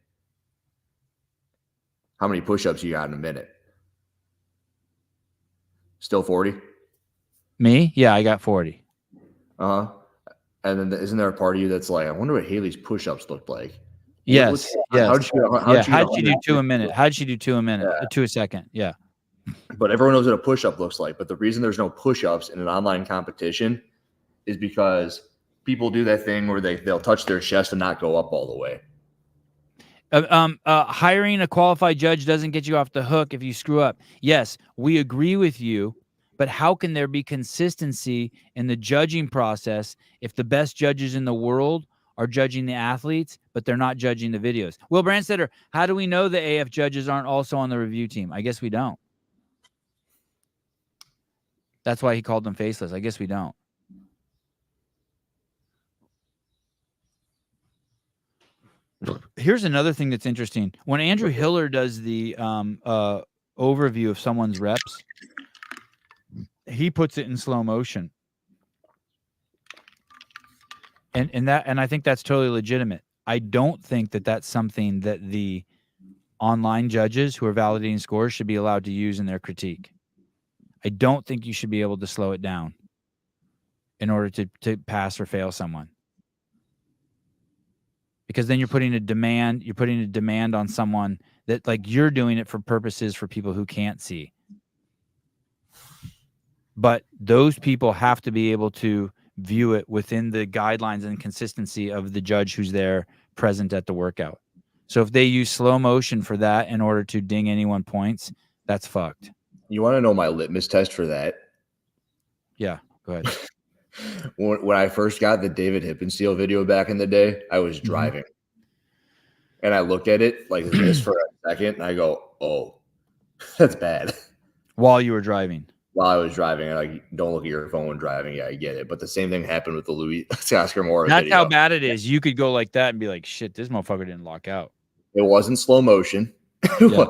How many push-ups you got in a minute? Still 40? Me? Yeah, I got 40. Uh-huh. And then isn't there a part of you that's like, I wonder what Haley's push-ups looked like? Yes. How'd she do 2 a minute? How'd she do 2 a minute? 2 a second. Yeah. But everyone knows what a push-up looks like. But the reason there's no push-ups in an online competition is because people do that thing where they'll touch their chest and not go up all the way. Hiring a qualified judge doesn't get you off the hook if you screw up. Yes, we agree with you, but how can there be consistency in the judging process if the best judges in the world are judging the athletes, but they're not judging the videos? Will Brandstetter, how do we know the AF judges aren't also on the review team? I guess we don't. That's why he called them faceless. I guess we don't. Here's another thing that's interesting. When Andrew Hiller does the overview of someone's reps, he puts it in slow motion. And I think that's totally legitimate. I don't think that that's something that the online judges who are validating scores should be allowed to use in their critique. I don't think you should be able to slow it down in order to pass or fail someone. Because then you're putting a demand on someone that, like, you're doing it for purposes for people who can't see. But those people have to be able to view it within the guidelines and consistency of the judge who's there present at the workout. So if they use slow motion for that in order to ding anyone points, that's fucked. You want to know my litmus test for that? Yeah, go ahead. When I first got the David Hippensteel video back in the day, I was driving. And I looked at it like this for a second, and I go, oh, that's bad. While you were driving? While I was driving. And like, don't look at your phone when driving. Yeah, I get it. But the same thing happened with the Louis Oscar Mora That's video. how bad it is. You could go like that and be like, shit, this motherfucker didn't lock out. It wasn't slow motion. Yeah.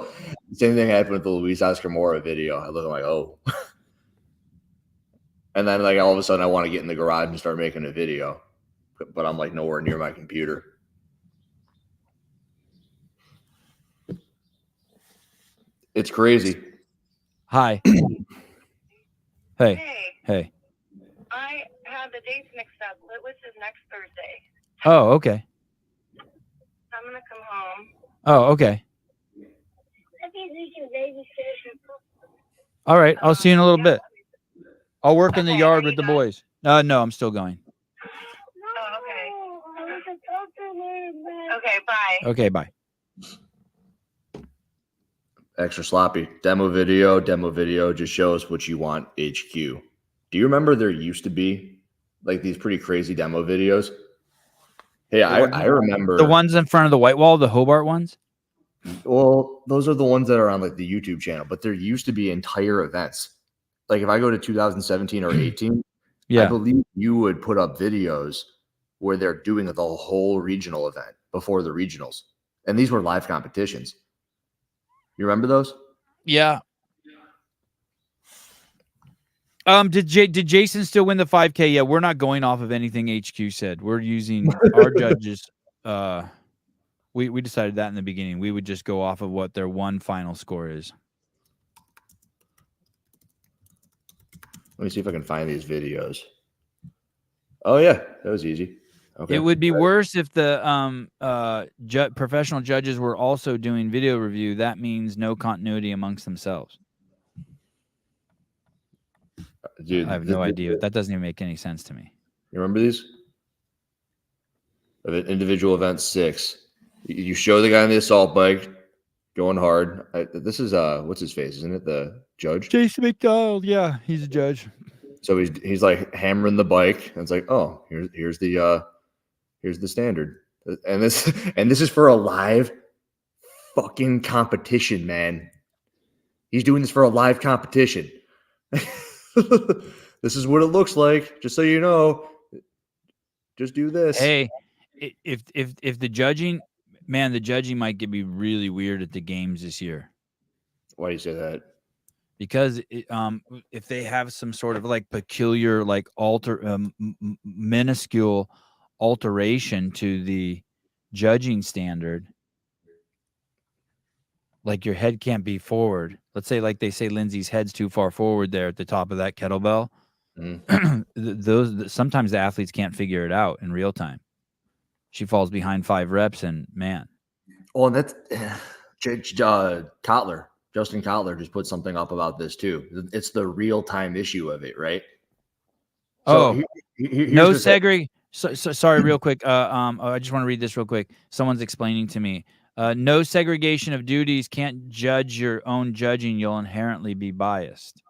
Same thing happened with the Luis Oscar Mora video. I look, I'm like, oh. And then, like, all of a sudden, I want to get in the garage and start making a video. But I'm, like, nowhere near my computer. It's crazy. Hi. Hey. I have the dates mixed up. Which is next Thursday. Oh, okay. I'm going to come home. Oh, okay. All right. I'll see you in a little bit. I'll work in the yard with the boys. No, I'm still going. Oh, okay. Okay, bye. Okay, bye. Extra sloppy. Demo video just shows what you want HQ. Do you remember there used to be like these pretty crazy demo videos? Hey, I remember. The ones in front of the white wall, the Hobart ones? Well, those are the ones that are on like the YouTube channel, but there used to be entire events. Like if I go to 2017 or 18, I believe you would put up videos where they're doing the whole regional event before the regionals. And these were live competitions. You remember those? Yeah. Did Jason still win the 5K? Yeah, we're not going off of anything HQ said. We're using our judges. We decided that in the beginning. We would just go off of what their one final score is. Let me see if I can find these videos. Oh yeah, that was easy. Okay. It would be worse if the professional judges were also doing video review. That means no continuity amongst themselves. Dude, I have no idea. That doesn't even make any sense to me. You remember these? Individual event 6. You show the guy on the assault bike going hard. This is what's his face? Isn't it the judge? Jason McDonald. Yeah, he's a judge. So he's like hammering the bike, and it's like, oh, here's the standard, and this is for a live fucking competition, man. He's doing this for a live competition. This is what it looks like. Just so you know, just do this. Hey, if the judging, man, the judging might be really weird at the games this year. Why do you say that? Because if they have some sort of like peculiar, like minuscule alteration to the judging standard, like your head can't be forward. Let's say, like they say, Lindsay's head's too far forward there at the top of that kettlebell. Those sometimes the athletes can't figure it out in real time. She falls behind 5 reps, and man. Oh, and that's Kotler. Justin Kotler just put something up about this too. It's the real time issue of it, right? So no segregation. Sorry, real quick. I just want to read this real quick. Someone's explaining to me. No segregation of duties. Can't judge your own judging. You'll inherently be biased.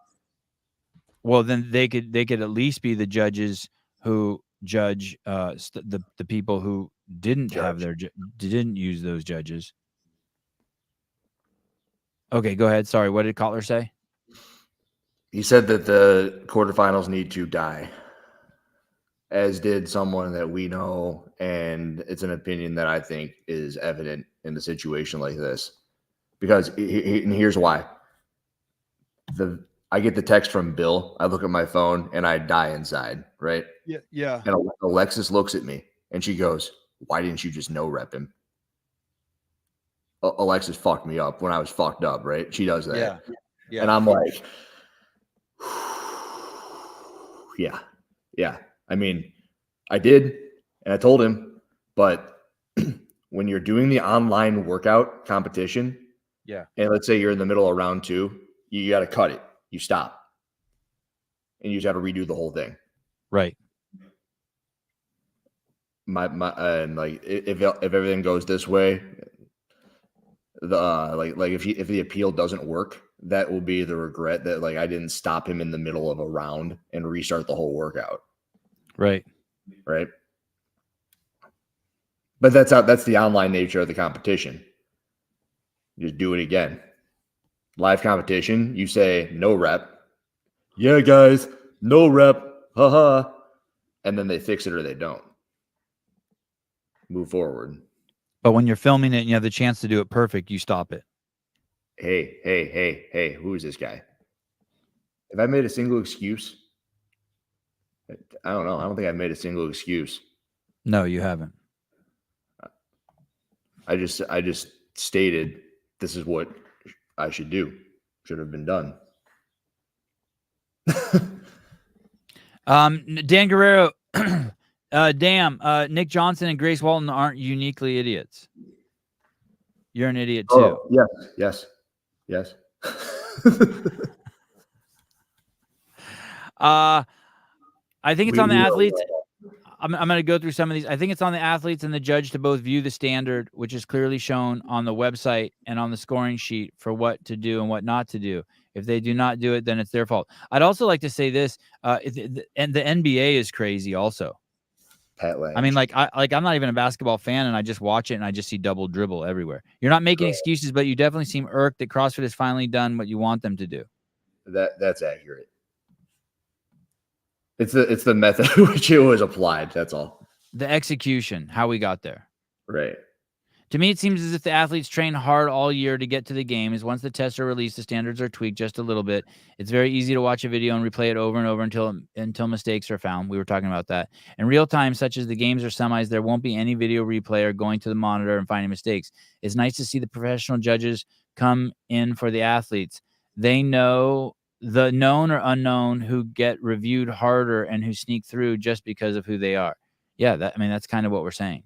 Well, then they could at least be the judges who judge the people who didn't have didn't use those judges. Okay, go ahead. Sorry, what did Kotler say? He said that the quarterfinals need to die, as did someone that we know, and it's an opinion that I think is evident in a situation like this. Because, and here's why. I get the text from Bill, I look at my phone, and I die inside, right? Yeah. And Alexis looks at me, and she goes, why didn't you just no-rep him? Alexis fucked me up when I was fucked up, right? She does that. Yeah. And I'm like, yeah. I mean, I did, and I told him, but when you're doing the online workout competition, and let's say you're in the middle of round 2, you got to cut it. You stop, and you just have to redo the whole thing. Right. And like if everything goes this way, if the appeal doesn't work, that will be the regret that like I didn't stop him in the middle of a round and restart the whole workout. Right. But that's the online nature of the competition. You just do it again. Live competition, you say no rep. Yeah, guys, no rep. Haha. And then they fix it or they don't. Move forward. But when you're filming it and you have the chance to do it perfect, you stop it. Hey, who is this guy? Have I made a single excuse? I don't know. I don't think I've made a single excuse. No, you haven't. I just stated this is what I should do. Should have been done. Dan Guerrero, Nick Johnson and Grace Walton aren't uniquely idiots. You're an idiot too. Oh, yes. I think it's on the athletes. I'm going to go through some of these. I think it's on the athletes and the judge to both view the standard, which is clearly shown on the website and on the scoring sheet for what to do and what not to do. If they do not do it, then it's their fault. I'd also like to say this, and the NBA is crazy also. I mean, I'm not even a basketball fan, and I just watch it, and I just see double dribble everywhere. You're not making excuses, but you definitely seem irked that CrossFit has finally done what you want them to do. That's accurate. It's the method which it was applied. That's all. The execution, how we got there. Right. To me, it seems as if the athletes train hard all year to get to the games. Once the tests are released, the standards are tweaked just a little bit. It's very easy to watch a video and replay it over and over until mistakes are found. We were talking about that. In real time, such as the games or semis, there won't be any video replay or going to the monitor and finding mistakes. It's nice to see the professional judges come in for the athletes. They know the known or unknown who get reviewed harder and who sneak through just because of who they are. Yeah, that's kind of what we're saying.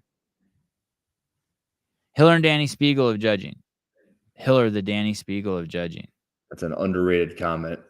Hiller and Danny Spiegel of judging. Hiller, the Danny Spiegel of judging. That's an underrated comment.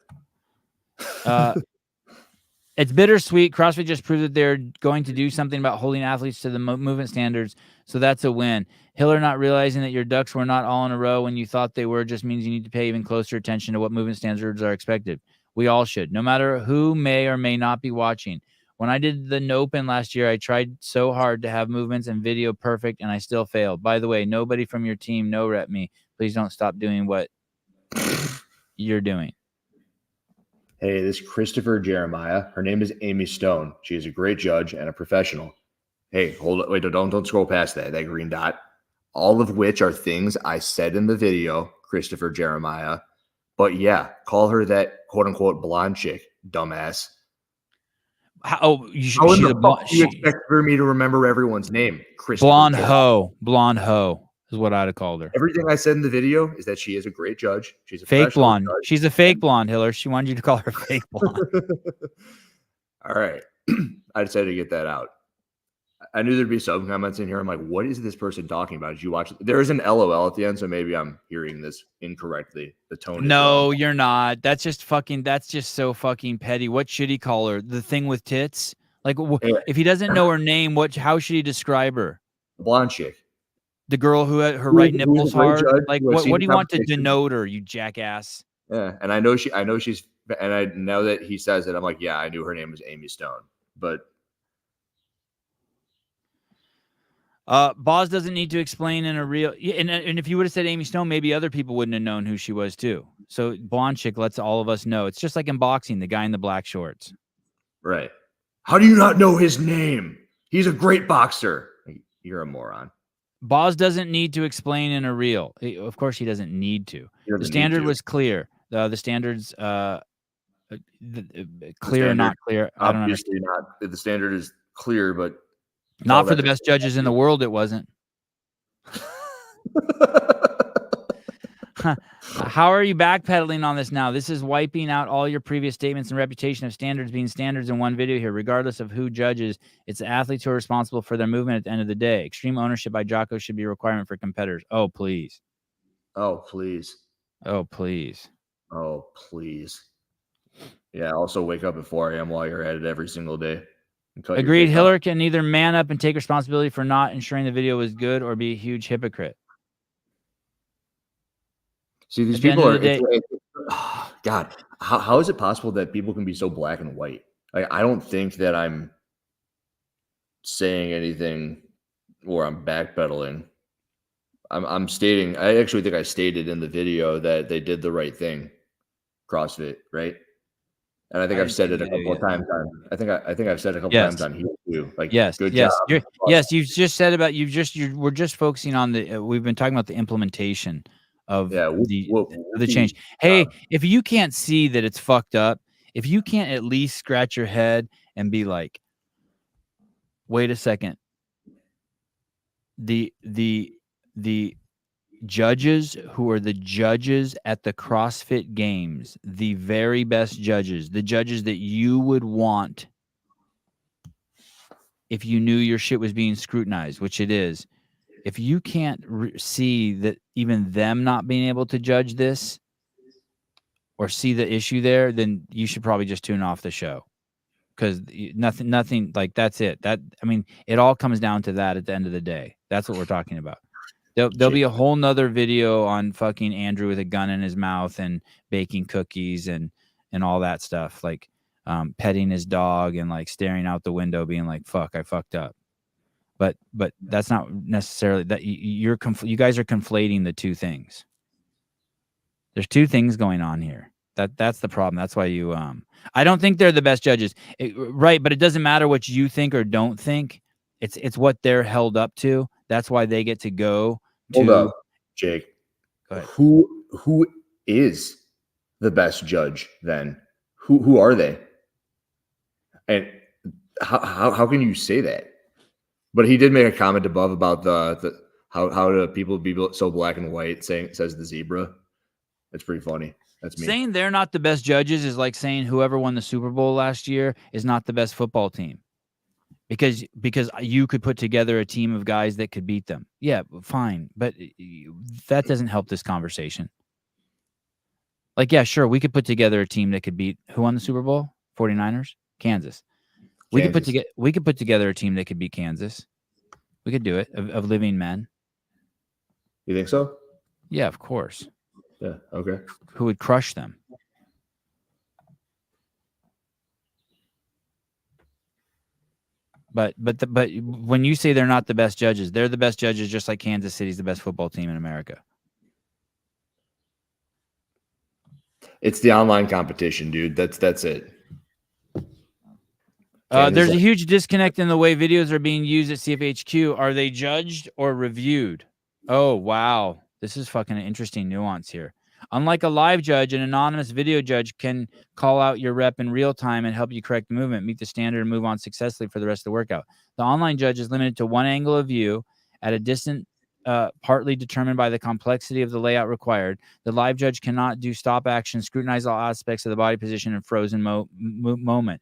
It's bittersweet. CrossFit just proved that they're going to do something about holding athletes to the movement standards, so that's a win. Hiller not realizing that your ducks were not all in a row when you thought they were just means you need to pay even closer attention to what movement standards are expected. We all should, no matter who may or may not be watching. When I did the Nopen last year, I tried so hard to have movements and video perfect, and I still failed. By the way, nobody from your team no-rep me. Please don't stop doing what you're doing. Hey, this is Christopher Jeremiah. Her name is Amy Stone. She is a great judge and a professional. Hey, hold it. Wait, don't scroll past that green dot. All of which are things I said in the video, Christopher Jeremiah. But yeah, call her that quote-unquote blonde chick, dumbass. How in the fuck do you expect for me to remember everyone's name? Blonde hoe is what I'd have called her. Everything I said in the video is that she is a great judge. She's a fake blonde. Judge. She's a fake blonde, Hiller. She wanted you to call her fake blonde. All right. I decided to get that out. I knew there'd be some comments in here. I'm like, what is this person talking about? Did you watch it? There is an LOL at the end, so maybe I'm hearing this incorrectly. The tone No, is you're not. That's just so fucking petty. What should he call her? The thing with tits? Like, if he doesn't know her name, how should he describe her? Blonde chick. The girl who had her right nipples hard? Like, what do you want to denote her, you jackass? Yeah, and I know she's, and I know that he says it. I'm like, yeah, I knew her name was Amy Stone, but Boz doesn't need to explain in a real, and if you would have said Amy Stone, maybe other people wouldn't have known who she was too. So blonde chick lets all of us know. It's just like in boxing, the guy in the black shorts. Right. How do you not know his name? He's a great boxer. You're a moron. Boz doesn't need to explain in a reel. Of course, he doesn't need to. The standard was clear. The standards, clear or not clear. I don't obviously not. The standard is clear, but not for the best judges in the world. It wasn't. How are you backpedaling on this now? This is wiping out all your previous statements and reputation of standards being standards in one video here, regardless of who judges. It's the athletes who are responsible for their movement at the end of the day. Extreme ownership by Jocko should be a requirement for competitors. Oh, please. Oh, please. Oh, please. Oh, please. Yeah, also wake up at 4 a.m. while you're at it every single day. Agreed. Hiller can either man up and take responsibility for not ensuring the video was good or be a huge hypocrite. See, these people are God, how is it possible that people can be so black and white? Like, I don't think that I'm saying anything or I'm backpedaling. I'm stating, I actually think I stated in the video that they did the right thing. CrossFit, right? And I think I've said it a couple of times. I think I've said it a couple times on here too. Like, good job. Yes, you've just said about we're just focusing on the. We've been talking about the implementation of the change. Hey, if you can't see that it's fucked up, if you can't at least scratch your head and be like, wait a second, the judges who are the judges at the CrossFit Games, the very best judges, the judges that you would want if you knew your shit was being scrutinized, which it is. If you can't see that even them not being able to judge this or see the issue there, then you should probably just tune off the show, because nothing like that's it. It all comes down to that at the end of the day. That's what we're talking about. There'll be a whole nother video on fucking Andrew with a gun in his mouth and baking cookies and all that stuff, like petting his dog and like staring out the window being like, fuck, I fucked up. But that's not necessarily that. You guys are conflating the two things. There's two things going on here. That's the problem. That's why you I don't think they're the best judges, right? But it doesn't matter what you think or don't think. It's what they're held up to. That's why they get to go. Hold up, Jake. Go ahead. Who is the best judge then? Who are they? And how can you say that? But he did make a comment above about the how do people be so black and white, says the zebra. It's pretty funny. That's me. Saying they're not the best judges is like saying whoever won the Super Bowl last year is not the best football team. Because you could put together a team of guys that could beat them. Yeah, fine. But that doesn't help this conversation. Like, yeah, sure, we could put together a team that could beat, who won the Super Bowl? 49ers? Kansas. We could put together a team that could beat Kansas. We could do it of living men. You think so? Yeah, of course. Yeah. Okay. Who would crush them? But when you say they're not the best judges, they're the best judges, just like Kansas City's the best football team in America. It's the online competition, dude. That's it. There's a huge disconnect in the way videos are being used at CFHQ. Are they judged or reviewed? Oh, wow. This is fucking an interesting nuance here. Unlike a live judge, an anonymous video judge can call out your rep in real time and help you correct the movement, meet the standard, and move on successfully for the rest of the workout. The online judge is limited to one angle of view at a distance partly determined by the complexity of the layout required. The live judge cannot do stop action, scrutinize all aspects of the body position and frozen moment.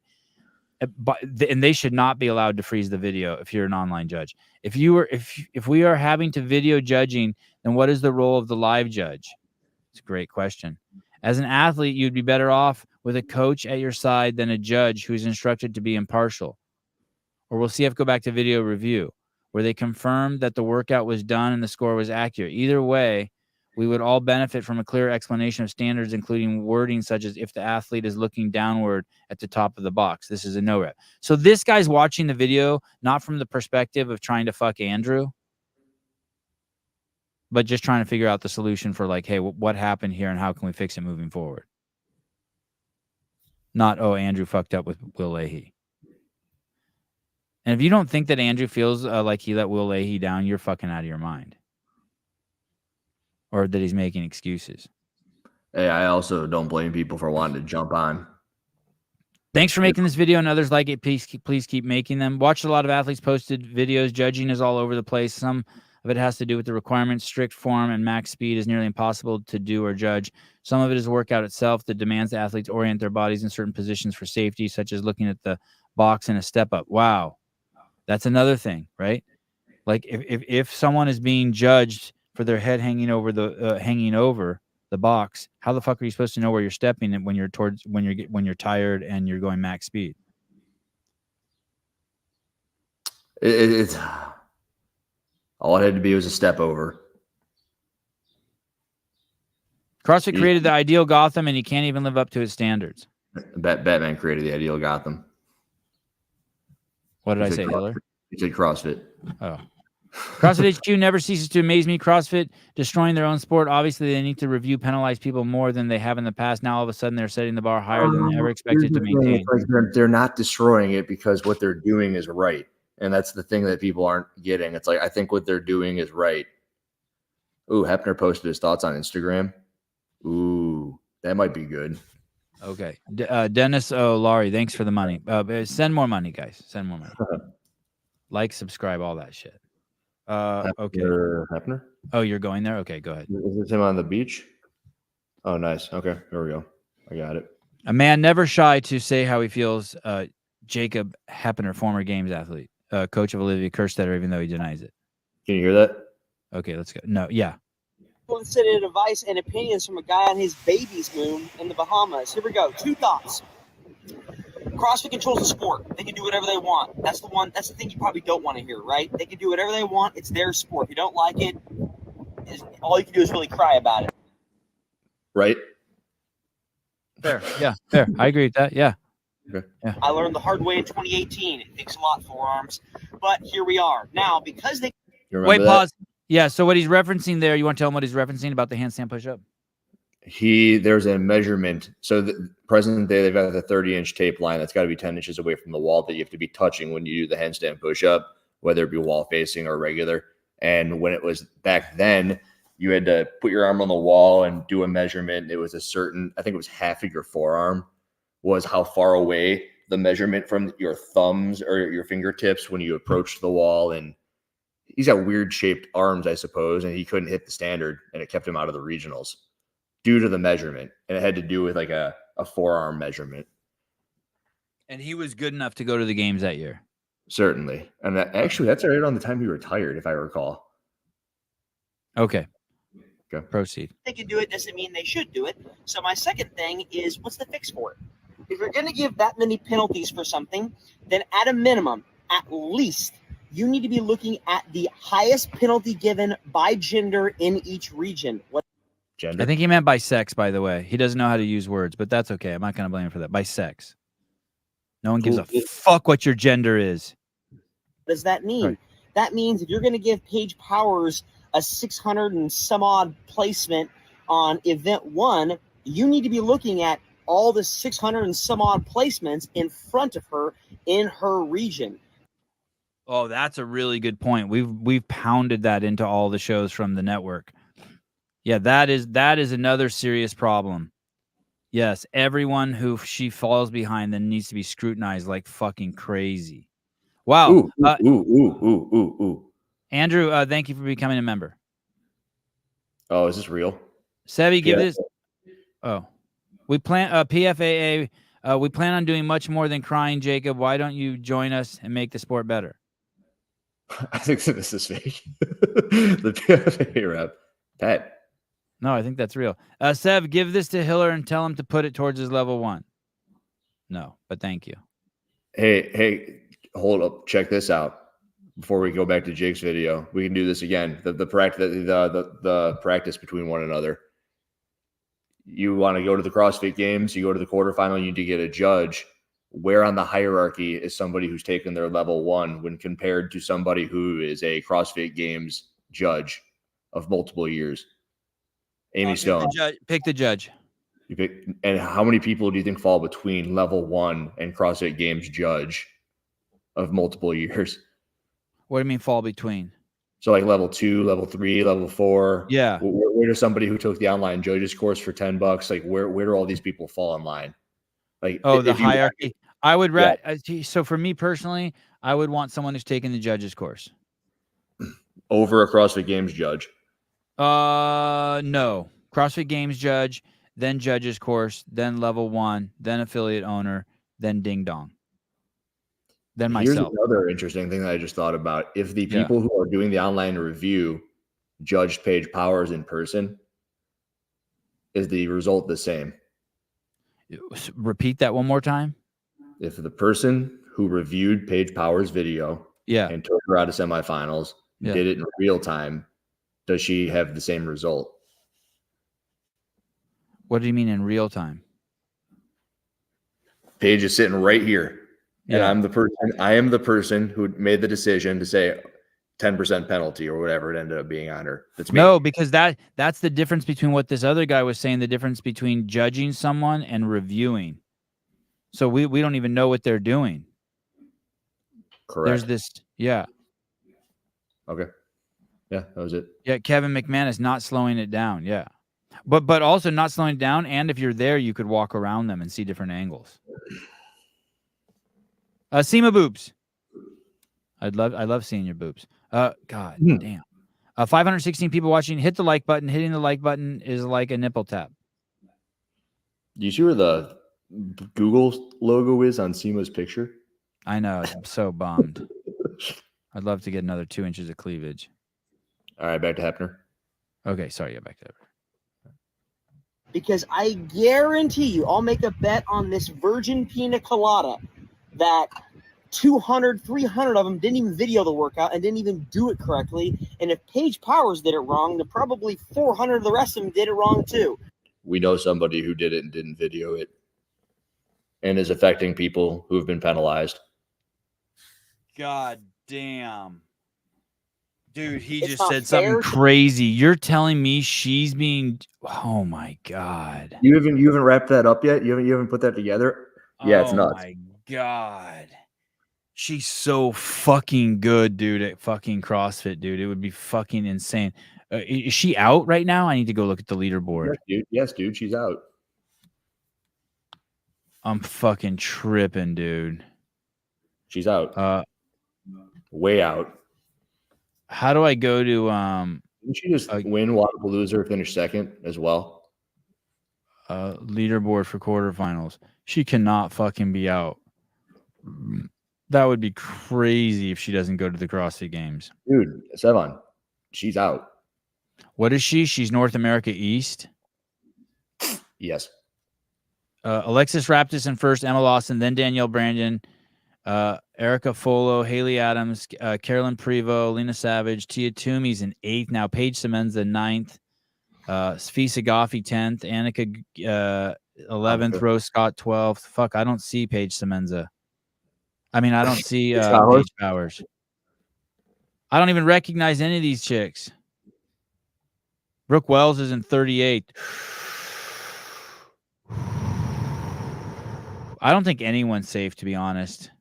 And they should not be allowed to freeze the video if you're an online judge. If we are having to video judging, then what is the role of the live judge? It's a great question. As an athlete, you'd be better off with a coach at your side than a judge who's instructed to be impartial. Or we'll see if go back to video review, where they confirm that the workout was done and the score was accurate. Either way, we would all benefit from a clear explanation of standards, including wording such as if the athlete is looking downward at the top of the box. This is a no rep. So this guy's watching the video, not from the perspective of trying to fuck Andrew, but just trying to figure out the solution for like, hey, what happened here and how can we fix it moving forward? Not, oh, Andrew fucked up with Will Leahy. And if you don't think that Andrew feels like he let Will Leahy down, you're fucking out of your mind. Or that he's making excuses. Hey, I also don't blame people for wanting to jump on. Thanks for making this video and others like it. Please keep making them. Watched a lot of athletes posted videos. Judging is all over the place. Some of it has to do with the requirements. Strict form and max speed is nearly impossible to do or judge. Some of it is workout itself that demands the athletes orient their bodies in certain positions for safety, such as looking at the box in a step up. Wow. That's another thing, right? Like if someone is being judged for their head hanging over the box, how the fuck are you supposed to know where you're stepping when you're tired and you're going max speed? It's all it had to be was a step over. CrossFit created the ideal Gotham, and he can't even live up to his standards. Batman created the ideal Gotham. What did I say, Hiller? You said CrossFit. Oh. CrossFit HQ never ceases to amaze me. CrossFit destroying their own sport. Obviously, they need to review, penalize people more than they have in the past. Now, all of a sudden, they're setting the bar higher than they ever expected to maintain. Like they're not destroying it because what they're doing is right. And that's the thing that people aren't getting. It's like, I think what they're doing is right. Ooh, Hepner posted his thoughts on Instagram. Ooh, that might be good. Okay. Dennis O'Laurie, thanks for the money. Send more money, guys. Send more money. Like, subscribe, all that shit. Okay. Hepner? Oh, you're going there? Okay, go ahead. Is this him on the beach? Oh, nice. Okay, here we go. I got it. A man never shy to say how he feels. Jacob Hepner, former games athlete, coach of Olivia Kerstetter, even though he denies it. Can you hear that? Okay, let's go. No, yeah. Unsolicited advice and opinions from a guy on his baby's moon in the Bahamas. Here we go. 2 thoughts. CrossFit controls the sport. They can do whatever they want. That's the thing you probably don't want to hear, right? They can do whatever they want. It's their sport. If you don't like it, all you can do is really cry about it. Right? Fair. Yeah, fair. I agree with that. Yeah. Okay. Yeah. I learned the hard way in 2018. It takes a lot, forearms. But here we are. Now, because they... Wait, pause. Yeah, so what he's referencing there, you want to tell him what he's referencing about the handstand push-up? There's a measurement. So the present day, they've got the 30-inch tape line that's got to be 10 inches away from the wall that you have to be touching when you do the handstand push-up, whether it be wall facing or regular. And when it was back then, you had to put your arm on the wall and do a measurement. It was a certain, I think it was half of your forearm was how far away the measurement from your thumbs or your fingertips when you approached the wall. And he's got weird shaped arms, I suppose, and he couldn't hit the standard, and it kept him out of the regionals due to the measurement. And it had to do with like a forearm measurement. And he was good enough to go to the games that year. Certainly. And actually, that's right around the time he retired, if I recall. Okay. Proceed. They can do it doesn't mean they should do it. So my second thing is, what's the fix for it? if you're going to give that many penalties for something, then at a minimum, at least, you need to be looking at the highest penalty given by gender in each region. Gender. I think he meant by sex, by the way. He doesn't know how to use words, but that's okay. I'm not going to blame him for that. By sex. No one gives a fuck what your gender is. What does that mean? Right. That means if you're going to give Paige Powers a 600 and some odd placement on event 1, you need to be looking at all the 600 and some odd placements in front of her in her region. Oh, that's a really good point. We've pounded that into all the shows from the network. Yeah, that is another serious problem. Yes, everyone who she falls behind then needs to be scrutinized like fucking crazy. Wow. Ooh. Andrew, thank you for becoming a member. Oh, is this real? Sebi, give Yeah. this. Oh, we plan PFAA. We plan on doing much more than crying, Jacob. Why don't you join us and make the sport better? I think this is fake. The PFA rep. Pat. No, I think that's real. Sev, give this to Hiller and tell him to put it towards his level 1. No, but thank you. Hey, hold up. Check this out. Before we go back to Jake's video, we can do this again. The practice between one another. You want to go to the CrossFit Games, you go to the quarterfinal, you need to get a judge. Where on the hierarchy is somebody who's taken their level 1 when compared to somebody who is a CrossFit Games judge of multiple years? Amy Stone. Pick the judge. You pick, and how many people do you think fall between level 1 and CrossFit Games judge of multiple years? What do you mean fall between? So like level 2, level 3, level 4. Yeah. Where does somebody who took the online judges course for $10, like where do all these people fall in line? Like, oh, the hierarchy. I would so for me personally, I would want someone who's taken the judges course over a CrossFit Games judge. No. CrossFit Games judge, then judges course, then level 1, then affiliate owner, then ding dong. Then myself. Here's another interesting thing that I just thought about. If the people who are doing the online review judged Paige Powers in person, is the result the same? Repeat that one more time. If the person who reviewed Paige Powers' video and took her out of semifinals did it in real time, does she have the same result? What do you mean in real time? Paige is sitting right here. And I am the person who made the decision to say 10% penalty or whatever it ended up being on her. That's me. No, because that's the difference between what this other guy was saying, the difference between judging someone and reviewing. So we don't even know what they're doing. Correct. There's this, Okay. Yeah, that was it. Yeah, Kevin McManus not slowing it down. Yeah. But also not slowing it down. And if you're there, you could walk around them and see different angles. See my boobs. I love seeing your boobs. God damn. 516 people watching. Hit the like button. Hitting the like button is like a nipple tap. Do you see where the Google logo is on Seema's picture? I know. I'm so bummed. I'd love to get another 2 inches of cleavage. All right, back to Hepner. Okay, sorry. Yeah, back to Hepner. Because I guarantee you, I'll make a bet on this virgin pina colada that 200, 300 of them didn't even video the workout and didn't even do it correctly. And if Paige Powers did it wrong, then probably 400 of the rest of them did it wrong too. We know somebody who did it and didn't video it and is affecting people who have been penalized. God damn. Dude, he just said something crazy. You're telling me she's being... Oh, my God. You haven't wrapped that up yet? You haven't put that together? Yeah, it's nuts. Oh, my God. She's so fucking good, dude, at fucking CrossFit, dude. It would be fucking insane. Is she out right now? I need to go look at the leaderboard. Yes, dude. She's out. I'm fucking tripping, dude. She's out. Way out. How do I go to Didn't she just win Wodapalooza, finish second as well? Leaderboard for quarterfinals. She cannot fucking be out. That would be crazy if she doesn't go to the CrossFit Games. Dude, Sevon, she's out. What is she? She's North America East? Yes. Alexis Raptis in first, Emma Lawson, then Danielle Brandon, Erica Folo, Haley Adams, Carolyn Prevost, Lena Savage, Tia Toomey's in 8th now, Paige Semenza 9th, Sfi Sagafi 10th, Annika 11th, Rose Scott 12th. Fuck, I don't see Paige Semenza. I mean, I don't see Paige Powers. I don't even recognize any of these chicks. Brooke Wells is in 38th. I don't think anyone's safe, to be honest.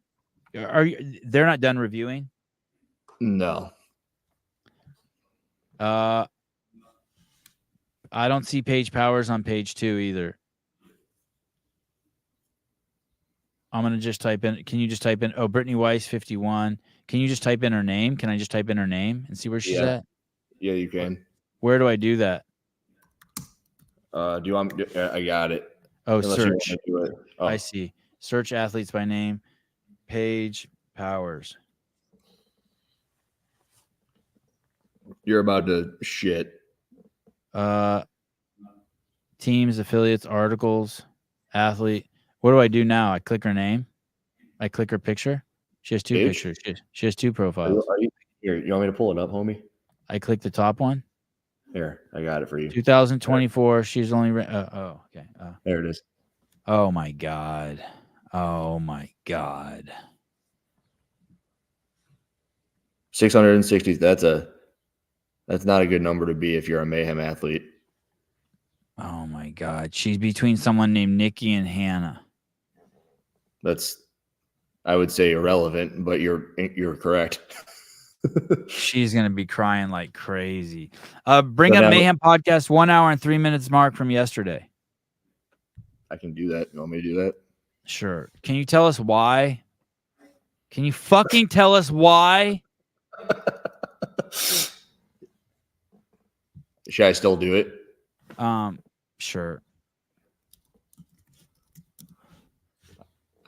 They're not done reviewing? No. I don't see Paige Powers on page 2 either. I'm going to just type in. Can you just type in? Oh, Brittany Weiss, 51. Can you just type in her name? Can I just type in her name and see where she's at? Yeah, you can. Where do I do that? Do you want? I got it. Oh, Unless search. you want to do it. Oh. I see. Search athletes by name. Paige Powers. You're about to shit. Teams, affiliates, articles, athlete. What do I do now? I click her name. I click her picture. She has 2 pictures. She has 2 profiles. Here, you want me to pull it up, homie? I click the top one. Here, I got it for you. 2024. She's only. Okay. There it is. Oh my god. Oh my god. 660. That's not a good number to be if you're a Mayhem athlete. Oh my god. She's between someone named Nikki and Hannah. That's, I would say, irrelevant, but you're correct. She's gonna be crying like crazy. Bring up Mayhem podcast 1 hour and 3 minutes mark from yesterday. I can do that. You want me to do that? Sure. Can you tell us why? Can you fucking tell us why? Should I still do it? Sure.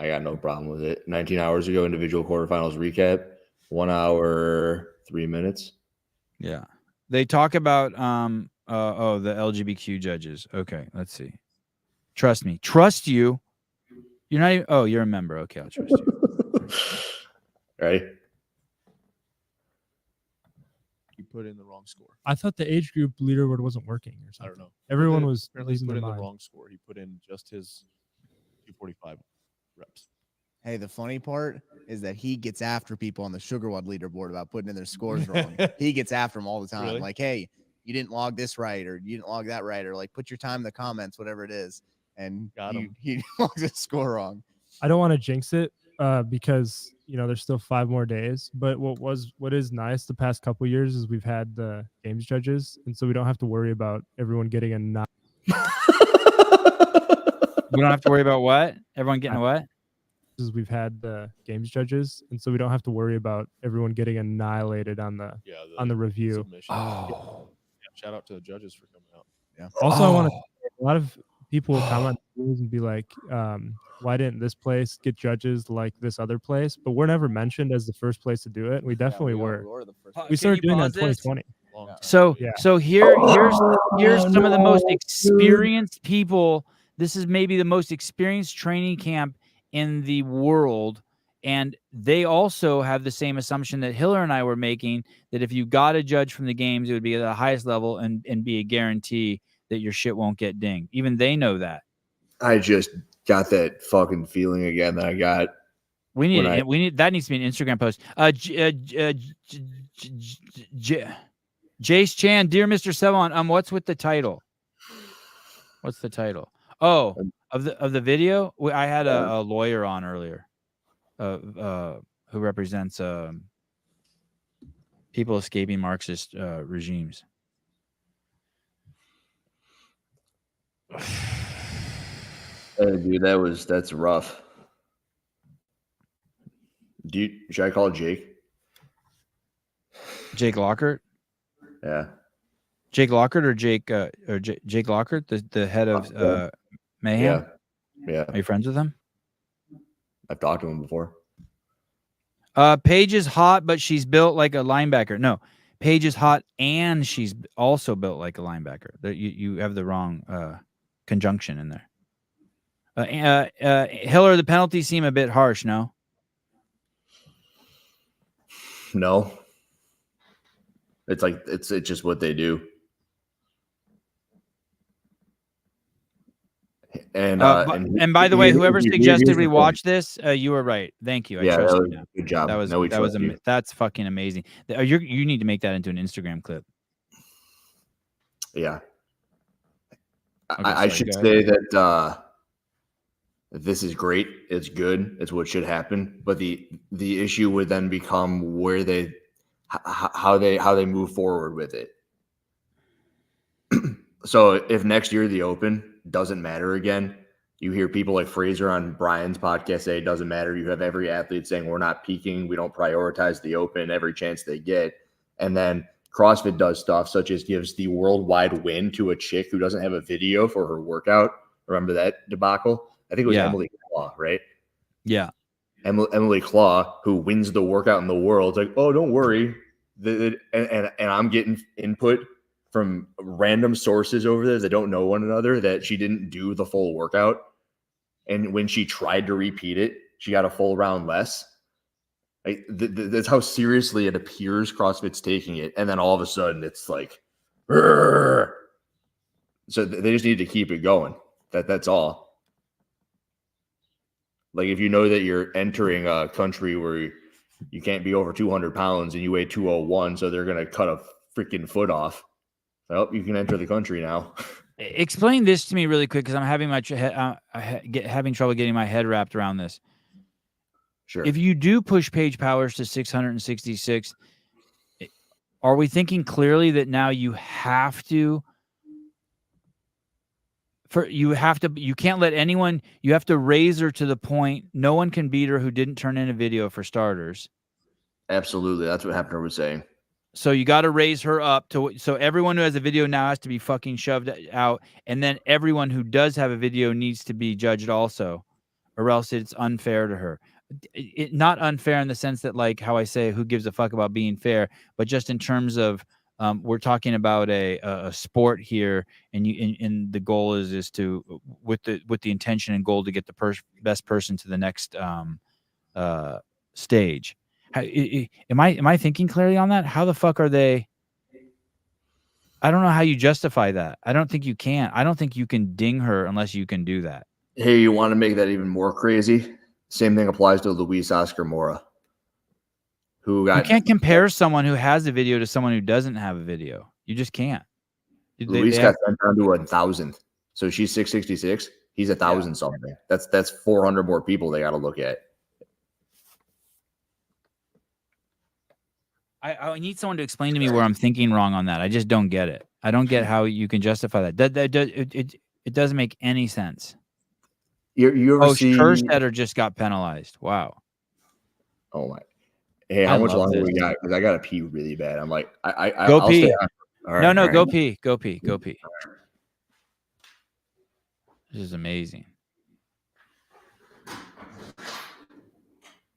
I got no problem with it. 19 hours ago, individual quarterfinals recap. 1 hour, 3 minutes. Yeah. They talk about the LGBTQ judges. Okay, let's see. Trust me. Trust you. You're not even, you're a member. Okay, I'll trust you. Right? You put in the wrong score. I thought the age group leaderboard wasn't working or something. I don't know. Everyone was apparently losing put their in mind. the wrong score. He put in just his 245 reps. Hey, the funny part is that he gets after people on the Sugarwood leaderboard about putting in their scores wrong. He gets after them all the time. Really? Like, hey, you didn't log this right, or you didn't log that right, or like put your time in the comments, whatever it is. And he logs his score wrong. I don't want to jinx it because there's still 5 more days. But what is nice the past couple years is we've had the games judges, and so we don't have to worry about everyone getting a 9. We don't have to worry about what? Everyone getting a what? Is we've had the games judges, and so we don't have to worry about everyone getting annihilated on the review. Submission. Oh, yeah, shout out to the judges for coming out. Yeah. Also, I want to. A lot of people will comment and be like, "Why didn't this place get judges like this other place?" But we're never mentioned as the first place to do it. We definitely were. We started doing that in 2020. So here's some of the most experienced people. This is maybe the most experienced training camp in the world, and they also have the same assumption that Hiller and I were making, that if you got a judge from the games, it would be at the highest level and be a guarantee that your shit won't get dinged. Even they know that. I just got that fucking feeling again that I got. We need that needs to be an Instagram post. Jace Chan, dear Mr. Sevon, what's with the title? What's the title? Oh, of the video, I had a lawyer on earlier, who represents people escaping Marxist regimes. Hey, dude, that's rough. Should I call Jake? Jake Lockhart? Yeah. Jake Lockhart or Jake Lockhart, the head of Mayhem? Yeah. Are you friends with him? I've talked to him before. Paige is hot, but she's built like a linebacker. No, Paige is hot and she's also built like a linebacker. You have the wrong conjunction in there. Hiller, the penalties seem a bit harsh, no? No. It's like it's just what they do. And by the way, whoever suggested we watch this, you were right. Thank you. I trust you now. Good job. That's fucking amazing. You need to make that into an Instagram clip. Yeah. Okay, I should say that this is great. It's good. It's what should happen. But the issue would then become where how they move forward with it. So if next year the Open doesn't matter again, you hear people like Fraser on Brian's podcast say it doesn't matter. You have every athlete saying we're not peaking. We don't prioritize the Open every chance they get. And then CrossFit does stuff such as gives the worldwide win to a chick who doesn't have a video for her workout. Remember that debacle? I think it was Emily Claw, right? Yeah. Emily Claw, who wins the workout in the world, like, oh, don't worry. And I'm getting input from random sources over there that don't know one another that she didn't do the full workout. And when she tried to repeat it, she got a full round less. Like, that's how seriously it appears CrossFit's taking it. And then all of a sudden it's like, Rrr! So they just need to keep it going. That's all. Like, if you know that you're entering a country where you can't be over 200 pounds and you weigh 201, so they're going to cut a freaking foot off. Oh, you can enter the country now. Explain this to me really quick, because I'm having having trouble getting my head wrapped around this. Sure. If you do push page powers to 666, are we thinking clearly that now you have to? You can't let anyone. You have to raise her to the point no one can beat her who didn't turn in a video, for starters. Absolutely, that's what Hepner was saying. So you got to raise her up so everyone who has a video now has to be fucking shoved out, and then everyone who does have a video needs to be judged also, or else it's unfair to her. Not unfair in the sense that, like how I say, who gives a fuck about being fair, but just in terms of we're talking about a sport here, and the goal is to with the intention and goal to get the best person to the next stage. Am I thinking clearly on that? How the fuck are they? I don't know how you justify that. I don't think you can. I don't think you can ding her unless you can do that. Hey, you want to make that even more crazy? Same thing applies to Luis Oscar Mora. You can't compare someone who has a video to someone who doesn't have a video. You just can't. Luis got sent down to 1,000. So she's 666. He's 1,000 something. That's 400 more people they got to look at. I need someone to explain to me where I'm thinking wrong on that. I just don't get it. I don't get how you can justify that. It doesn't make any sense. You ever see Kerstetter just got penalized. Wow. Oh my. Hey, how much longer we got? Because I gotta pee really bad. I'm like, I'll pee. All right, No, go pee. Go pee. Go pee. This is amazing.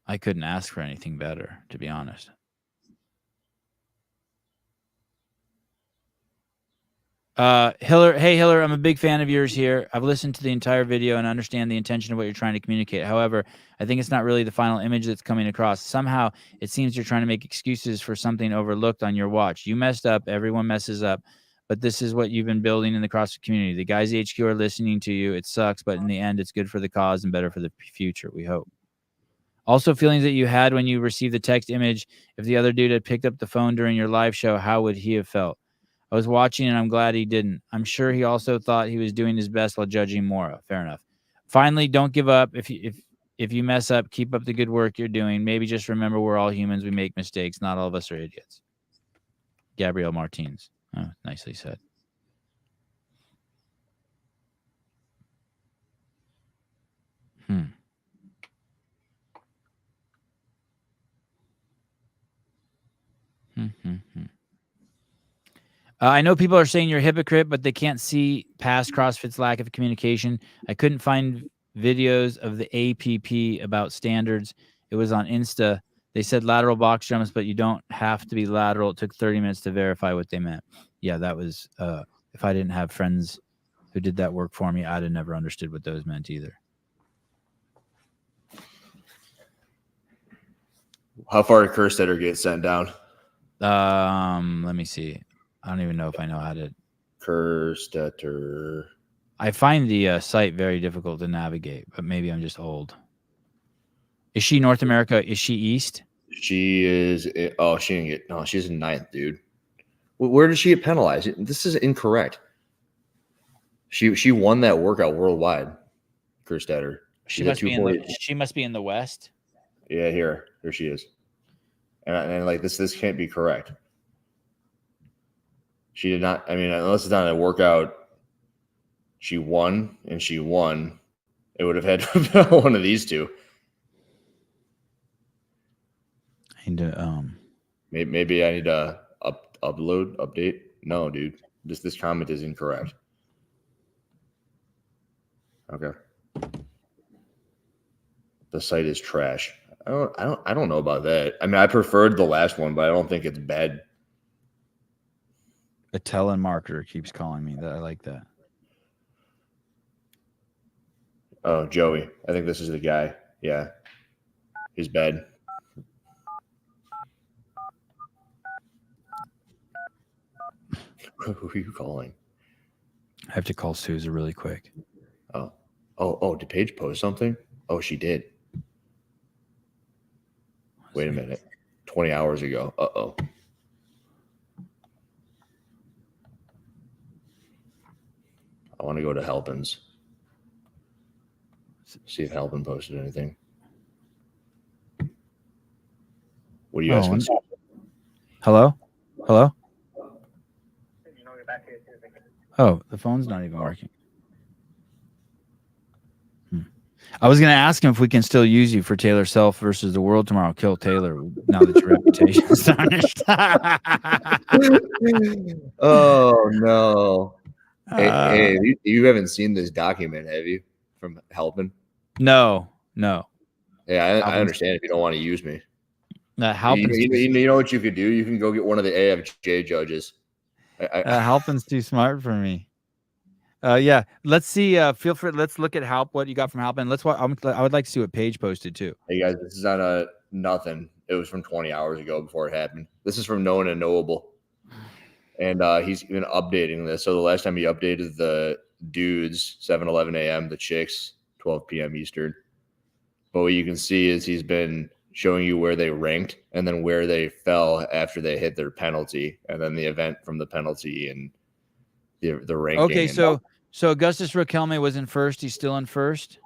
I couldn't ask for anything better, to be honest. Hiller, I'm a big fan of yours here. I've listened to the entire video and understand the intention of what you're trying to communicate. However, I think it's not really the final image that's coming across. Somehow, it seems you're trying to make excuses for something overlooked on your watch. You messed up. Everyone messes up. But this is what you've been building in the CrossFit community. The guys at HQ are listening to you. It sucks, but in the end, it's good for the cause and better for the future, we hope. Also, feelings that you had when you received the text image. If the other dude had picked up the phone during your live show, how would he have felt? I was watching, and I'm glad he didn't. I'm sure he also thought he was doing his best while judging Mora. Fair enough. Finally, don't give up. If you mess up, keep up the good work you're doing. Maybe just remember we're all humans. We make mistakes. Not all of us are idiots. Gabrielle Martins. Oh, nicely said. I know people are saying you're a hypocrite, but they can't see past CrossFit's lack of communication. I couldn't find videos of the APP about standards. It was on Insta. They said lateral box jumps, but you don't have to be lateral. It took 30 minutes to verify what they meant. Yeah, that was if I didn't have friends who did that work for me, I'd have never understood what those meant either. How far did Kerstetter get sent down? Let me see. I don't even know if I know how to. Kerstetter. I find the site very difficult to navigate, but maybe I'm just old. Is she North America? Is she East? She is. Oh, she didn't get. No, she's in 9th, dude. Where did she get penalized? This is incorrect. She won that workout worldwide. Kerstetter. She must be in the West. Yeah, here she is. And like this can't be correct. She did not. I mean, unless it's not a workout. She won. It would have had to have been one of these two. I need to, maybe I need to update. No, dude. This comment is incorrect. Okay. The site is trash. I don't know about that. I mean, I preferred the last one, but I don't think it's bad. A telemarketer keeps calling me. That I like that. Oh, Joey. I think this is the guy. Yeah. He's bad. Who are you calling? I have to call Sousa really quick. Oh, did Paige post something? Oh, she did. Wait a minute. 20 hours ago. Uh-oh. I want to go to Halpin's. See if Halpin posted anything. What are you asking? Hello? Oh, the phone's not even working. I was going to ask him if we can still use you for Taylor Self versus the World tomorrow. Kill Taylor now that your reputation is tarnished. Oh, no. Hey, you haven't seen this document, have you? From Halpin? No. Yeah, I understand if you don't want to use me. Halpin's you know what you could do? You can go get one of the AFJ judges. Halpin's too smart for me. Yeah, let's see. Feel free. Let's look at what you got from Halpin. I would like to see what Paige posted too. Hey guys, this is on nothing. It was from 20 hours ago before it happened. This is from Known and Knowable, and he's been updating this. So the last time he updated the dudes, 7:11 a.m. The chicks, 12 p.m. Eastern. But what you can see is he's been showing you where they ranked and then where they fell after they hit their penalty, and then the event from the penalty and the ranking. Okay, so Augustus Raquelme was in first. He's still in first.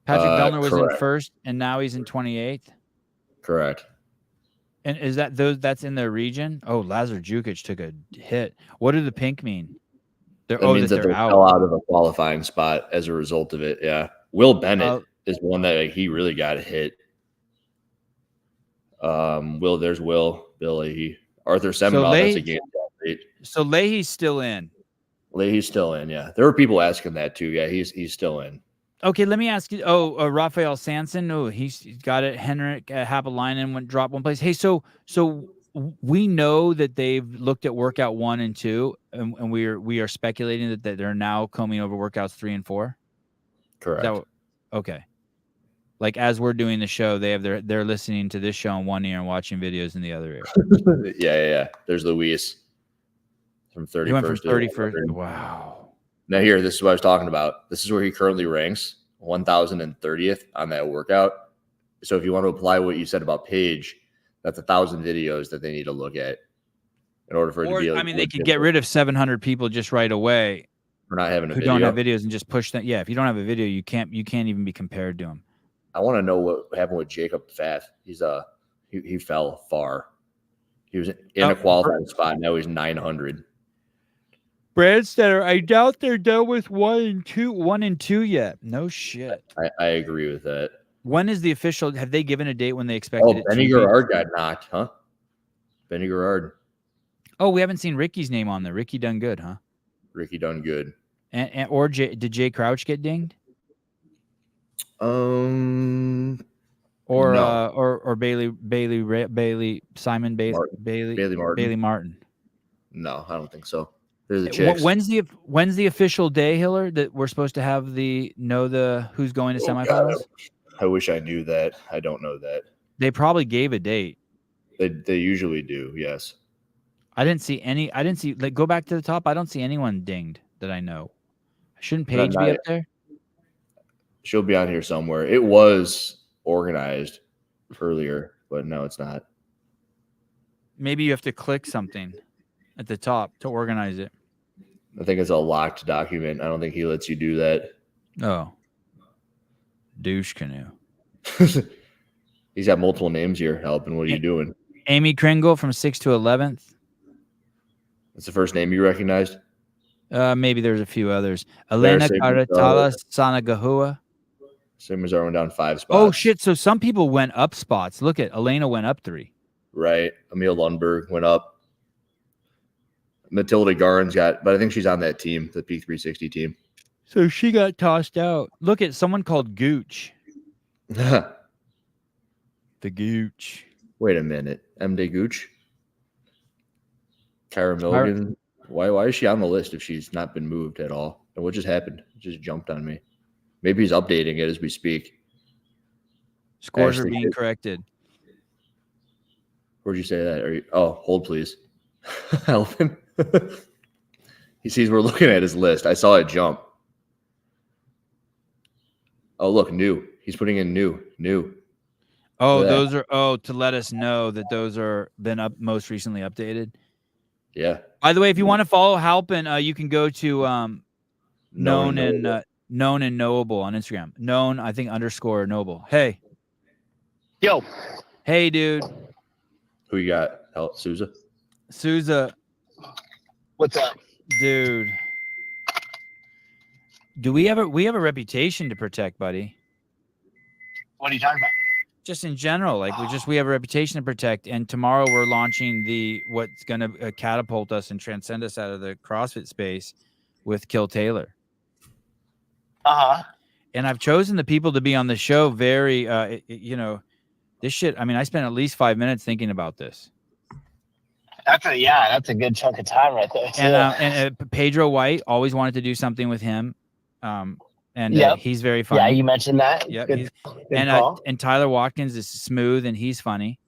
Patrick Bellner was in first, and now he's in 28th. Correct. And is that's in their region? Oh, Lazar Jukic took a hit. What do the pink mean? That means that they fell out of a qualifying spot as a result of it. Yeah. Will Bennett is one that he really got hit. There's Bill Leahy. Arthur Semenov, that's a game. So Leahy's still in. Leahy's still in, yeah. There were people asking that too. Yeah, he's still in. Okay, let me ask you. Raphael Sanson. Oh, he's got it. Henrik Hapalainen dropped one place. Hey, so we know that they've looked at workout 1 and 2, and we are speculating that they're now combing over workouts 3 and 4. Correct. Okay. Like as we're doing the show, they're listening to this show in one ear and watching videos in the other ear. Yeah. There's Luis from 31st. He went from 31st. Wow. Now here, this is what I was talking about. This is where he currently ranks 1,030th on that workout. So if you want to apply what you said about Paige, that's 1,000 videos that they need to look at in order for it to be. I mean, they could get rid of 700 people just right away for not having a video. Who don't have videos and just push them. Yeah, if you don't have a video, you can't even be compared to them. I want to know what happened with Jacob Pfaff. He fell far. He was in a qualifying spot. Now he's 900. Bradstetter, I doubt they're done with 1 and 2 yet. No shit. I agree with that. When is the official? Have they given a date when they expected it? Benny Gerard got knocked, huh? Benny Gerard. Oh, we haven't seen Ricky's name on there. Ricky done good, huh? Ricky done good. Or did Jay Crouch get dinged? No. Or Simon Bailey Martin. No, I don't think so. They're the chicks. When's the official day, Hiller, that we're supposed to have who's going to semifinals? I wish I knew that. I don't know that. They probably gave a date. They usually do. Yes. I didn't see any. I didn't see. Like, go back to the top. I don't see anyone dinged that I know. Shouldn't Paige be up there? She'll be on here somewhere. It was organized earlier, but no, it's not. Maybe you have to click something at the top to organize it. I think it's a locked document. I don't think he lets you do that. Oh. Douche canoe. He's got multiple names here. Helping. What are you doing? Amy Kringle from 6th to 11th. That's the first name you recognized? Maybe there's a few others. Elena Caratala Sanagahua. Simmers went down 5 spots. Oh, shit. So some people went up spots. Look at Elena went up 3. Right. Emil Lundberg went up. Matilda Garn's got, but I think she's on that team, the Peak 360 team. So she got tossed out. Look at someone called Gooch. The Gooch. Wait a minute. MD Gooch? Kyra Milligan. Why is she on the list if she's not been moved at all? And what just happened? It just jumped on me. Maybe he's updating it as we speak. Scores are being corrected. Where'd you say that? Hold please. Help him. He sees we're looking at his list. I saw it jump. Oh, look, new. He's putting in new. Oh, those are to let us know that those are been up most recently updated. Yeah. By the way, if you want to follow Halpin, you can go to known and knowable on Instagram. Known, I think _noble. Hey. Yo. Hey, dude. Who you got? Souza? Souza. What's up? Dude. Do we have a reputation to protect, buddy? What are you talking about? Just in general, like we have a reputation to protect, and tomorrow we're launching what's going to catapult us and transcend us out of the CrossFit space with Kill Taylor. And I've chosen the people to be on the show very, this shit. I mean, I spent at least 5 minutes thinking about this. That's a good chunk of time right there. And Pedro White, always wanted to do something with him. He's very funny. Yeah, you mentioned that. Yeah, good call. And Tyler Watkins is smooth and he's funny.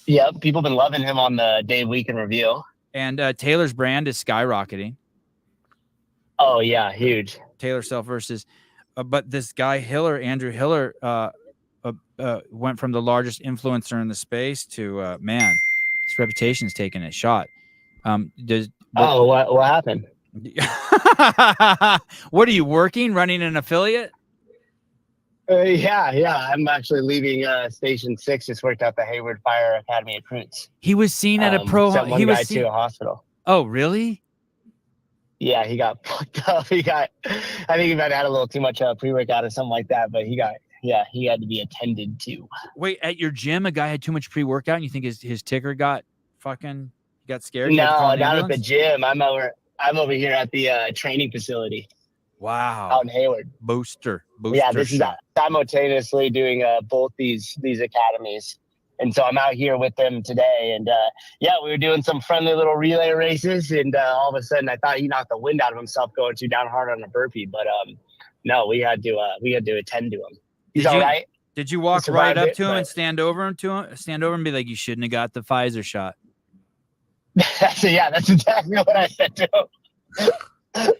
Yeah, people have been loving him on the Day Week in Review. And Taylor's brand is skyrocketing. Oh yeah, huge. Taylor Self versus, but this guy Andrew Hiller, went from the largest influencer in the space to his reputation's taking a shot. What happened? What are you running an affiliate? Yeah. I'm actually leaving Station 6. Just worked out the Hayward Fire Academy recruits. He was seen at a pro. Sent one guy to a hospital. Oh, really? Yeah, he got fucked up. I think he might have had a little too much pre-workout or something like that, but he had to be attended to. Wait, at your gym, a guy had too much pre-workout and you think his ticker got scared? No, not at the gym. I'm over here at the training facility. Wow. Out in Hayward. Booster. Yeah, this is simultaneously doing both these academies. And so I'm out here with them today. And we were doing some friendly little relay races. And all of a sudden I thought he knocked the wind out of himself going too down hard on a burpee. But no, we had to attend to him. He's all right. Did you walk right up to him and stand over and be like, you shouldn't have got the Pfizer shot? That's exactly what I said to him.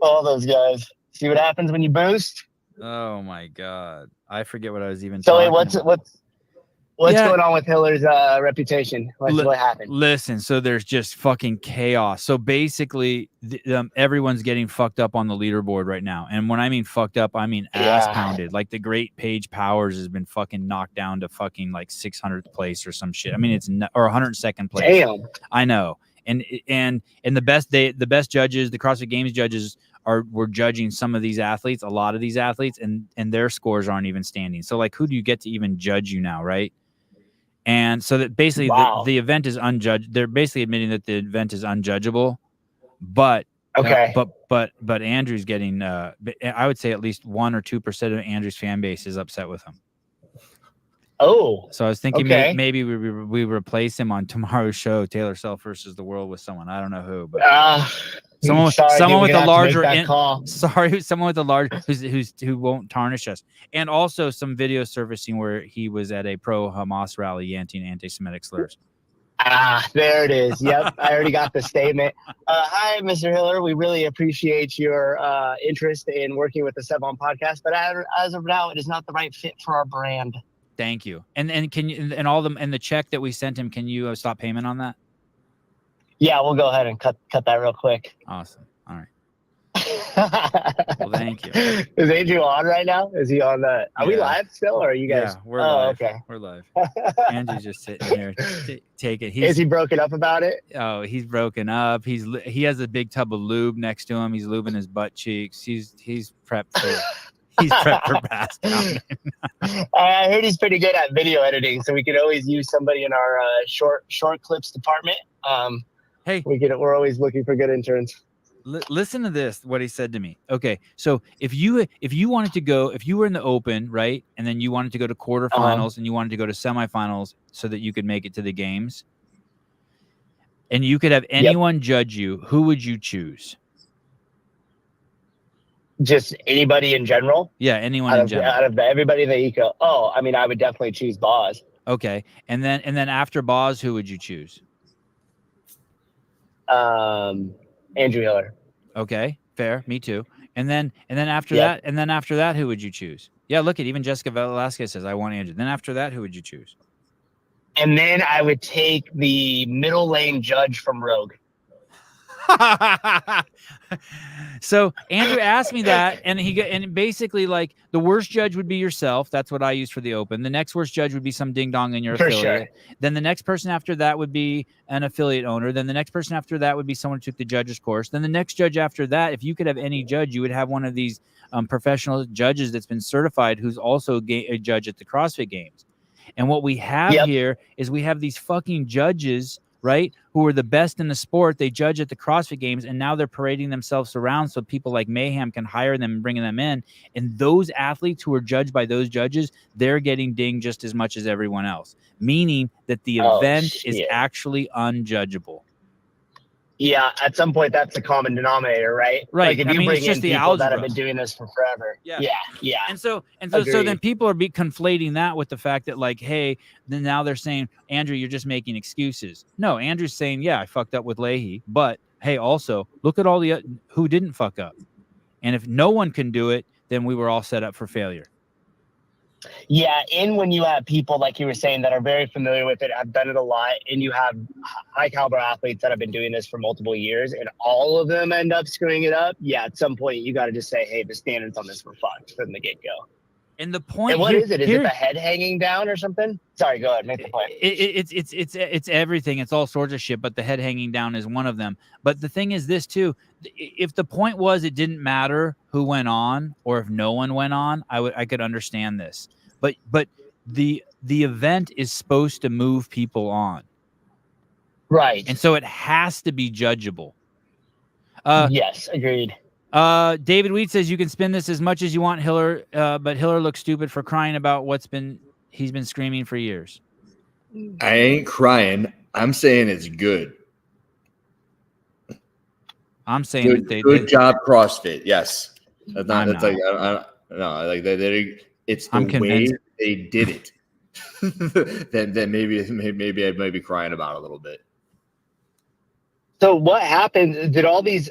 All those guys. See what happens when you boost? Oh my God. I forget what I was even talking about. What's going on with Hiller's reputation? What happened? Listen, so there's just fucking chaos. So basically, everyone's getting fucked up on the leaderboard right now. And when I mean fucked up, I mean ass pounded. Like the great Paige Powers has been fucking knocked down to fucking like 600th place or some shit. I mean, or 102nd place. Damn. I know. And the best judges, the CrossFit Games judges were judging some of these athletes, a lot of these athletes, and their scores aren't even standing. So like, who do you get to even judge you now, right? And so that basically the event is unjudged. They're basically admitting that the event is unjudgeable, but but Andrew's getting I would say at least 1 or 2% of Andrew's fan base is upset with him. Oh, so I was thinking maybe we replace him on tomorrow's show, Taylor Self versus the World, with someone. I don't know who, but Someone with a larger someone with a large who won't tarnish us. And also some video surfacing where he was at a pro-Hamas rally chanting anti-Semitic slurs. There it is. Yep, I already got the statement. Hi, Mr. Hiller. We really appreciate your interest in working with the Sevon podcast, but as of now, it is not the right fit for our brand. Thank you. And can you and the check that we sent him? Can you stop payment on that? Yeah, we'll go ahead and cut that real quick. Awesome. All right. Well, thank you. Is Andrew on right now? Is he on the? Are we live still, or are you guys? Yeah, we're live. Okay, we're live. Andrew's just sitting here. Take it. Is he broken up about it? Oh, he's broken up. He has a big tub of lube next to him. He's lubing his butt cheeks. He's prepped for. He's prepped for pass down. I heard he's pretty good at video editing, so we could always use somebody in our short clips department. Hey, we're always looking for good interns. Listen to this, what he said to me. Okay, so if you wanted to go, if you were in the open, right, and then you wanted to go to quarterfinals and you wanted to go to semifinals so that you could make it to the games, and you could have anyone judge you, who would you choose? Just anybody in general? Yeah, anyone in general. Out of everybody in the eco. Oh, I mean, I would definitely choose Boz. Okay, and then after Boz, who would you choose? Andrew Hiller. Okay, fair. Me too. And then after that, who would you choose? Yeah, look at even Jessica Velasquez says, I want Andrew. Then after that, who would you choose? And then I would take the middle lane judge from Rogue. So Andrew asked me that, and basically like the worst judge would be yourself. That's what I use for the open. The next worst judge would be some ding dong in your affiliate. Sure. Then the next person after that would be an affiliate owner. Then the next person after that would be someone who took the judge's course. Then the next judge after that, if you could have any judge, you would have one of these professional judges that's been certified who's also a judge at the CrossFit Games. And what we have here is we have these fucking judges, right, who are the best in the sport. They judge at the CrossFit Games, and now they're parading themselves around so people like Mayhem can hire them and bring them in. And those athletes who are judged by those judges, they're getting dinged just as much as everyone else, meaning that the event is actually unjudgeable. Yeah, at some point, that's the common denominator, right? Right. Like if you bring in people that have been doing this for forever. Yeah. And so then people are conflating that with the fact that like, hey, then now they're saying, Andrew, you're just making excuses. No, Andrew's saying, yeah, I fucked up with Leahy, but hey, also look at all the who didn't fuck up. And if no one can do it, then we were all set up for failure. Yeah, and when you have people like you were saying that are very familiar with it, have done it a lot, and you have high caliber athletes that have been doing this for multiple years, and all of them end up screwing it up. Yeah, at some point you got to just say, hey, the standards on this were fucked from the get go. And the point, and what is it? Is it the head hanging down or something? Sorry, go ahead, make the point. It's everything. It's all sorts of shit, but the head hanging down is one of them. But the thing is this too: if the point was it didn't matter who went on or if no one went on, I could understand this. But the event is supposed to move people on, right? And so it has to be judgeable. Yes, agreed. David Wheat says you can spin this as much as you want, Hiller, but Hiller looks stupid for crying about he's been screaming for years. I ain't crying. I'm saying it's good. I'm saying good job, CrossFit. Yes, that's not. That's like no, like it's the way they did it. then maybe I might be crying about it a little bit. So what happened? Are all these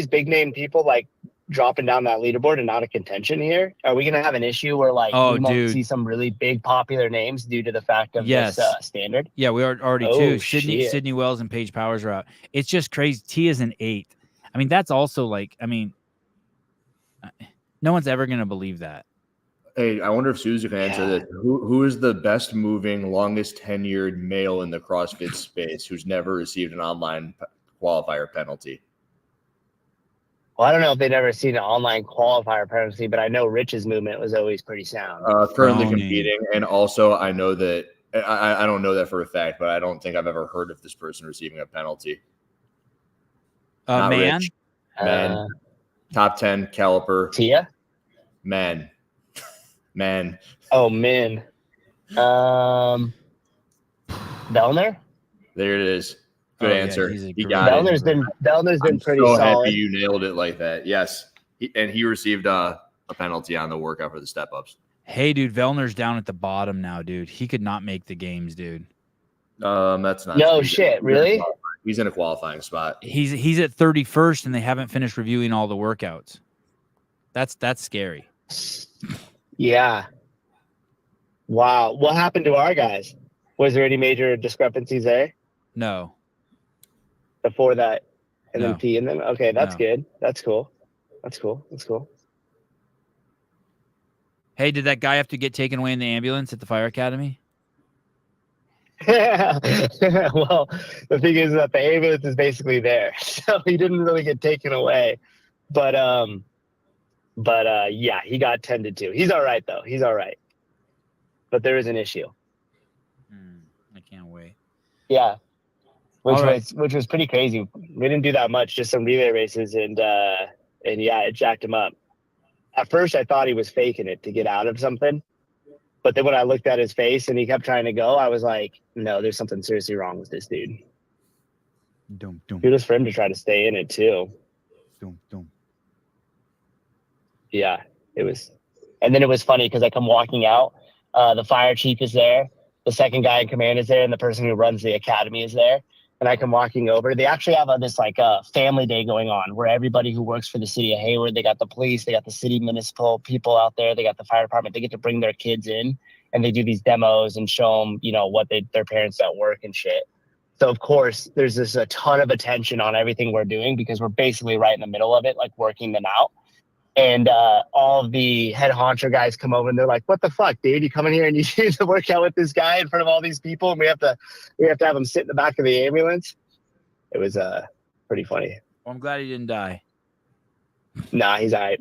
big name people like dropping down that leaderboard and out of contention here? Are we gonna have an issue where like we won't see some really big popular names due to the fact of this standard? Yeah, we are already too. Sydney Wells and Paige Powers are out. It's just crazy. T is an 8. I mean, that's also like, I mean, no one's ever gonna believe that. Hey, I wonder if Susie can answer this. Who is the best moving, longest tenured male in the CrossFit space who's never received an online qualifier penalty? Well, I don't know if they've ever seen an online qualifier penalty, but I know Rich's movement was always pretty sound. Currently competing, and also I know that I don't know that for a fact, but I don't think I've ever heard of this person receiving a penalty. Man, top 10 caliper. Tia, man. Oh, man. Bellner. There it is. Good Oh, yeah, answer. he's a He great got it. Vellner's been I'm pretty so solid. happy you nailed it like that. Yes. He received a penalty on the workout for the step ups. Hey, dude, Vellner's down at the bottom now, dude. He could not make the games, dude. That's not No true. shit, really? He's in a qualifying spot. He's at 31st, and they haven't finished reviewing all the workouts. That's scary. Yeah. Wow. What happened to our guys? Was there any major discrepancies there No. before that? And No. then P and then okay, that's No. good. That's cool. That's cool. Hey, did that guy have to get taken away in the ambulance at the fire academy? Well, the thing is that the ambulance is basically there, so he didn't really get taken away. But yeah, he got tended to. He's all right though. He's all right. But there is an issue. I can't wait. Yeah, All right. which was pretty crazy. We didn't do that much, just some relay races, and yeah, it jacked him up. At first, I thought he was faking it to get out of something, but then when I looked at his face and he kept trying to go, I was like, no, there's something seriously wrong with this dude. Kudos for him to try to stay in it too. Yeah, it was. And then it was funny because I come walking out, the fire chief is there, the second guy in command is there, and the person who runs the academy is there. And I come walking over. They actually have this family day going on where everybody who works for the city of Hayward, they got the police, they got the city municipal people out there, they got the fire department. They get to bring their kids in and they do these demos and show them, what their parents at work and shit. So of course, there's a ton of attention on everything we're doing because we're basically right in the middle of it, like working them out. And all of the head honcho guys come over and they're like, "What the fuck, dude? You come in here and you do the workout with this guy in front of all these people, and we have to have him sit in the back of the ambulance." It was pretty funny. Well, I'm glad he didn't die. Nah, he's all right.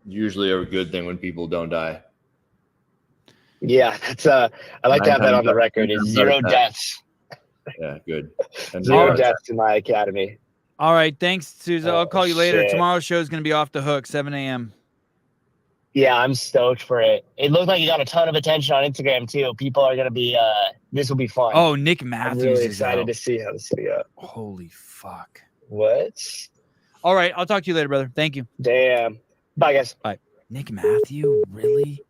Usually a good thing when people don't die. Yeah, that's I like to have that on the record. Is 0 deaths. Yeah, good. And 0 deaths in my academy. All right, thanks, Susan. I'll call you later. Shit. Tomorrow's show is going to be off the hook, 7 a.m. Yeah, I'm stoked for it. It looked like you got a ton of attention on Instagram too. People are gonna be this will be fun. Oh, Nick I'm Matthews really is excited out. to see how this will go. Holy fuck. What? All right, I'll talk to you later, brother. Thank you. Damn. Bye, guys. Bye. Nick Matthew, really?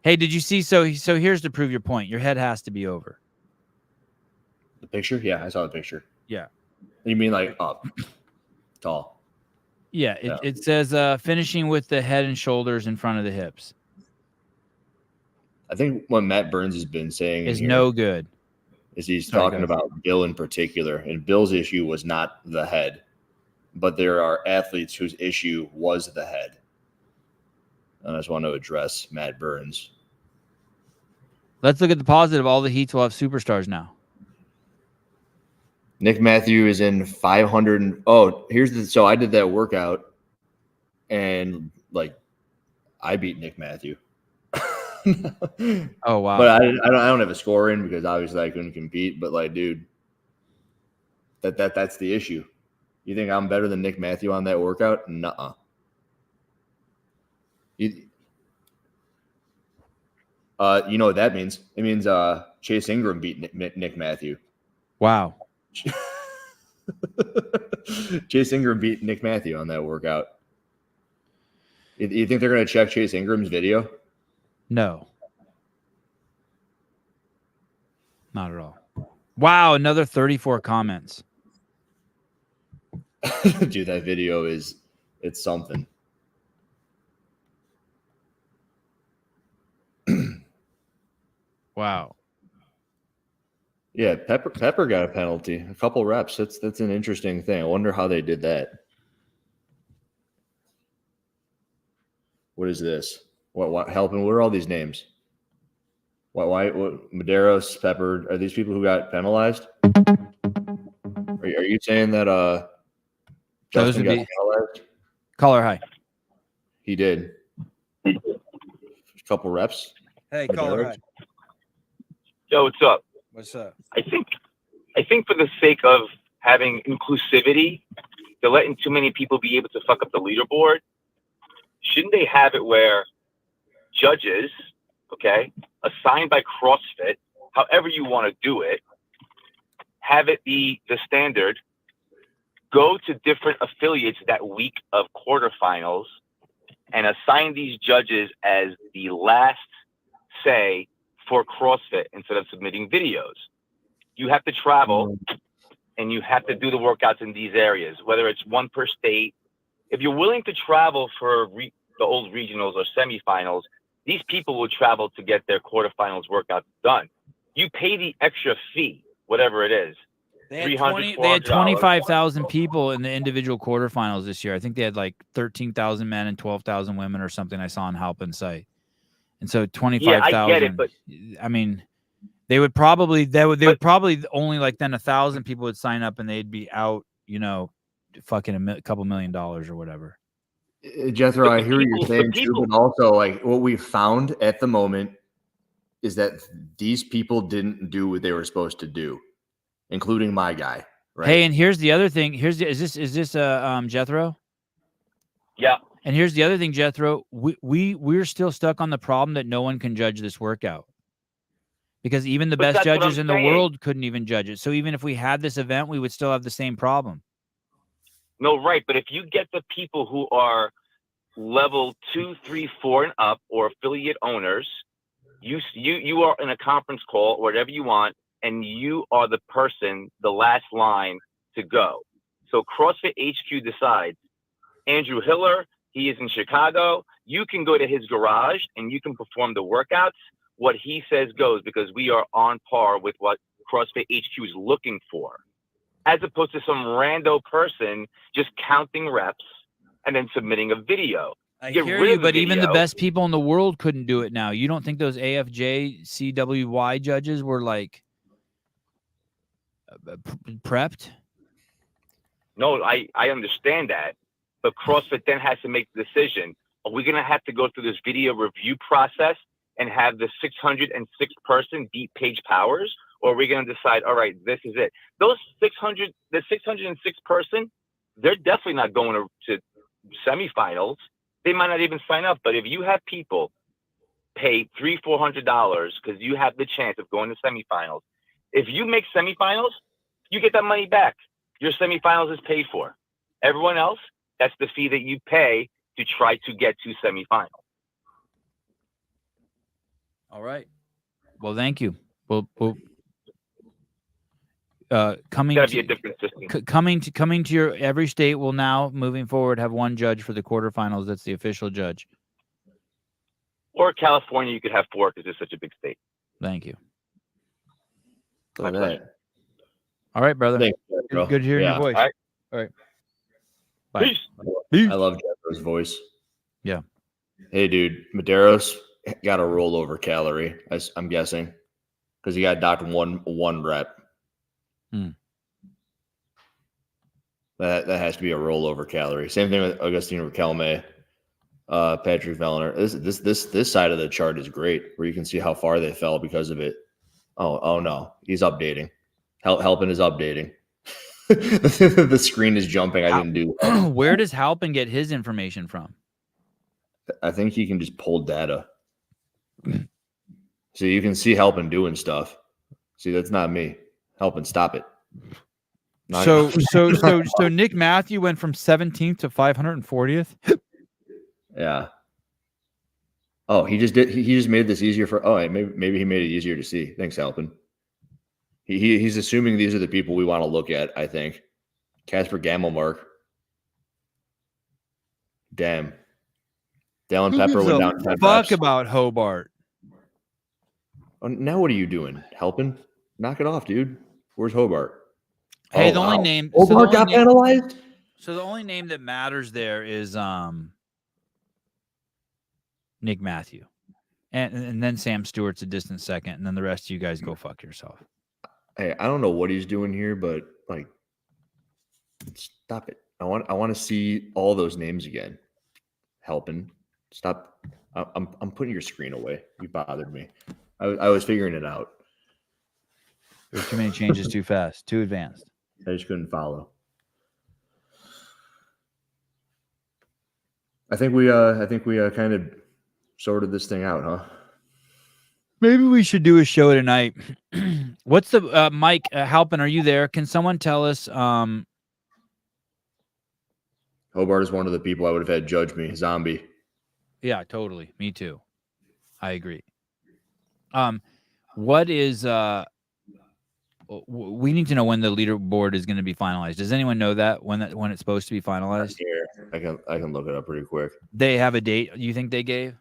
Hey, did you see? So here's to prove your point. Your head has to be over. The picture? Yeah, I saw the picture. Yeah. You mean like up, tall? Yeah, it says finishing with the head and shoulders in front of the hips. I think what Matt Burns has been saying Is here no good. is he's Sorry, talking guys. about Bill in particular, and Bill's issue was not the head, but there are athletes whose issue was the head. And I just want to address Matt Burns. Let's look at the positive. All the heats will have superstars now. Nick Matthew is in 500. Oh, so I did that workout and I beat Nick Matthew. Oh, wow. But I don't have a score in because obviously I couldn't compete, but dude, that's the issue. You think I'm better than Nick Matthew on that workout? Nuh-uh. You know what that means? It means Chase Ingram beat Nick Matthew. Wow. Chase Ingram beat Nick Matthew on that workout. You think they're going to check Chase Ingram's video? No. Not at all. Wow, another 34 comments. Dude, that video it's something. Wow. Yeah, Pepper got a penalty, a couple reps. That's an interesting thing. I wonder how they did that. What is this? What helping? What are all these names? What Medeiros, Pepper, are these people who got penalized? Are you saying that Justin got penalized? Caller, hi. He did. A couple reps. Hey, caller, hi. Yo, what's up? What's up? I think for the sake of having inclusivity, they're letting too many people be able to fuck up the leaderboard. Shouldn't they have it where judges, okay, assigned by CrossFit, however you want to do it, have it be the standard. Go to different affiliates that week of quarterfinals and assign these judges as the last say for CrossFit instead of submitting videos. You have to travel and you have to do the workouts in these areas, whether it's one per state. If you're willing to travel for the old regionals or semifinals, these people will travel to get their quarterfinals workouts done. You pay the extra fee, whatever it is. They had 25,000 people in the individual quarterfinals this year. I think they had like 13,000 men and 12,000 women or something I saw on Halpin's site. And so 25,000. Yeah, I get it, but I mean, they would probably only like then 1,000 people would sign up and they'd be out, you know, fucking a couple $1 million or whatever. Jethro, I hear what you're saying too, but also like what we found at the moment is that these people didn't do what they were supposed to do, including my guy. Right? Hey, and here's the other thing. Is this Jethro? Yeah. And here's the other thing, Jethro. We're still stuck on the problem that no one can judge this workout. Because even the best judges in the world couldn't even judge it. So even if we had this event, we would still have the same problem. No, right. But if you get the people who are level 2, 3, 4 and up, or affiliate owners, you are in a conference call or whatever you want, and you are the person, the last line to go. So CrossFit HQ decides, Andrew Hiller, he is in Chicago. You can go to his garage and you can perform the workouts. What he says goes, because we are on par with what CrossFit HQ is looking for, as opposed to some rando person just counting reps and then submitting a video. I hear you, but even the best people in the world couldn't do it now. You don't think those AFJ CWY judges were like prepped? No, I understand that, but CrossFit then has to make the decision. Are we going to have to go through this video review process and have the 606 person beat Paige Powers? Or are we going to decide, all right, this is it? The 606 person, they're definitely not going to semifinals. They might not even sign up. But if you have people pay $300-$400 because you have the chance of going to semifinals, if you make semifinals, you get that money back. Your semifinals is paid for. Everyone else, that's the fee that you pay to try to get to semifinals. All right. Well, thank you. We'll coming to your every state will now moving forward have one judge for the quarterfinals. That's the official judge. Or California, you could have 4 because it's such a big state. Thank you. My pleasure. All right, brother. Thanks, bro. Good hearing your voice. All right. All right. Bye. Peace. I love Jethro's voice. Yeah. Hey, dude, Medeiros got a rollover calorie, I'm guessing, because he got docked one rep. That has to be a rollover calorie. Same thing with Augustine Riquelme, Patrick Vellner. This side of the chart is great, where you can see how far they fell because of it. Oh no, he's updating. Halpin is updating. The screen is jumping. I didn't do that. Where does Halpin get his information from? I think he can just pull data. So you can see Halpin doing stuff. See, that's not me. Halpin, stop it. So Nick Matthew went from 17th to 540th. Yeah. Oh, he just made this easier for. Oh, maybe he made it easier to see. Thanks, Halpin. He's assuming these are the people we want to look at. I think Casper Gamelmark. Damn. Dallin Pepper went down 10 Fuck reps. about Hobart. Oh, now what are you doing? Helping? Knock it off, dude. Where's Hobart? Hey, the only name Hobart got penalized. So the only name that matters there is Nick Matthew, and then Sam Stewart's a distant second, and then the rest of you guys go fuck yourself. Hey, I don't know what he's doing here, but like, stop it. I want to see all those names again. Helping. Stop. I'm putting your screen away. You bothered me. I was figuring it out. There's too many changes too fast, too advanced. I just couldn't follow. I think we kind of sorted this thing out, huh? Maybe we should do a show tonight. What's the Mike Halpin? Are you there? Can someone tell us? Hobart is one of the people I would have had judge me. Zombie. Yeah, totally. Me too. I agree. What is we need to know when the leaderboard is going to be finalized. Does anyone know that when it's supposed to be finalized? I can look it up pretty quick. They have a date you think they gave?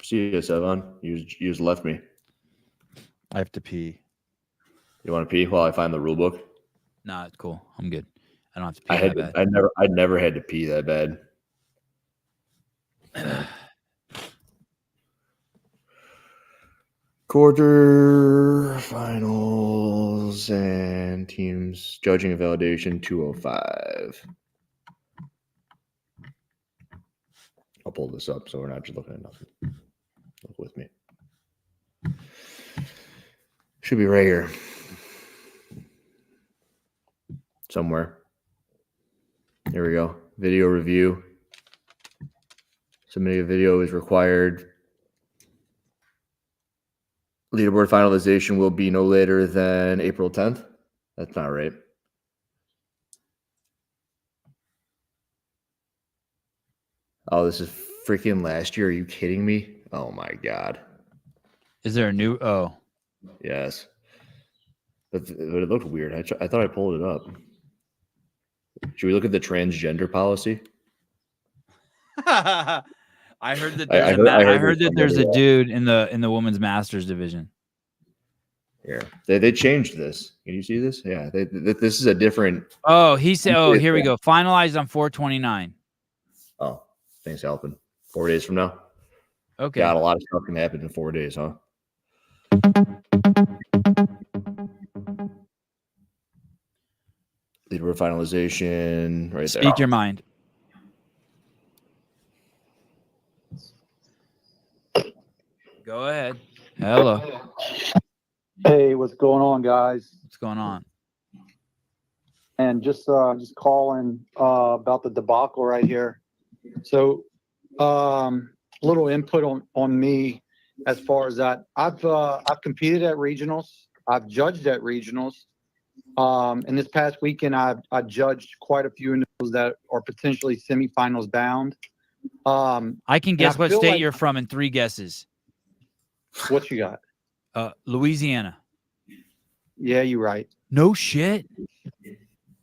See you, Sevan. You just left me. I have to pee. You want to pee while I find the rule book? Nah, it's cool. I'm good. I don't have to pee that bad. I never had to pee that bad. Quarterfinals and teams judging and validation 205. I'll pull this up so we're not just looking at nothing. Look with me. Should be right here. Somewhere. There we go. Video review. Submitting a video is required. Leaderboard finalization will be no later than April 10th. That's not right. Oh, this is freaking last year. Are you kidding me? Oh my God. Is there a new? Oh, yes. But it looked weird. I thought I pulled it up. Should we look at the transgender policy? I heard that there's a dude in the women's masters division. Here, they changed this. Can you see this? Yeah, this is a different. Oh, he said. Oh, here we go. Finalized on 4/29. Oh, thanks, Alpin. 4 days from now. Okay. God, a lot of stuff can happen in 4 days, huh? Leaderboard finalization. Right there. Speak your mind. Go ahead. Hello. Hey, what's going on, guys? What's going on? And just calling about the debacle right here. So, little input on me as far as that. I've competed at regionals. I've judged at regionals. And this past weekend, I judged quite a few individuals that are potentially semifinals bound. I can guess what state you're from in 3 guesses. What you got? Louisiana. Yeah, you're right. No shit.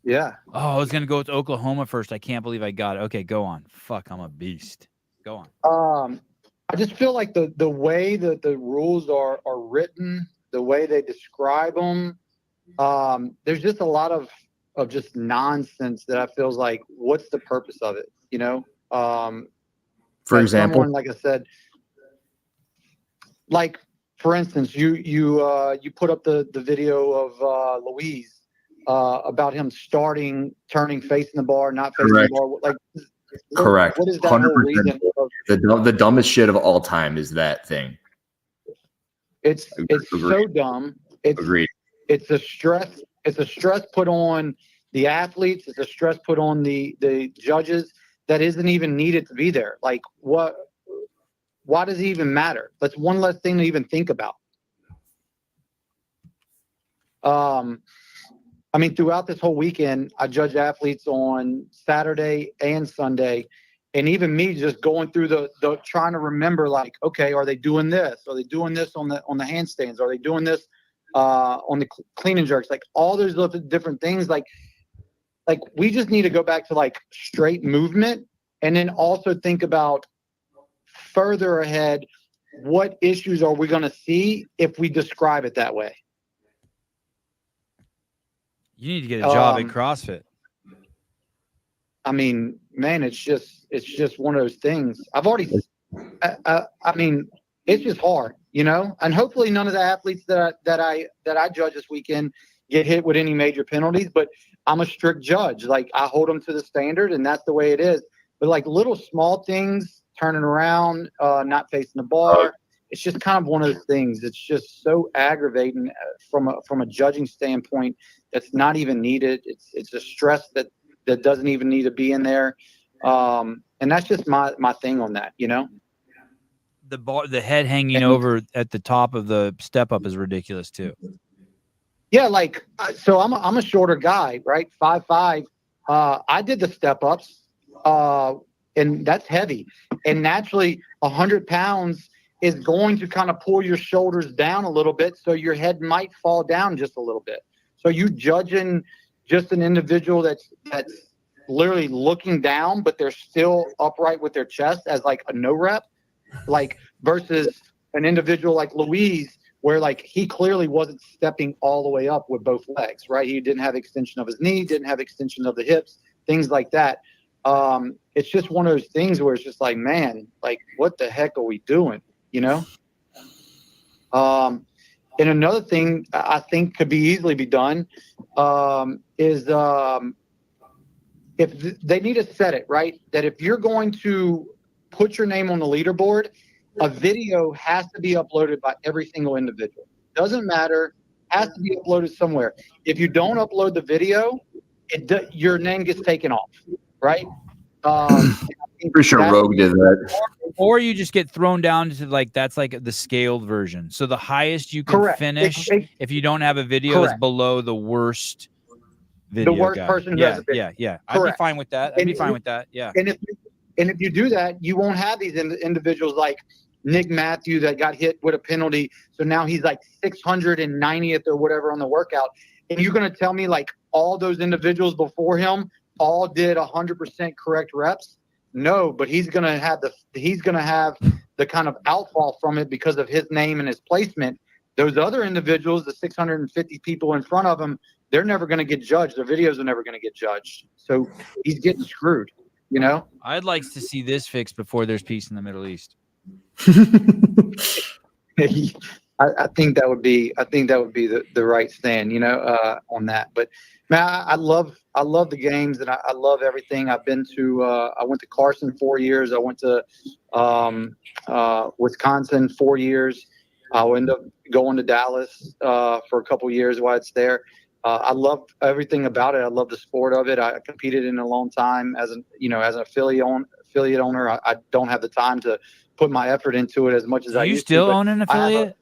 Yeah. Oh, I was gonna go with Oklahoma first. I can't believe I got it. Okay, go on. Fuck, I'm a beast. Go on. I just feel like the way that the rules are written, the way they describe them, there's just a lot of just nonsense that I feels like, what's the purpose of it? You know? For example, like I said, like for instance, you put up the video of Louise about him turning facing the bar, not facing the bar. Like, correct. What is that whole reason? The dumbest shit of all time is that thing. It's so dumb. Agreed. It's a stress put on the athletes. It's a stress put on the judges that isn't even needed to be there. Like, what? Why does it even matter? That's one less thing to even think about. I mean, throughout this whole weekend, I judged athletes on Saturday and Sunday, and even me just going through the trying to remember, like, okay, are they doing this? Are they doing this on the handstands? Are they doing this on the clean and jerks? Like all those different things. Like we just need to go back to like straight movement, and then also think about further ahead, what issues are we going to see if we describe it that way? You need to get a job at CrossFit. I mean, man, it's just one of those things. I mean, it's just hard, you know. And hopefully, none of the athletes that I judge this weekend get hit with any major penalties. But I'm a strict judge. Like I hold them to the standard, and that's the way it is. But like little small things, turning around, not facing the bar. It's just kind of one of those things. It's just so aggravating from a judging standpoint. That's not even needed. It's a stress that doesn't even need to be in there. And that's just my thing on that, you know. the head hanging over at the top of the step up is ridiculous too. Yeah, like so I'm a shorter guy, right? 5'5". I did the step ups, and that's heavy. And naturally, 100 pounds is going to kind of pull your shoulders down a little bit, so your head might fall down just a little bit. So you judging just an individual that's literally looking down, but they're still upright with their chest as like a no rep, like versus an individual like Louise, where like he clearly wasn't stepping all the way up with both legs, right? He didn't have extension of his knee, didn't have extension of the hips, things like that. It's just one of those things where it's just like, man, like what the heck are we doing? You know? And another thing I think could be easily be done is if they need to set it, right? That if you're going to put your name on the leaderboard, a video has to be uploaded by every single individual. Doesn't matter, has to be uploaded somewhere. If you don't upload the video, your name gets taken off, right? Pretty sure Rogue did that. Or you just get thrown down to like that's like the scaled version. So the highest you can finish if you don't have a video is below the worst video. The worst guy. person who has a video. Yeah. I'd be fine with that. I'd be fine with that. Yeah. And if you do that, you won't have these individuals like Nick Matthew that got hit with a penalty. So now he's like 690th or whatever on the workout. And you're going to tell me like all those individuals before him all did 100% correct reps? No, but he's going to have the kind of outfall from it because of his name and his placement. Those other individuals, the 650 people in front of him, they're never going to get judged. Their videos are never going to get judged. So he's getting screwed, you know? I'd like to see this fixed before there's peace in the Middle East. I think that would be the right stand, you know, on that. But man, I love the games and I love everything. I've been to I went to Carson 4 years. I went to Wisconsin 4 years. I'll end up going to Dallas for a couple years while it's there. I love everything about it. I love the sport of it. I competed in a long time as an affiliate owner. I don't have the time to put my effort into it as much as I used to. You still own an affiliate?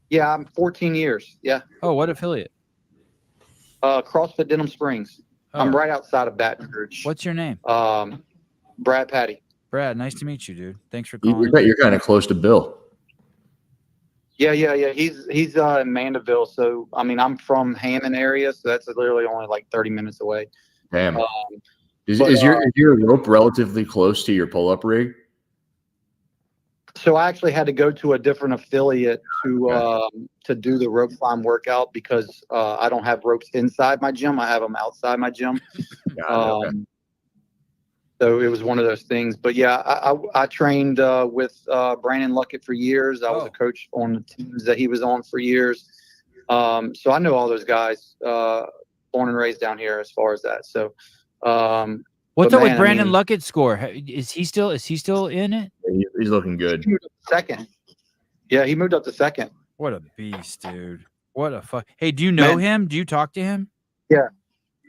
Yeah, I'm 14 years. Yeah. Oh, what affiliate? CrossFit Denham Springs. Oh. I'm right outside of Baton Rouge. What's your name? Brad Patty. Brad, nice to meet you, dude. Thanks for calling. You're kind of close to Bill. Yeah. He's in Mandeville. So, I mean, I'm from Hammond area, so that's literally only like 30 minutes away. Damn. Is your rope relatively close to your pull-up rig? So I actually had to go to a different affiliate to do the rope climb workout because I don't have ropes inside my gym. I have them outside my gym. So it was one of those things. But yeah, I trained with Brandon Luckett for years. I was a coach on the teams that he was on for years. So I know all those guys, born and raised down here as far as that. So what's up with Brandon Luckett's score? Is he still in it? He's looking good. He moved up to second. Yeah, he moved up to second. What a beast, dude. What a fuck. Hey, do you know him? Do you talk to him? Yeah,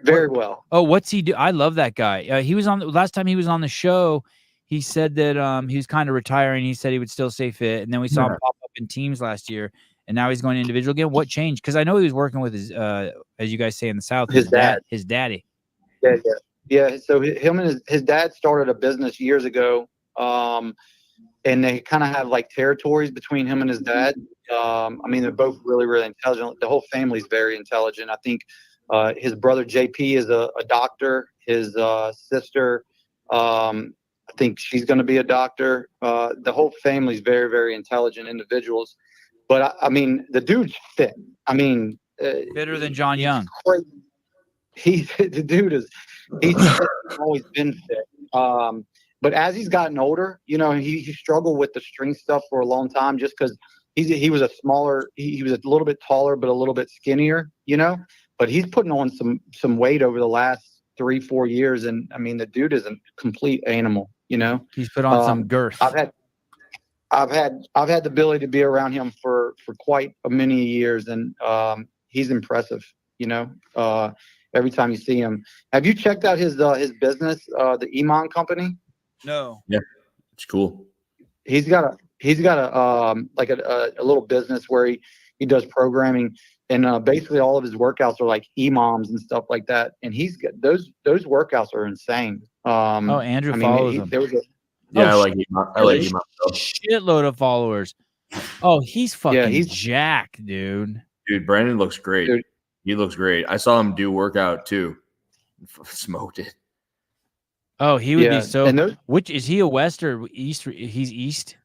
very well. Oh, what's he do? I love that guy. He was on last time he was on the show. He said that he was kind of retiring. He said he would still stay fit. And then we saw him pop up in teams last year. And now he's going individual again. What changed? Because I know he was working with his, as you guys say in the South, his daddy. Yeah. So him and his dad started a business years ago. And they kind of have like territories between him and his dad. I mean, they're both really, really intelligent. The whole family's very intelligent. I think his brother JP is a doctor. His sister, I think she's going to be a doctor. The whole family's very, very intelligent individuals. But I mean, the dude's fit. I mean, fitter than John Young. He's always been fit. But as he's gotten older, you know, he struggled with the strength stuff for a long time just because he was a smaller, he was a little bit taller, but a little bit skinnier, you know. But he's putting on some weight over the last 3-4 years, and I mean, the dude is a complete animal, you know. He's put on some girth. I've had the ability to be around him for quite many years, and he's impressive, you know. Every time you see him, have you checked out his business, the Iman company? No. Yeah, it's cool. He's got he's got a little business where he does programming, and basically all of his workouts are like imams and stuff like that. And he's got those workouts are insane. Andrew follows him. Yeah, I like him. I like him. Shitload of followers. Oh, he's fucking jacked, dude. Dude, Brandon looks great. Dude. He looks great. I saw him do workout too. Smoked it. Oh, he would be so. Which is he a West or East? He's East.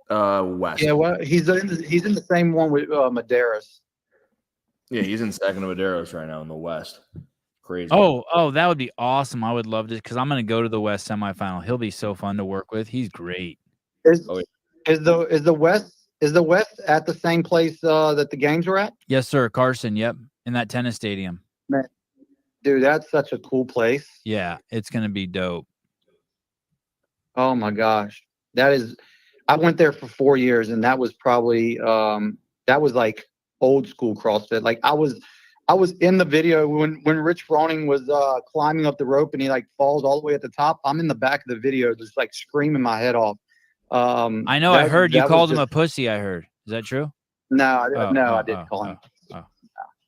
West. Yeah, well, he's in the same one with Medeiros. Yeah, he's in second of Medeiros right now in the West. Crazy. Oh, that would be awesome. I would love to, because I'm going to go to the West semifinal. He'll be so fun to work with. He's great. Is the West at the same place that the games were at? Yes, sir. Carson. Yep, in that tennis stadium. Man, dude, that's such a cool place. Yeah, it's going to be dope. Oh my gosh, that is. I went there for 4 years, and that was probably that was like old school CrossFit. Like I was in the video when Rich Froning was climbing up the rope and he like falls all the way at the top. I'm in the back of the video just like screaming my head off. I know. I heard you called him a pussy. I heard. Is that true? No, I didn't call him.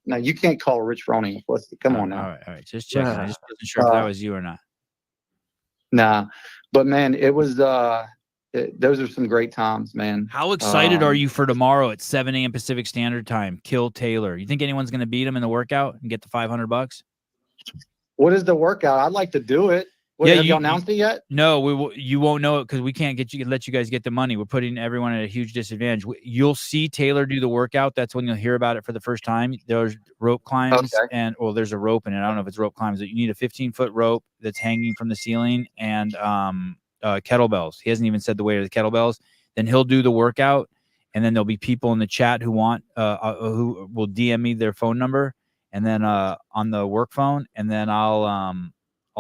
No, you can't call Rich Froning a pussy. Come on now. All right. Just checking. I just wasn't sure if that was you or not. Nah, but man, it was. Those are some great times, man. How excited are you for tomorrow at 7 a.m. Pacific Standard Time? Kill Taylor. You think anyone's going to beat him in the workout and get the $500? What is the workout? I'd like to do it. Have you announced it yet? No, you won't know it because we can't let you guys get the money. We're putting everyone at a huge disadvantage. You'll see Taylor do the workout. That's when you'll hear about it for the first time. There's rope climbs there's a rope in it. I don't know if it's rope climbs. You need a 15-foot rope that's hanging from the ceiling and kettlebells. He hasn't even said the weight of the kettlebells. Then he'll do the workout, and then there'll be people in the chat who who will DM me their phone number, and then on the work phone, and then I'll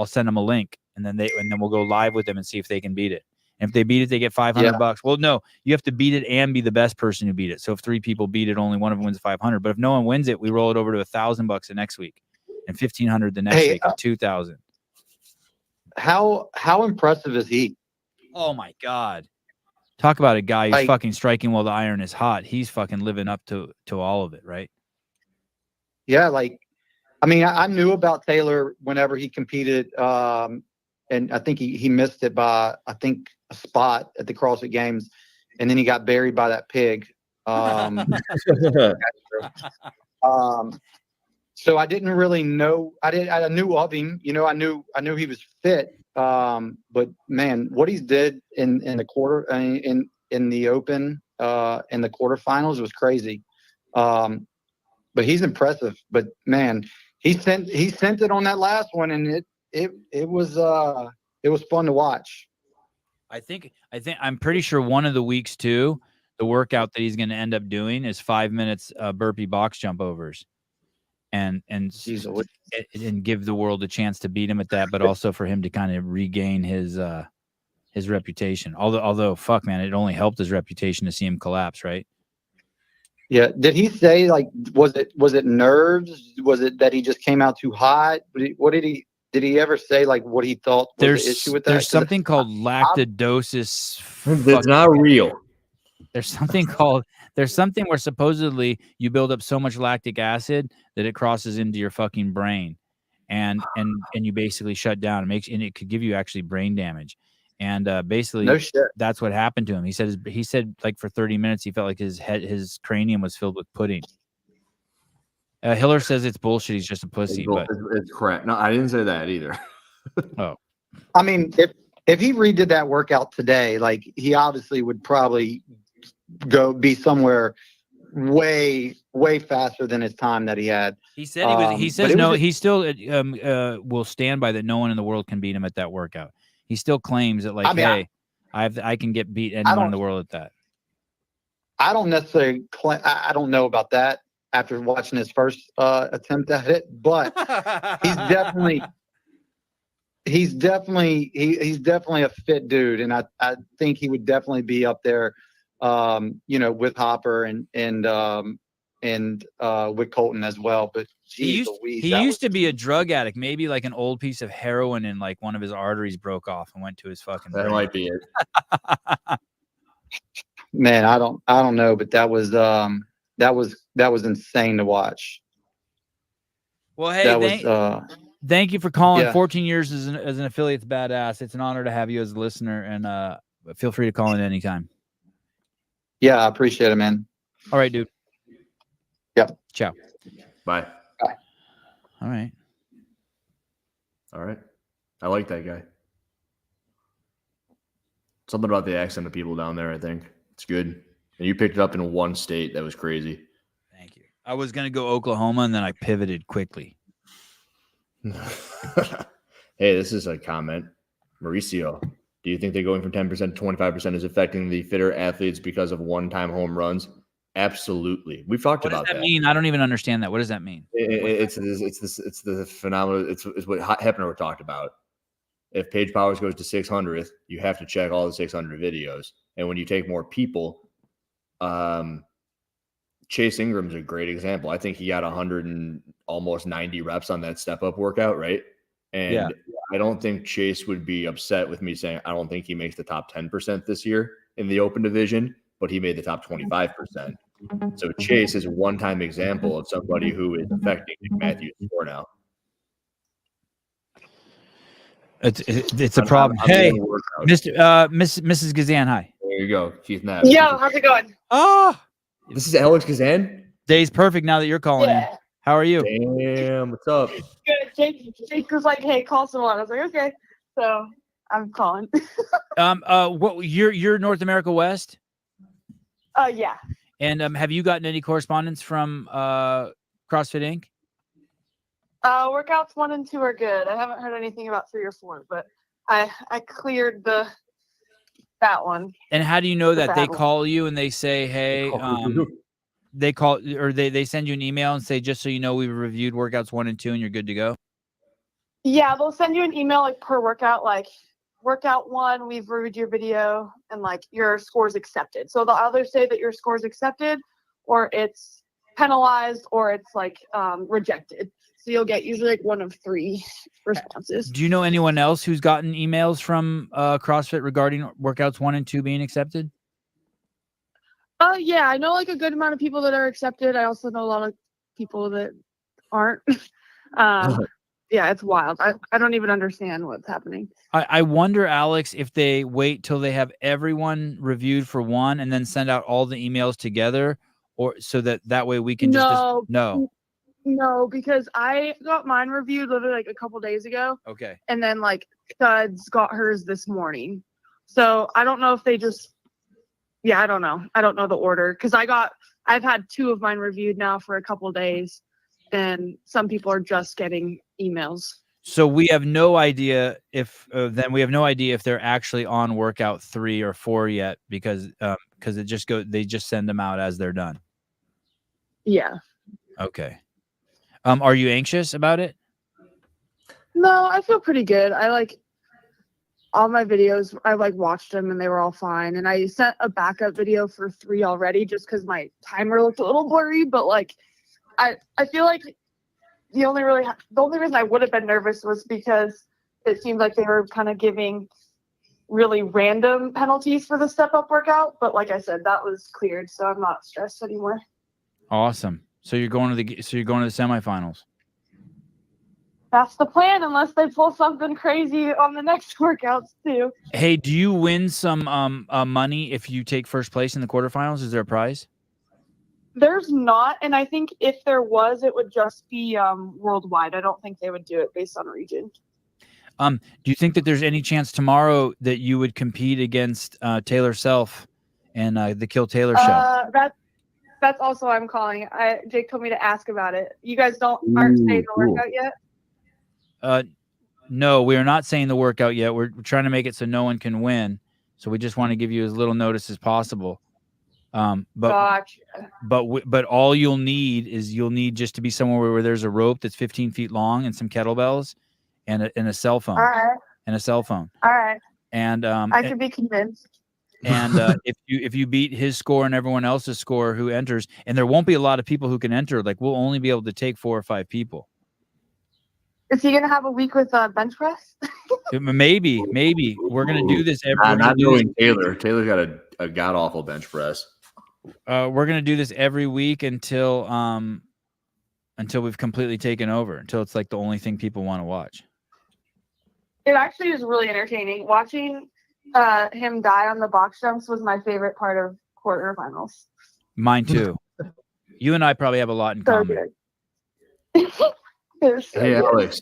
send them a link, and then we'll go live with them and see if they can beat it. And if they beat it, they get $500. Well, no, you have to beat it and be the best person who beat it. So if 3 people beat it, only one of them wins $500. But if no one wins it, we roll it over to $1,000 the next week, and $1,500 the next week, and $2,000. How impressive is he? Oh my God. Talk about a guy who's fucking striking while the iron is hot. He's fucking living up to all of it, right? Yeah, I mean, I knew about Taylor whenever he competed, and I think he missed it by a spot at the CrossFit Games, and then he got buried by that pig. So I didn't really know. I knew of him. I knew he was fit. But man, what he did in the quarter, in the Open, in the quarterfinals was crazy. But he's impressive. But man, he sent it on that last one, and it was fun to watch. I'm pretty sure one of the weeks too, the workout that he's going to end up doing is 5 minutes burpee box jump overs. And give the world a chance to beat him at that, but also for him to kind of regain his reputation. Although fuck man, it only helped his reputation to see him collapse, right? Yeah. Did he say was it nerves? Was it that he just came out too hot? Did he ever say what he thought was the issue with that? There's something called lactodosis. That's not real. There's something where supposedly you build up so much lactic acid that it crosses into your fucking brain, and you basically shut down. And it could give you actually brain damage. And basically, no shit. That's what happened to him. He said for 30 minutes he felt like his cranium was filled with pudding. Hiller says it's bullshit. He's just a pussy. It's crap. No, I didn't say that either. Oh, I mean, if he redid that workout today, he obviously would probably be somewhere way faster than his time that he had. He said he says no. He still will stand by that. No one in the world can beat him at that workout. He still claims that I can get beat anyone in the world at that. I don't necessarily I don't know about that after watching his first attempt at it, but he's definitely a fit dude, and I think he would definitely be up there, with Hopper and with Colton as well. But Jeez he used to be a drug addict, maybe like an old piece of heroin and like one of his arteries broke off and went to his fucking That brain. might be it. Man, I don't know, but that was insane to watch. Well, hey, thank you for calling. Yeah. 14 years as an affiliate's badass. It's an honor to have you as a listener, and feel free to call in anytime. Yeah, I appreciate it, man. All right, dude. Yep. Ciao. Bye. All right. All right. I like that guy. Something about the accent of people down there, I think. It's good. And you picked it up in one state. That was crazy. Thank you. I was going to go Oklahoma, and then I pivoted quickly. Hey, this is a comment. Mauricio, do you think that going from 10% to 25% is affecting the fitter athletes because of one-time home runs? Absolutely. We've talked about that. What does that mean? I don't even understand that. What does that mean? It's the phenomenon. It's what Hepner talked about. If Page Powers goes to 600th, you have to check all the 600 videos. And when you take more people, Chase Ingram's a great example. I think he got 100 and almost 90 reps on that step-up workout, right? And Yeah. I don't think Chase would be upset with me saying I don't think he makes the top 10% this year in the open division, but he made the top 25%. So Chase is a one-time example of somebody who is affecting Matthew's score now. It's a problem. Hey, Mrs. Gazan, hi. There you go, Keith Knapp. Yo, how's it going? Oh, this is Alex Kazan. Day's perfect now that you're calling in. How are you? Damn, what's up? Good. Jake was like, "Hey, call someone." I was like, "Okay." So I'm calling. What you're North America West? Yeah. And have you gotten any correspondence from CrossFit Inc.? Workouts 1 and 2 are good. I haven't heard anything about 3 or 4, but I cleared that one. And how do you know that? They call you and they say, "Hey," they call or they send you an email and say, "Just so you know, we've reviewed workouts 1 and 2 and you're good to go." Yeah, they'll send you an email like per workout, like workout 1, we've reviewed your video and like your score's accepted. So they'll either say that your score's accepted or it's penalized or it's like rejected. So you'll get usually like 1 of 3 responses. Do you know anyone else who's gotten emails from CrossFit regarding workouts 1 and 2 being accepted? Yeah, I know like a good amount of people that are accepted. I also know a lot of people that aren't. Yeah, it's wild. I don't even understand what's happening. I wonder, Alex, if they wait till they have everyone reviewed for 1 and then send out all the emails together, or so that way we can No, because I got mine reviewed literally like a couple days ago. Okay. And then like Studs got hers this morning. So I don't know if they just, I don't know. I don't know the order because I've had 2 of mine reviewed now for a couple days and some people are just getting emails. So we have no idea if they're actually on workout 3 or 4 yet because they just send them out as they're done. Yeah. Okay. Are you anxious about it? No, I feel pretty good. I like all my videos. I like watched them and they were all fine. And I sent a backup video for 3 already just because my timer looked a little blurry. But like, I feel like the only reason I would have been nervous was because it seemed like they were kind of giving really random penalties for the step up workout. But like I said, that was cleared, so I'm not stressed anymore. Awesome. So you're going to the semifinals. That's the plan, unless they pull something crazy on the next workouts too. Hey, do you win some money if you take first place in the quarterfinals? Is there a prize? There's not, and I think if there was, it would just be worldwide. I don't think they would do it based on region. Do you think that there's any chance tomorrow that you would compete against Taylor Self and the Kill Taylor show? That's also why I'm calling. Jake told me to ask about it. You guys aren't saying the workout yet? No, we are not saying the workout yet. We're trying to make it so no one can win. So we just want to give you as little notice as possible. Gotcha. But all you'll need just to be somewhere where there's a rope that's 15 feet long and some kettlebells and a cell phone. All right. And a cell phone. All right. And I could be convinced. And if you beat his score and everyone else's score who enters, and there won't be a lot of people who can enter, like we'll only be able to take 4 or 5 people. Is he gonna have a week with bench press? Maybe we're gonna do this every. Not knowing Taylor. Taylor's got a god awful bench press. We're gonna do this every week until we've completely taken over. Until it's like the only thing people want to watch. It actually is really entertaining. Watching him die on the box jumps was my favorite part of quarterfinals. Mine too. You and I probably have a lot in common. Hey Alex,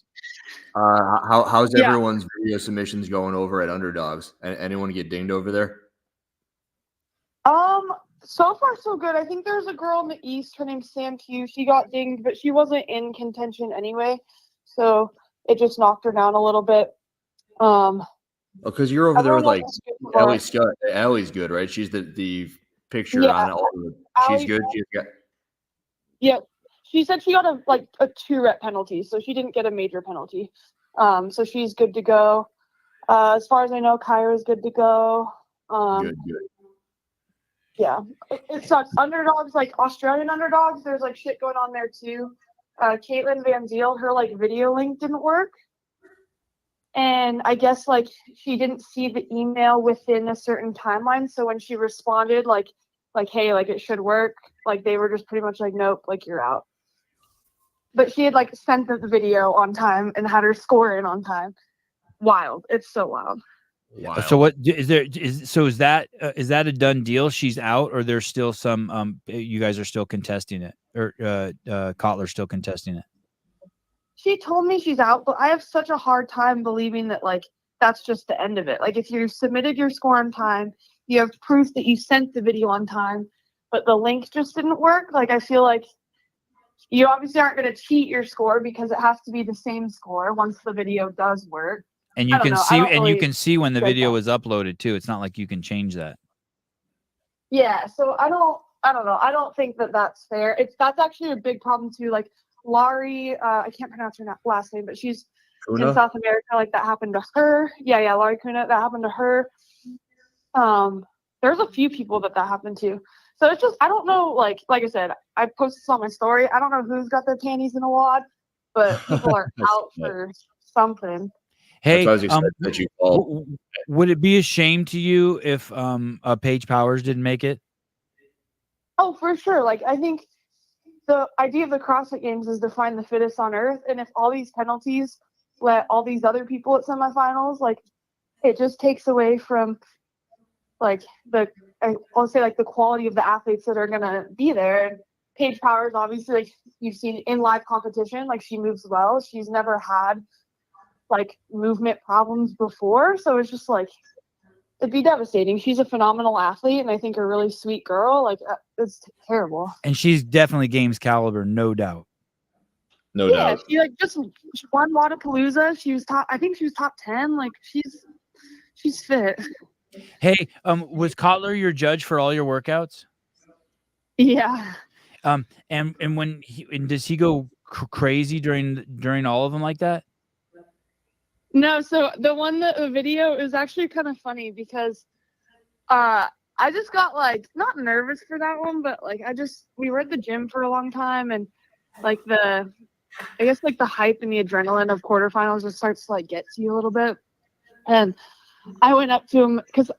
how's everyone's video submissions going over at Underdogs? Anyone get dinged over there? So far so good. I think there's a girl in the East. Her name's Sam Q. She got dinged, but she wasn't in contention anyway, so it just knocked her down a little bit. Because you're over there with like Ellie Scott. Ellie's good, right? She's the picture on all of it. She's good. She's got. Yep. She said she got a 2-rep penalty, so she didn't get a major penalty. So she's good to go. As far as I know, Kyra's good to go. Good. Yeah, it sucks. Underdogs, like Australian Underdogs, there's like shit going on there too. Caitlin Van Ziel, her like video link didn't work. And I guess like she didn't see the email within a certain timeline. So when she responded like, hey, like it should work, like they were just pretty much like, nope, like you're out. But she had like sent the video on time and had her score in on time. Wild. It's so wild. Wow. So what is there? Is that a done deal? She's out, or there's still some? You guys are still contesting it, or Kotler's still contesting it. She told me she's out, but I have such a hard time believing that like that's just the end of it. Like if you submitted your score on time, you have proof that you sent the video on time, but the link just didn't work. Like I feel like you obviously aren't going to cheat your score because it has to be the same score once the video does work. And you can see, and you can see when the video was uploaded too. It's not like you can change that. Yeah, so I don't know. I don't think that that's fair. That's actually a big problem too. Like Laurie, I can't pronounce her last name, but she's Kuna? in South America. Like that happened to her. Yeah, Laurie Kuna. That happened to her. There's a few people that happened to. So it's just I don't know. Like I said, I posted this on my story. I don't know who's got their panties in a wad, but people are out for something. Hey, would it be a shame to you if Paige Powers didn't make it? Oh, for sure. Like I think the idea of the CrossFit Games is to find the fittest on earth, and if all these penalties let all these other people at semifinals, like it just takes away from like I'll say like the quality of the athletes that are gonna be there. And Paige Powers, obviously, like you've seen in live competition, like she moves well. She's never had like movement problems before, so it's just like it'd be devastating. She's a phenomenal athlete and I think a really sweet girl. Like it's terrible. And she's definitely games caliber, no doubt. No doubt. She like just won Wadapalooza. She was top. I think she was top 10. Like she's fit. Hey, was Kotler your judge for all your workouts? Yeah. And does he go crazy during all of them like that? No, so the video is actually kind of funny because I just got like not nervous for that one, but like we were at the gym for a long time and like I guess like the hype and the adrenaline of quarterfinals just starts to like get to you a little bit. And I went up to him because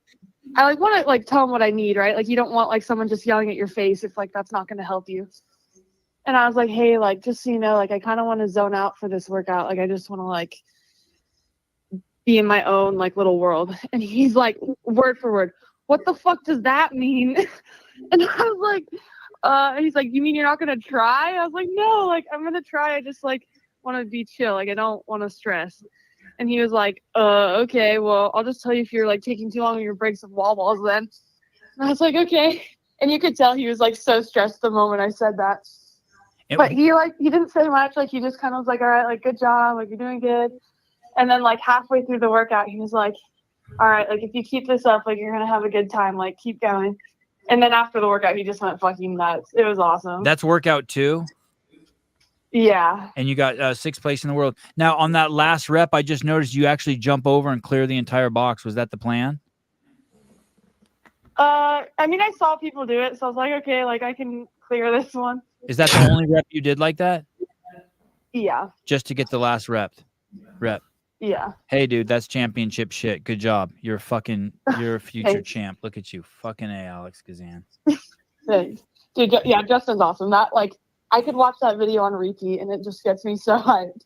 I like want to like tell him what I need, right? Like you don't want like someone just yelling at your face if like that's not going to help you. And I was like, hey, like just so you know, like I kind of want to zone out for this workout. Like I just want to like be in my own like little world. And he's like, word for word, what the fuck does that mean? And I was like, he's like, you mean you're not gonna try? I was like, no, like I'm gonna try. I just like want to be chill. Like I don't want to stress. And he was like, okay, well, I'll just tell you if you're like taking too long on your breaks of wall balls then. And I was like, okay. And you could tell he was like so stressed the moment I said that. But he didn't say much. Like he just kind of was like, all right, like good job, like you're doing good. And then like halfway through the workout, he was like, all right, like if you keep this up, like you're going to have a good time, like keep going. And then after the workout, he just went fucking nuts. It was awesome. That's workout 2? Yeah. And you got 6th place in the world. Now on that last rep, I just noticed you actually jump over and clear the entire box. Was that the plan? I mean, I saw people do it, so I was like, okay, like I can clear this one. Is that the only rep you did like that? Yeah. Just to get the last rep. Yeah. Hey, dude, that's championship shit. Good job. You're a future champ. Look at you. Fucking A, Alex Kazan. Thanks. Dude, yeah, Justin's awesome. That, like, I could watch that video on repeat, and it just gets me so hyped.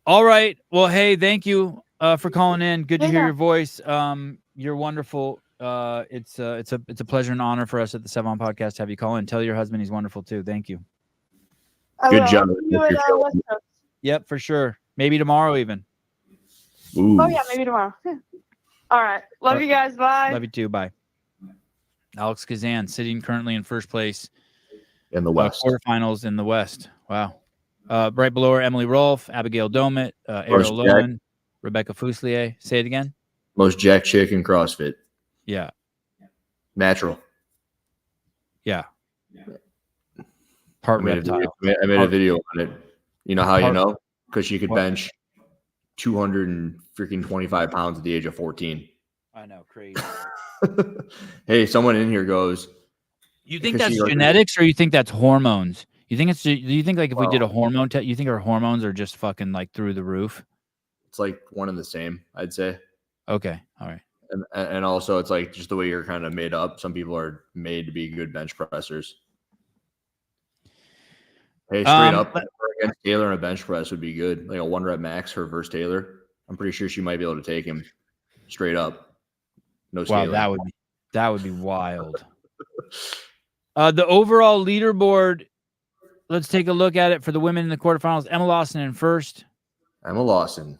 All right. Well, hey, thank you for calling in. Good to hear your voice. You're wonderful. It's a pleasure and honor for us at the Sevan Podcast to have you call in. Tell your husband he's wonderful too. Thank you. Good job. Yep, for sure. Maybe tomorrow even. Ooh. Oh yeah, maybe tomorrow. All right. Love you guys. Bye. Love you too. Bye. Alex Kazan sitting currently in first place in the West. Quarterfinals in the West. Wow. Right below her, Emily Rolfe, Abigail Domit, Ariel Lowen, Rebecca Fuselier. Say it again. Most jack chick in CrossFit. Yeah. Natural. Yeah. Part reptile. I made a video on it. You know how you know? Because she could bench 225 pounds at the age of 14. I know, crazy. Hey, someone in here goes. You think that's genetics, or you think that's hormones? You think it's? Do you think like if we did a hormone test, you think our hormones are just fucking like through the roof? It's like one and the same, I'd say. Okay, all right. And also, it's like just the way you're kind of made up. Some people are made to be good bench pressers. Hey, straight up against Taylor in a bench press would be good. Like a 1 rep max her versus Taylor. I'm pretty sure she might be able to take him straight up. No scaling. Wow, that would be wild. The overall leaderboard. Let's take a look at it for the women in the quarterfinals. Emma Lawson in first. Emma Lawson.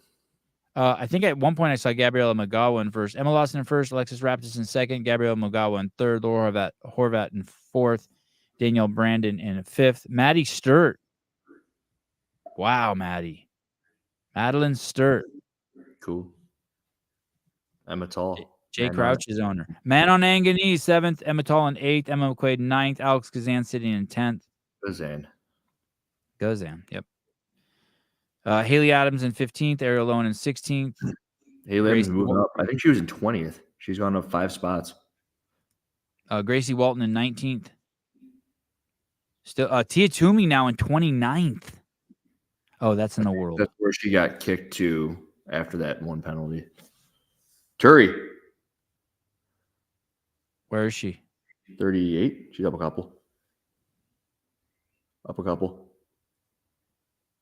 I think at one point I saw Gabriela Magawa in first. Emma Lawson in first. Alexis Raptis in second. Gabriela Magawa in third. Laura Horvat in fourth. Danielle Brandon in fifth. Maddie Sturt. Wow, Maddie. Madeline Sturt. Cool. Emma Tall. Jay Crouch is owner. Manon Anganese, seventh. Emma Tall in eighth. Emma McQuaid ninth. Alex Kazan sitting in 10th. Gazan, yep. Haley Adams in 15th. Ariel Lowen in 16th. Haley Adams moving up. I think she was in 20th. She's gone up 5 spots. Gracie Walton in 19th. Still, Tia Toomey now in 29th. Oh, that's in the world. That's where she got kicked to after that one penalty. Turi. Where is she? 38. She's up a couple.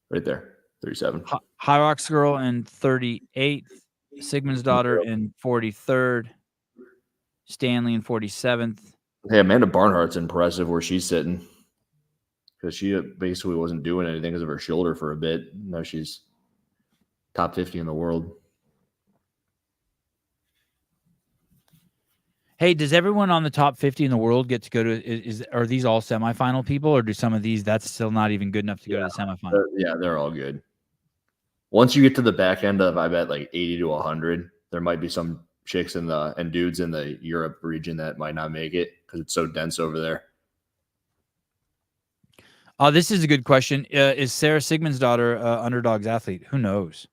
Right there. 37. High Rocks Girl in 38th. Sigmund's Daughter in 43rd. Stanley in 47th. Hey, Amanda Barnhart's impressive where she's sitting. Because she basically wasn't doing anything because of her shoulder for a bit. Now she's top 50 in the world. Hey, does everyone on the top 50 in the world get to go to? Are these all semifinal people, or do some of these that's still not even good enough to go to the semifinal? They're all good. Once you get to the back end of, I bet, like 80 to 100, there might be some chicks and dudes in the Europe region that might not make it because it's so dense over there. This is a good question. Is Sarah Sigmund's daughter Underdogs athlete? Who knows?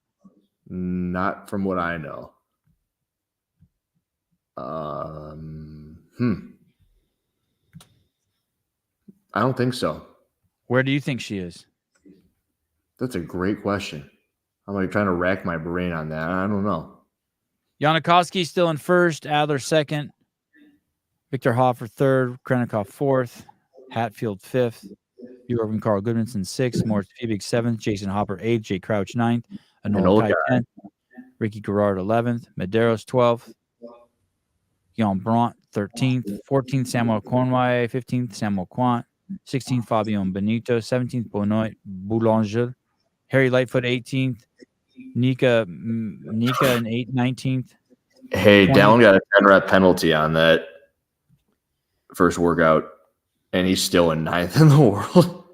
Not from what I know. I don't think so. Where do you think she is? That's a great question. I'm like trying to rack my brain on that. I don't know. Janikowski still in first, Adler second, Victor Hoffer third, Krennikov fourth, Hatfield fifth, Bjork Carl Goodmanson sixth, Moritz Fiebig seventh, Jason Hopper eighth, Jay Crouch ninth, Anola Kai 10th, Ricky Garrard 11th, Medeiros 12th, Jan Brandt 13th, 14th Samuel Cornway, 15th Samuel Quant, 16th Fabian Benito, 17th Benoit Boulanger, Harry Lightfoot 18th, Nika in 19th. Hey, Dallin got a 10 rep penalty on that first workout, and he's still in 9th in the world.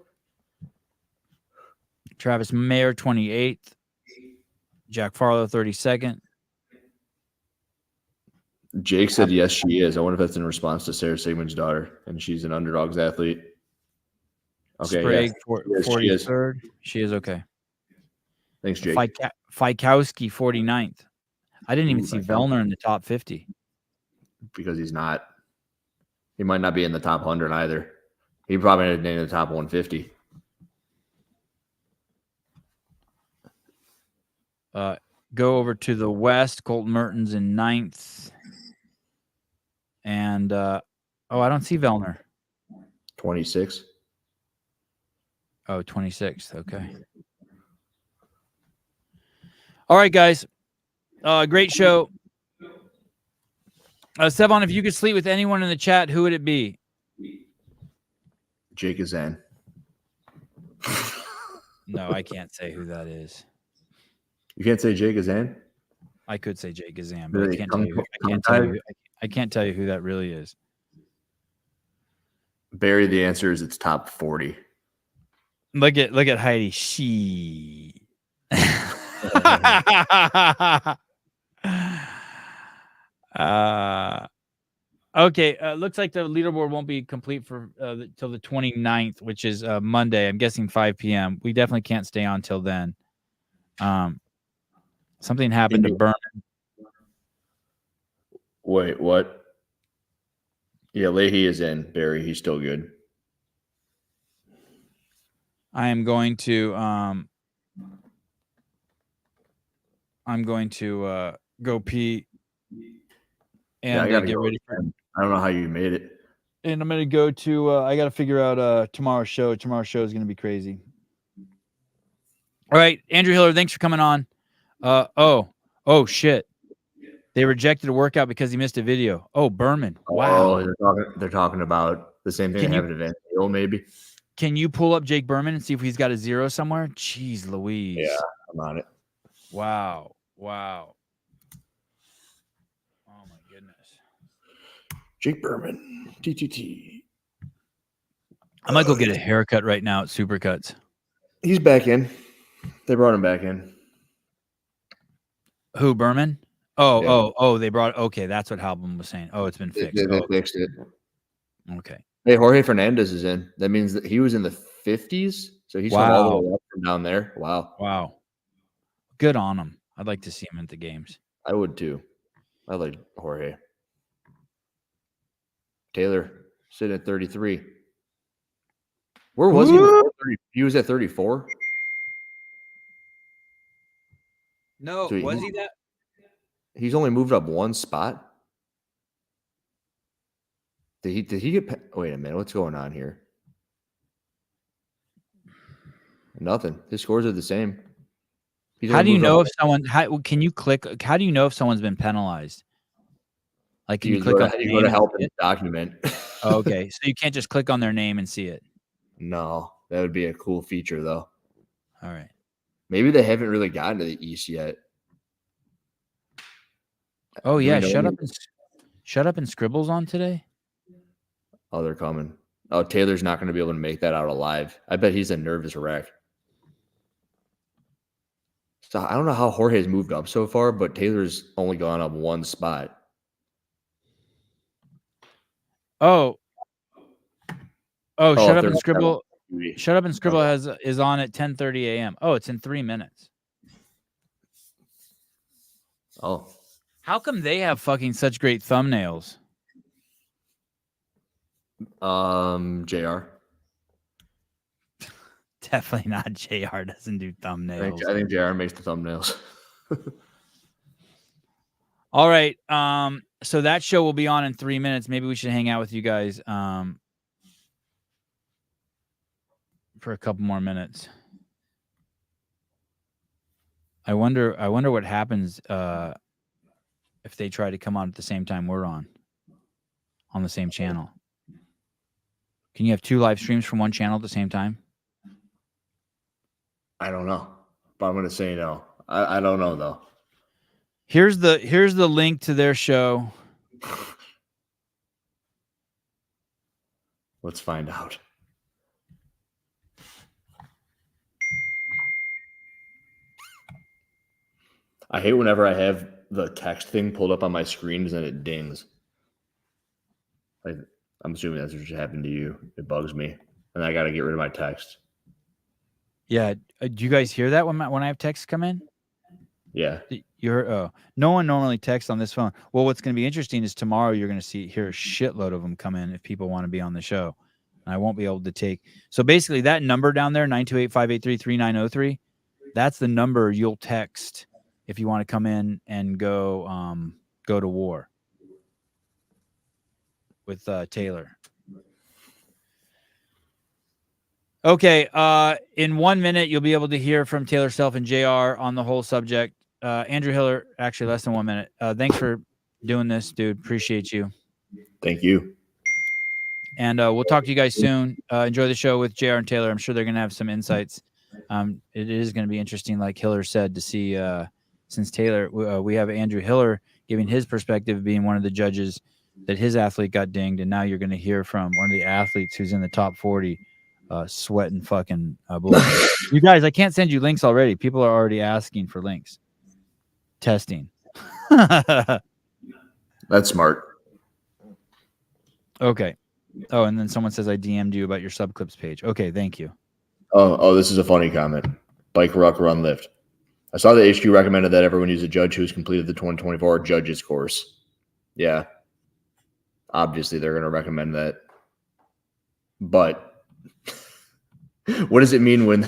Travis Mayer 28th, Jack Farlow 32nd. Jake said yes, she is. I wonder if that's in response to Sarah Sigmund's daughter, and she's an Underdogs athlete. Okay, Sprague 43rd. She is okay. Thanks, Jake. Fikowski 49th. I didn't even see Vellner in the top 50. because he's not. He might not be in the top 100 either. He probably ended in the top 150. Go over to the West. Colton Mertens in 9th. And, I don't see Vellner. 26. Oh, 26th. Okay. All right, guys. Great show. Sevon, if you could sleep with anyone in the chat, who would it be? Jake Azan. No, I can't say who that is. You can't say Jake Azan? I could say Jake Azan, but Really? I can't tell you who that really is. Barry, the answer is it's top 40. Look at Heidi. She. Okay. Looks like the leaderboard won't be complete for till the 29th, which is Monday. I'm guessing 5 p.m. We definitely can't stay on till then. Something happened to Berman. Wait, what? Yeah, Leahy is in. Barry, he's still good. I am going to go pee and get ready for. I don't know how you made it. And I'm gonna go to. I got to figure out tomorrow's show. Tomorrow's show is gonna be crazy. All right, Andrew Hiller, thanks for coming on. Oh shit! They rejected a workout because he missed a video. Oh, Berman. Wow. They're talking about the same thing that happened to Van Hill, maybe. Can you pull up Jake Berman and see if he's got a 0 somewhere? Jeez Louise. Yeah, I'm on it. Wow. Oh my goodness. Jake Berman, TTT. I might go get a haircut right now at Supercuts. He's back in. They brought him back in. Who, Berman? Oh, they brought. Okay, that's what Halbum was saying. Oh, it's been fixed. They fixed it. Okay. Hey, Jorge Fernandez is in. That means that he was in the 50s, so he's from all the way up from down there. Wow. Good on him. I'd like to see him at the games. I would too. I like Jorge. Taylor sitting at 33. Where was he before 30? He was at 34. No, So was he that? He's only moved up one spot. Did he get? Wait a minute, what's going on here? Nothing. His scores are the same. How do you know if someone? Can you click? How do you know if someone's been penalized? Like, can you click on? You go to help in the document. Okay, so you can't just click on their name and see it. No, that would be a cool feature, though. All right. Maybe they haven't really gotten to the East yet. Oh yeah, shut up and Scribbles on today. Oh, they're coming. Oh, Taylor's not going to be able to make that out alive. I bet he's a nervous wreck. So I don't know how Jorge's moved up so far, but Taylor's only gone up one spot. Shut up and Scribble. Shut up and Scribble is on at 10:30 a.m. Oh, it's in 3 minutes. Oh. How come they have fucking such great thumbnails? JR. Definitely not JR. Doesn't do thumbnails. I think JR makes the thumbnails. All right. So that show will be on in 3 minutes. Maybe we should hang out with you guys for a couple more minutes. I wonder what happens if they try to come on at the same time we're on the same channel. Can you have 2 live streams from one channel at the same time? I don't know, but I'm going to say no. I don't know though. Here's the link to their show. Let's find out. I hate whenever I have the text thing pulled up on my screen and it dings. I'm assuming that's what happened to you. It bugs me, and I got to get rid of my text. Yeah. Do you guys hear that when I have texts come in? Yeah. No one normally texts on this phone. Well, what's going to be interesting is tomorrow you're going to hear a shitload of them come in if people want to be on the show. And I won't be able to take. So basically that number down there, 928-583-3903, that's the number you'll text if you want to come in and go to war with Taylor. Okay, in 1 minute, you'll be able to hear from Taylor Self and JR on the whole subject. Andrew Hiller, actually less than 1 minute. Thanks for doing this, dude. Appreciate you. Thank you. And we'll talk to you guys soon. Enjoy the show with JR and Taylor. I'm sure they're going to have some insights. It is going to be interesting, like Hiller said, to see, since Taylor, we have Andrew Hiller giving his perspective, being one of the judges that his athlete got dinged. And now you're going to hear from one of the athletes who's in the top 40. Sweating fucking blood. You guys, I can't send you links already. People are already asking for links. Testing. That's smart. Okay. Oh, and then someone says I DM'd you about your subclips page. Okay, thank you. Oh, this is a funny comment. Bike, ruck, run, lift. I saw the HQ recommended that everyone use a judge who's completed the 2024 judges course. Yeah. Obviously, they're going to recommend that. But what does it mean when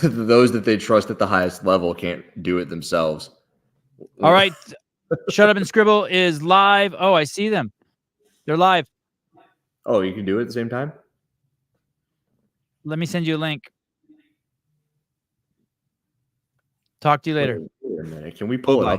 those that they trust at the highest level can't do it themselves? All right. Shut Up and Scribble is live. Oh, I see them. They're live. Oh, you can do it at the same time? Let me send you a link. Talk to you later. Wait a minute. Can we pull it up?